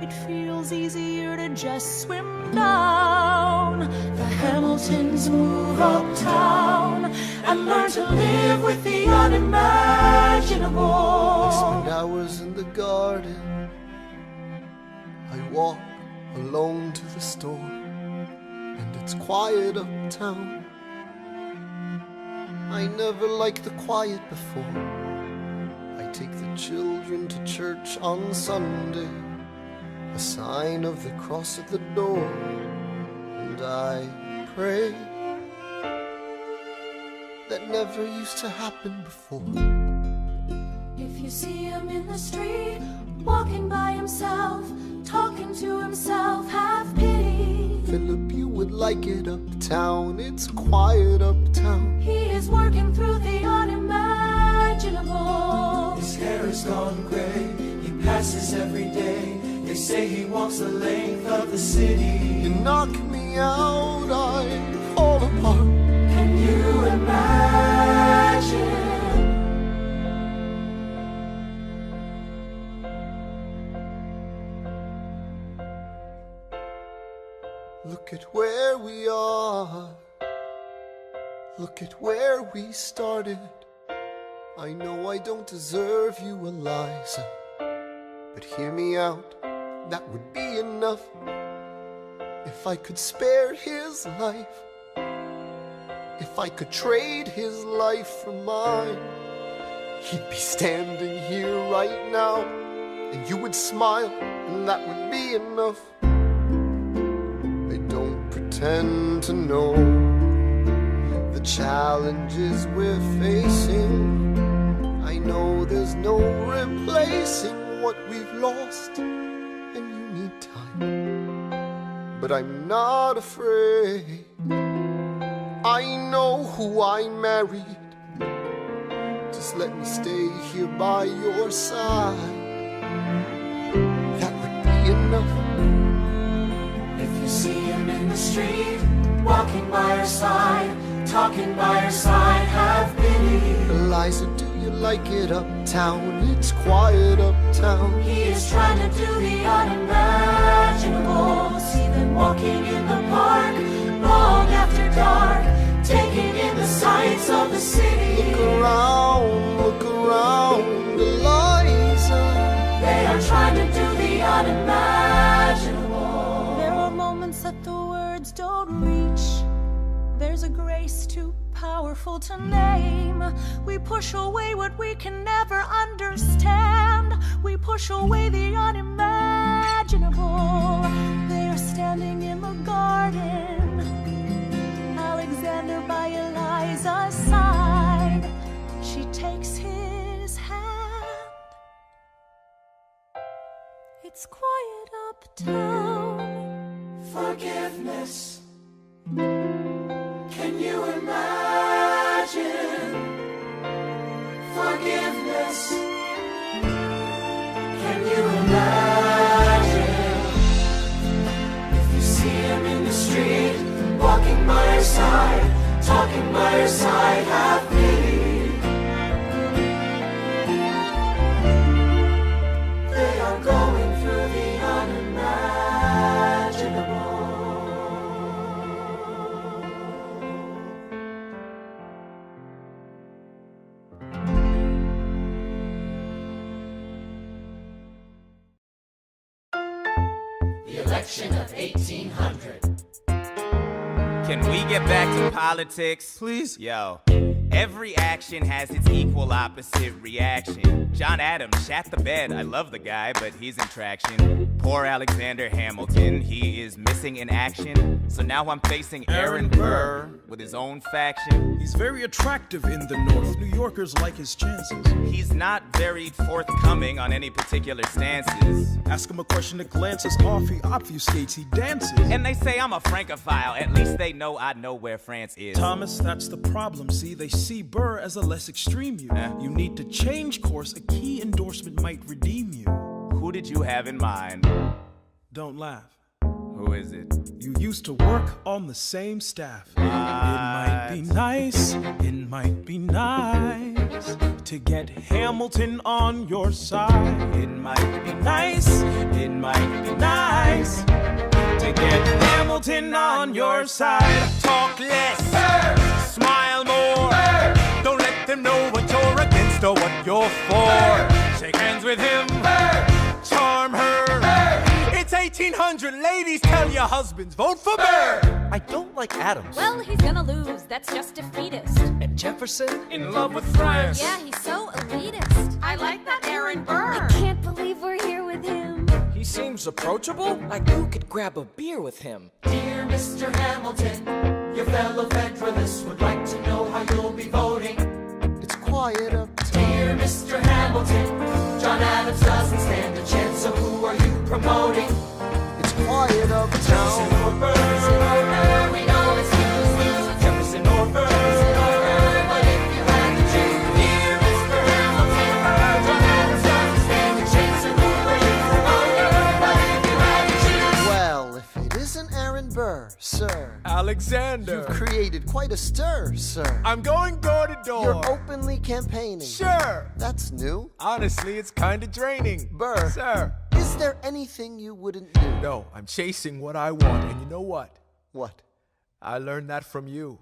it feels easier to just swim down. The Hamiltons move uptown and learn to live with the unimaginable. I spend hours in the garden. I walk alone to the store, and it's quiet uptown. I never liked the quiet before. I take the children to church on Sunday, a sign of the cross at the door, and I pray. That never used to happen before. If you see him in the street, walking by himself, talking to himself, have pity. Philip, you would like it uptown. It's quiet uptown. He is working through the unimaginable. His hair is gone gray. He passes every day. They say he walks the length of the city. You knock me out, I fall apart. Can you imagine? Look at where we are. Look at where we started. I know I don't deserve you, Eliza, but hear me out, that would be enough. If I could spare his life, if I could trade his life for mine, he'd be standing here right now, and you would smile, and that would be enough. I don't pretend to know the challenges we're facing. I know there's no replacing what we've lost, and you need time, but I'm not afraid. I know who I married. Just let me stay here by your side. That would be enough. If you see him in the street, walking by her side, talking by her side, have pity. Eliza, do you like it uptown. It's quiet uptown. He is trying to do the unimaginable. See them walking in the park long after dark, taking in the sights of the city. Look around, Eliza. They are trying to do the unimaginable. There are moments that the words don't reach. There's a grace too powerful to name. We push away what we can never understand. We push away the unimaginable. They are standing in the garden, Alexander by Eliza's side. She takes his hand. It's quiet uptown. Forgiveness. Can you imagine? Forgiveness. Can you imagine? If you see him in the street, walking by your side, talking by your side, have pity. They are going through the unimaginable. Election of 1800. Can we get back to politics? Please? Yo. Every action has its equal opposite reaction. John Adams shat the bed. I love the guy, but he's in traction. Poor Alexander Hamilton, he is missing in action. So now I'm facing Aaron Burr with his own faction. He's very attractive in the North. New Yorkers like his chances. He's not very forthcoming on any particular stances. Ask him a question that glances off, he obfuscates, he dances. And they say I'm a Francophile. At least they know I know where France is. Thomas, that's the problem. See, they see Burr as a less extreme you. You need to change course. A key endorsement might redeem you. Who did you have in mind? Don't laugh. Who is it? You used to work on the same staff. It might be nice, it might be nice to get Hamilton on your side. It might be nice, it might be nice to get Hamilton on your side. Talk less, smile more. Don't let them know what you're against or what you're for. Shake hands with him, charm her. It's 1800, ladies, tell your husbands, vote for Burr. I don't like Adams. Well, he's gonna lose. That's just defeatist. And Jefferson? In love with France. Yeah, he's so elitist. I like that Aaron Burr. I can't believe we're here with him. He seems approachable. Like who could grab a beer with him? Dear Mr. Hamilton, your fellow Federalists would like to know how you'll be voting. It's quiet uptown. Dear Mr. Hamilton, John Adams doesn't stand a chance, so who are you promoting? It's quiet uptown. Jefferson or Burr? We know it's lose-lose. Jefferson or Burr? But if you had to choose, dear Mr. Hamilton, John Adams doesn't stand a chance, so who are you promoting? But if you had to choose, Well, if it isn't Aaron Burr, sir, Alexander, you've created quite a stir, sir. I'm going door to door. You're openly campaigning. Sure. That's new. Honestly, it's kind of draining. Burr, Sir. is there anything you wouldn't do? No, I'm chasing what I want, and you know what? What? I learned that from you.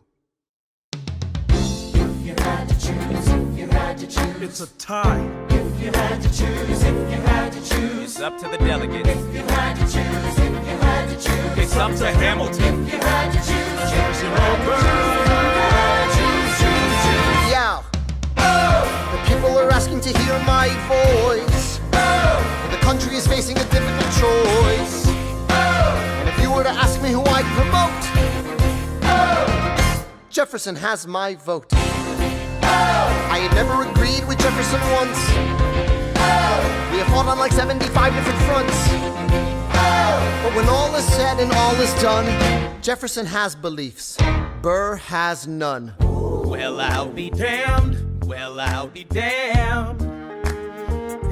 if you had to choose, if you had to choose, It's a tie. if you had to choose, if you had to choose, It's up to the delegates. if you had to choose, if you had to choose, It's up to Hamilton. if you had to choose, Jefferson or Burr. Yeah. The people are asking to hear my voice. The country is facing a difficult choice. And if you were to ask me who I'd promote, Jefferson has my vote. I had never agreed with Jefferson once. We have fought on like 75 different fronts. But when all is said and all is done, Jefferson has beliefs. Burr has none. Well, I'll be damned. Well, I'll be damned.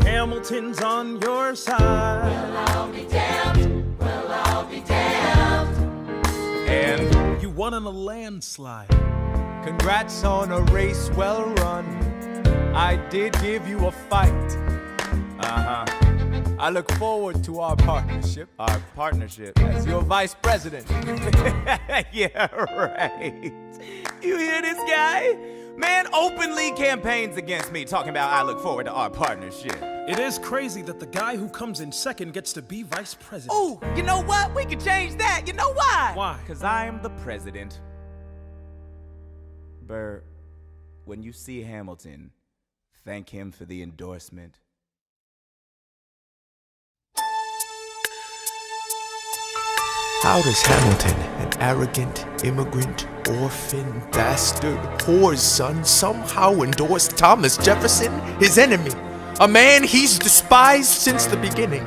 Hamilton's on your side. well, I'll be damned, well, I'll be damned. And You won in a landslide. congrats on a race well run. I did give you a fight. I look forward to our partnership. Our partnership? As your vice president. Yeah, right. You hear this guy? Man openly campaigns against me, talking about I look forward to our partnership. It is crazy that the guy who comes in second gets to be vice president. Oh, you know what? We could change that. You know why? Why? Because I am the president. Burr, when you see Hamilton, thank him for the endorsement. How does Hamilton, an arrogant, immigrant, orphan, bastard, whore's son, somehow endorse Thomas Jefferson, his enemy? A man he's despised since the beginning,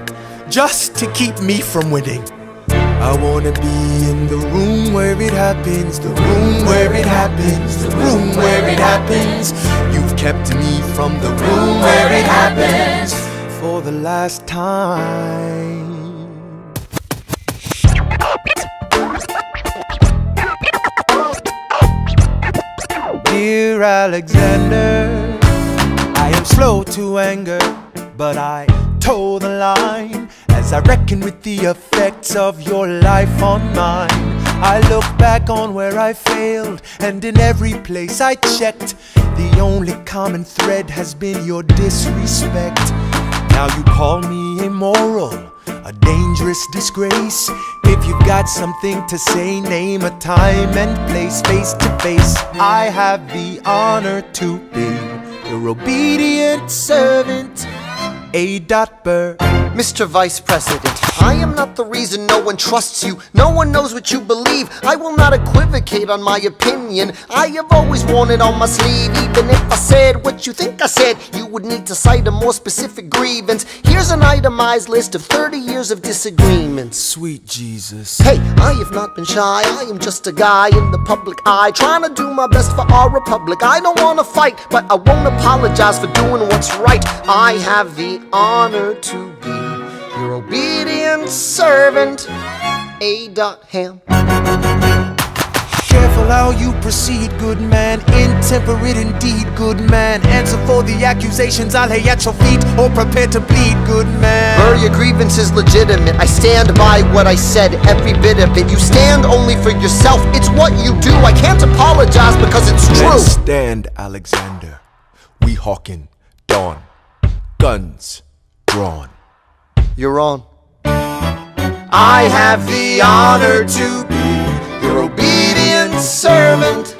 just to keep me from winning. I wanna be in the room where it happens, the room where it happens, the room where it happens. You've kept me from the room where it happens for the last time. Dear Alexander, I am slow to anger, but I toe the line as I reckon with the effects of your life on mine. I look back on where I failed, and in every place I checked, the only common thread has been your disrespect. Now you call me immoral, a dangerous disgrace. If you've got something to say, name a time and place, face to face. I have the honor to be your obedient servant, A. Burr. Mr. Vice President, I am not the reason no one trusts you. No one knows what you believe. I will not equivocate on my opinion. I have always worn it on my sleeve. Even if I said what you think I said, you would need to cite a more specific grievance. Here's an itemized list of 30 years of disagreements. Sweet Jesus. Hey, I have not been shy. I am just a guy in the public eye, trying to do my best for our republic. I don't want to fight, but I won't apologize for doing what's right. I have the honor to be your obedient servant, A. Ham. Careful how you proceed, good man. Intemperate indeed, good man. Answer for the accusations I lay at your feet, or prepare to bleed, good man. Burr, your grievance is legitimate. I stand by what I said, every bit of it. You stand only for yourself. It's what you do. I can't apologize because it's true. Let's stand, Alexander. We hawkin' dawn. Guns drawn. You're on. I have the honor to be your obedient servant,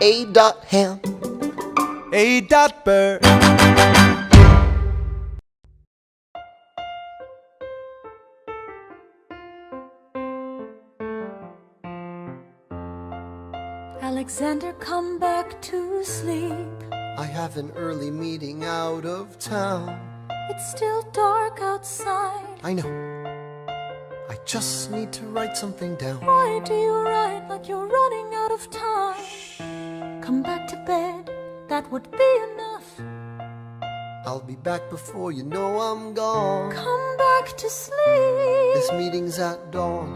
A. Ham. A. Burr. Alexander, come back to sleep. I have an early meeting out of town. It's still dark outside. I know. I just need to write something down. Why do you write like you're running out of time? Come back to bed, that would be enough. I'll be back before you know I'm gone. Come back to sleep. This meeting's at dawn.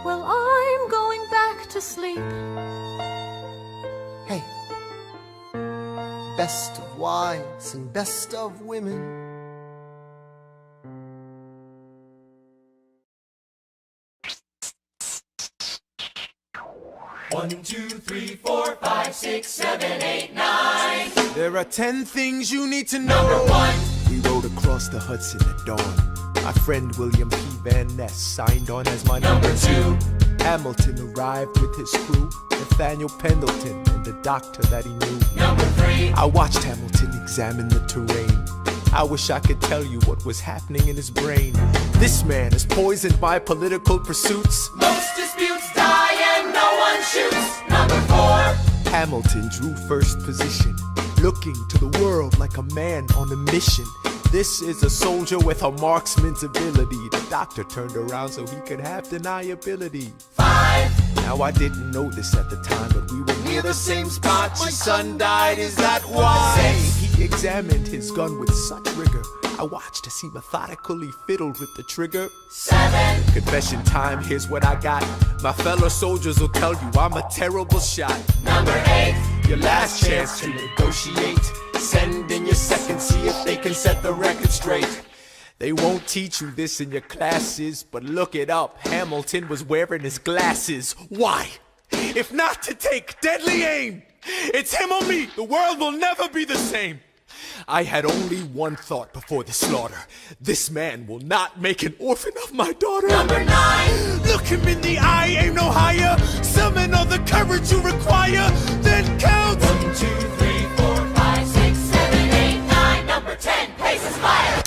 Well, I'm going back to sleep. Hey, best of wives and best of women. 1, 2, 3, 4, 5, 6, 7, 8, 9. There are 10 things you need to know. Number 1. We rode across the Hudson at dawn. My friend William P. Van Ness signed on as my Number 2. Hamilton arrived with his crew, Nathaniel Pendleton and the doctor that he knew. Number 3. I watched Hamilton examine the terrain. I wish I could tell you what was happening in his brain. This man is poisoned by political pursuits. Most disputes die and no one shoots. Number 4. Hamilton drew first position, looking to the world like a man on a mission. This is a soldier with a marksman's ability. The doctor turned around so he could have deniability. 5. Now I didn't know this at the time, but we were near the same spot. My son died, is that why? 6. He examined his gun with such rigor. I watched as he methodically fiddled with the trigger. 7. Confession time, here's what I got. My fellow soldiers will tell you I'm a terrible shot. Number 8. Your last chance to negotiate. Send in your second, see if they can set the record straight. They won't teach you this in your classes, but look it up, Hamilton was wearing his glasses. Why? If not to take deadly aim, it's him or me, the world will never be the same. I had only one thought before the slaughter. This man will not make an orphan of my daughter. Number 9. Look him in the eye, aim no higher. Summon all the courage you require, then count. 1, 2, 3, 4, 5, 6, 7, 8, 9. Number 10, paces fire.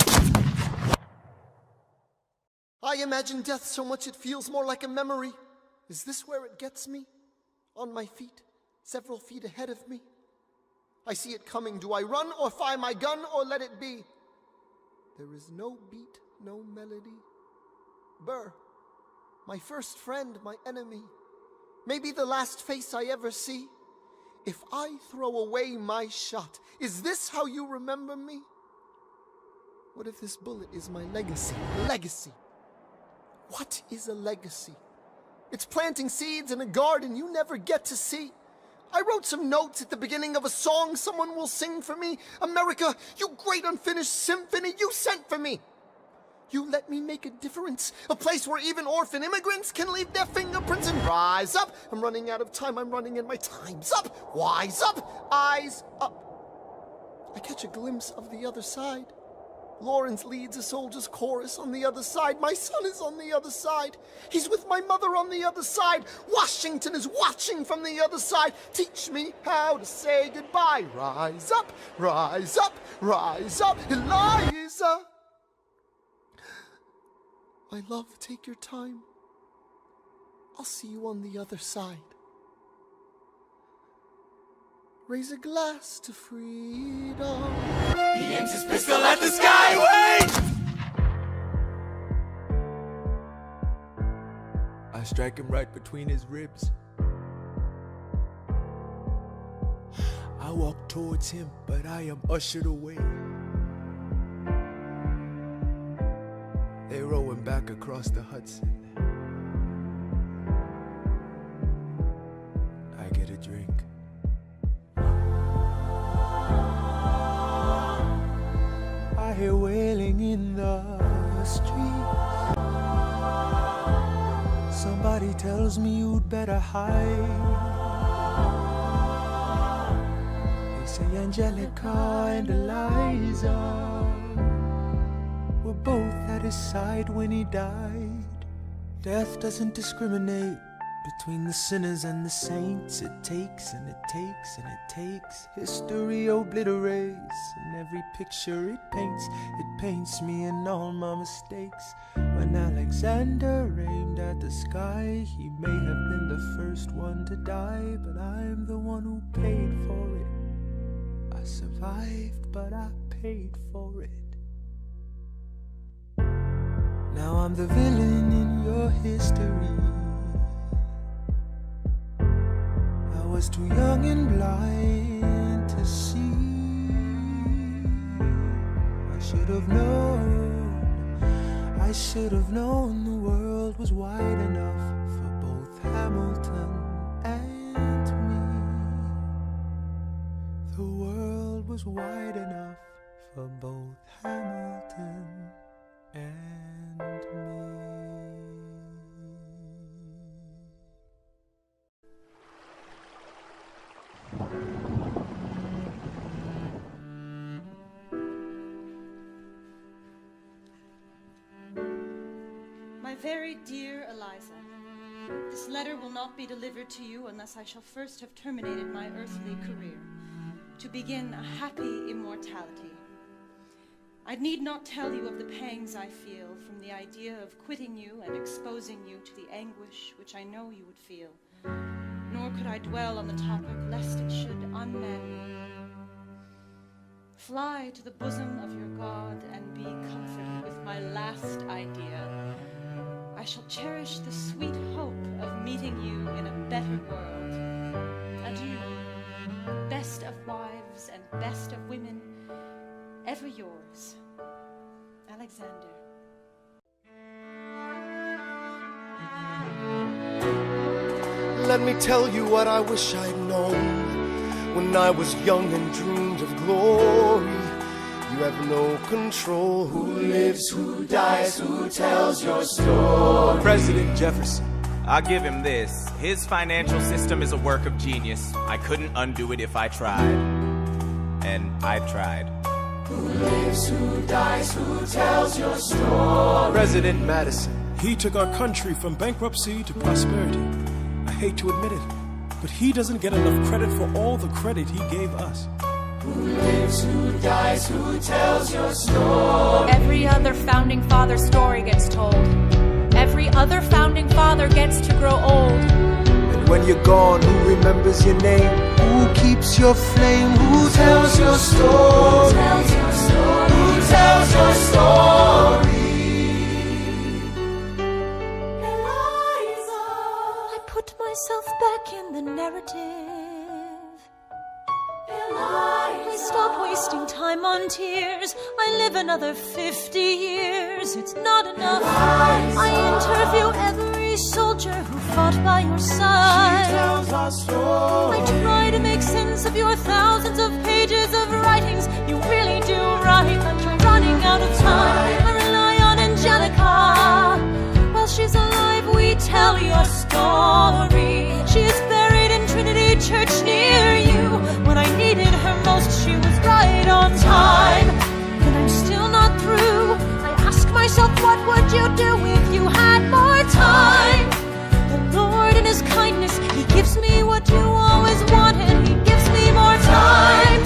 I imagine death so much it feels more like a memory. Is this where it gets me? On my feet, several feet ahead of me. I see it coming. Do I run or fire my gun or let it be? There is no beat, no melody. Burr, my first friend, my enemy. Maybe the last face I ever see. If I throw away my shot, is this how you remember me? What if this bullet is my legacy? Legacy. What is a legacy? It's planting seeds in a garden you never get to see. I wrote some notes at the beginning of a song someone will sing for me. America, you great unfinished symphony you sent for me. You let me make a difference, a place where even orphan immigrants can leave their fingerprints and rise up. I'm running out of time, I'm running and my time's up. Wise up, eyes up. I catch a glimpse of the other side. Lawrence leads a soldier's chorus on the other side. My son is on the other side. He's with my mother on the other side. Washington is watching from the other side. Teach me how to say goodbye. Rise up, rise up, rise up, Eliza. My love, take your time. I'll see you on the other side. Raise a glass to freedom. He aims his pistol at the sky. Wait! I strike him right between his ribs. I walk towards him, but I am ushered away. They row him back across the Hudson. I get a drink. I hear wailing in the street. Somebody tells me you'd better hide. They say Angelica and Eliza were both at his side when he died. Death doesn't discriminate between the sinners and the saints. It takes and it takes and it takes. History obliterates, and every picture it paints me in all my mistakes. When Alexander aimed at the sky, he may have been the first one to die, but I'm the one who paid for it. I survived, but I paid for it. Now I'm the villain in your history. I was too young and blind to see. I should have known the world was wide enough for both Hamilton and me. The world was wide enough for both Hamilton and me. My very dear Eliza, this letter will not be delivered to you unless I shall first have terminated my earthly career, to begin a happy immortality. I need not tell you of the pangs I feel from the idea of quitting you and exposing you to the anguish which I know you would feel, nor could I dwell on the topic lest it should unman you. Fly to the bosom of your God and be comforted with my last idea. I shall cherish the sweet hope of meeting you in a better world. Adieu, best of wives and best of women, ever yours, Alexander. Let me tell you what I wish I'd known when I was young and dreamed of glory. You have no control. Who lives, who dies, who tells your story? President Jefferson. I'll give him this. His financial system is a work of genius. I couldn't undo it if I tried. And I tried. Who lives, who dies, who tells your story? President Madison. He took our country from bankruptcy to prosperity. I hate to admit it, but he doesn't get enough credit for all the credit he gave us. Who lives, who dies, who tells your story? Every other founding father story gets told. Every other founding father gets to grow old. And when you're gone, who remembers your name? Who keeps your flame? Who tells your story? Who tells your story? Who tells your story? Eliza, I put myself back in the narrative. I stop wasting time on tears. I live another 50 years. It's not enough. I interview every soldier who fought by your side. She tells our story. I try to make sense of your thousands of pages of writings. You really do write, but you're running out of time. I rely on Angelica. While she's alive, we tell your story. She is buried in Trinity Church near you. When I needed her most, she was right on time. And I'm still not through. I ask myself, what would you do if you had more time? The Lord in His kindness, He gives me what you always wanted. He gives me more time.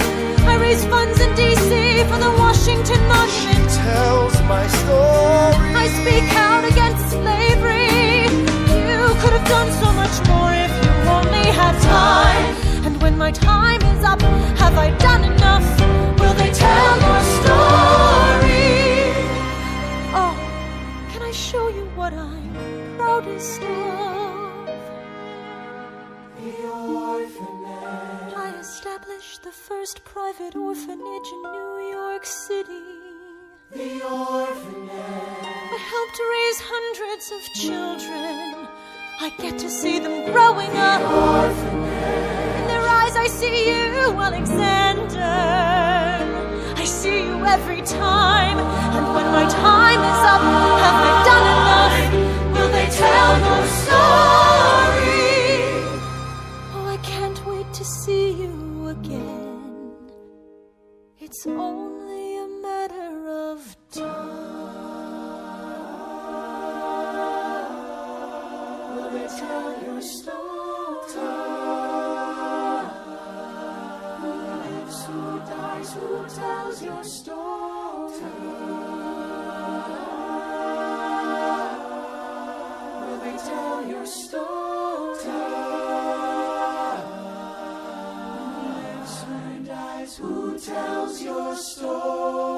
I raise funds in D.C. for the Washington Monument. She tells my story. I speak out against slavery. You could have done so much more if you only had time. And when my time is up, have I done enough? Will they tell your story? Oh, can I show you what I'm proudest of? The orphanage. I established the first private orphanage in New York City. The orphanage. I helped raise hundreds of children. I get to see them growing up. In their eyes I see you, Alexander. I see you every time. And when my time is up, have I done enough? Will they tell your story? Oh, I can't wait to see you again. It's only a matter of time. Will they tell your story? Who lives, who dies, who tells your story? Will they tell your story? Who lives, who dies, who tells your story?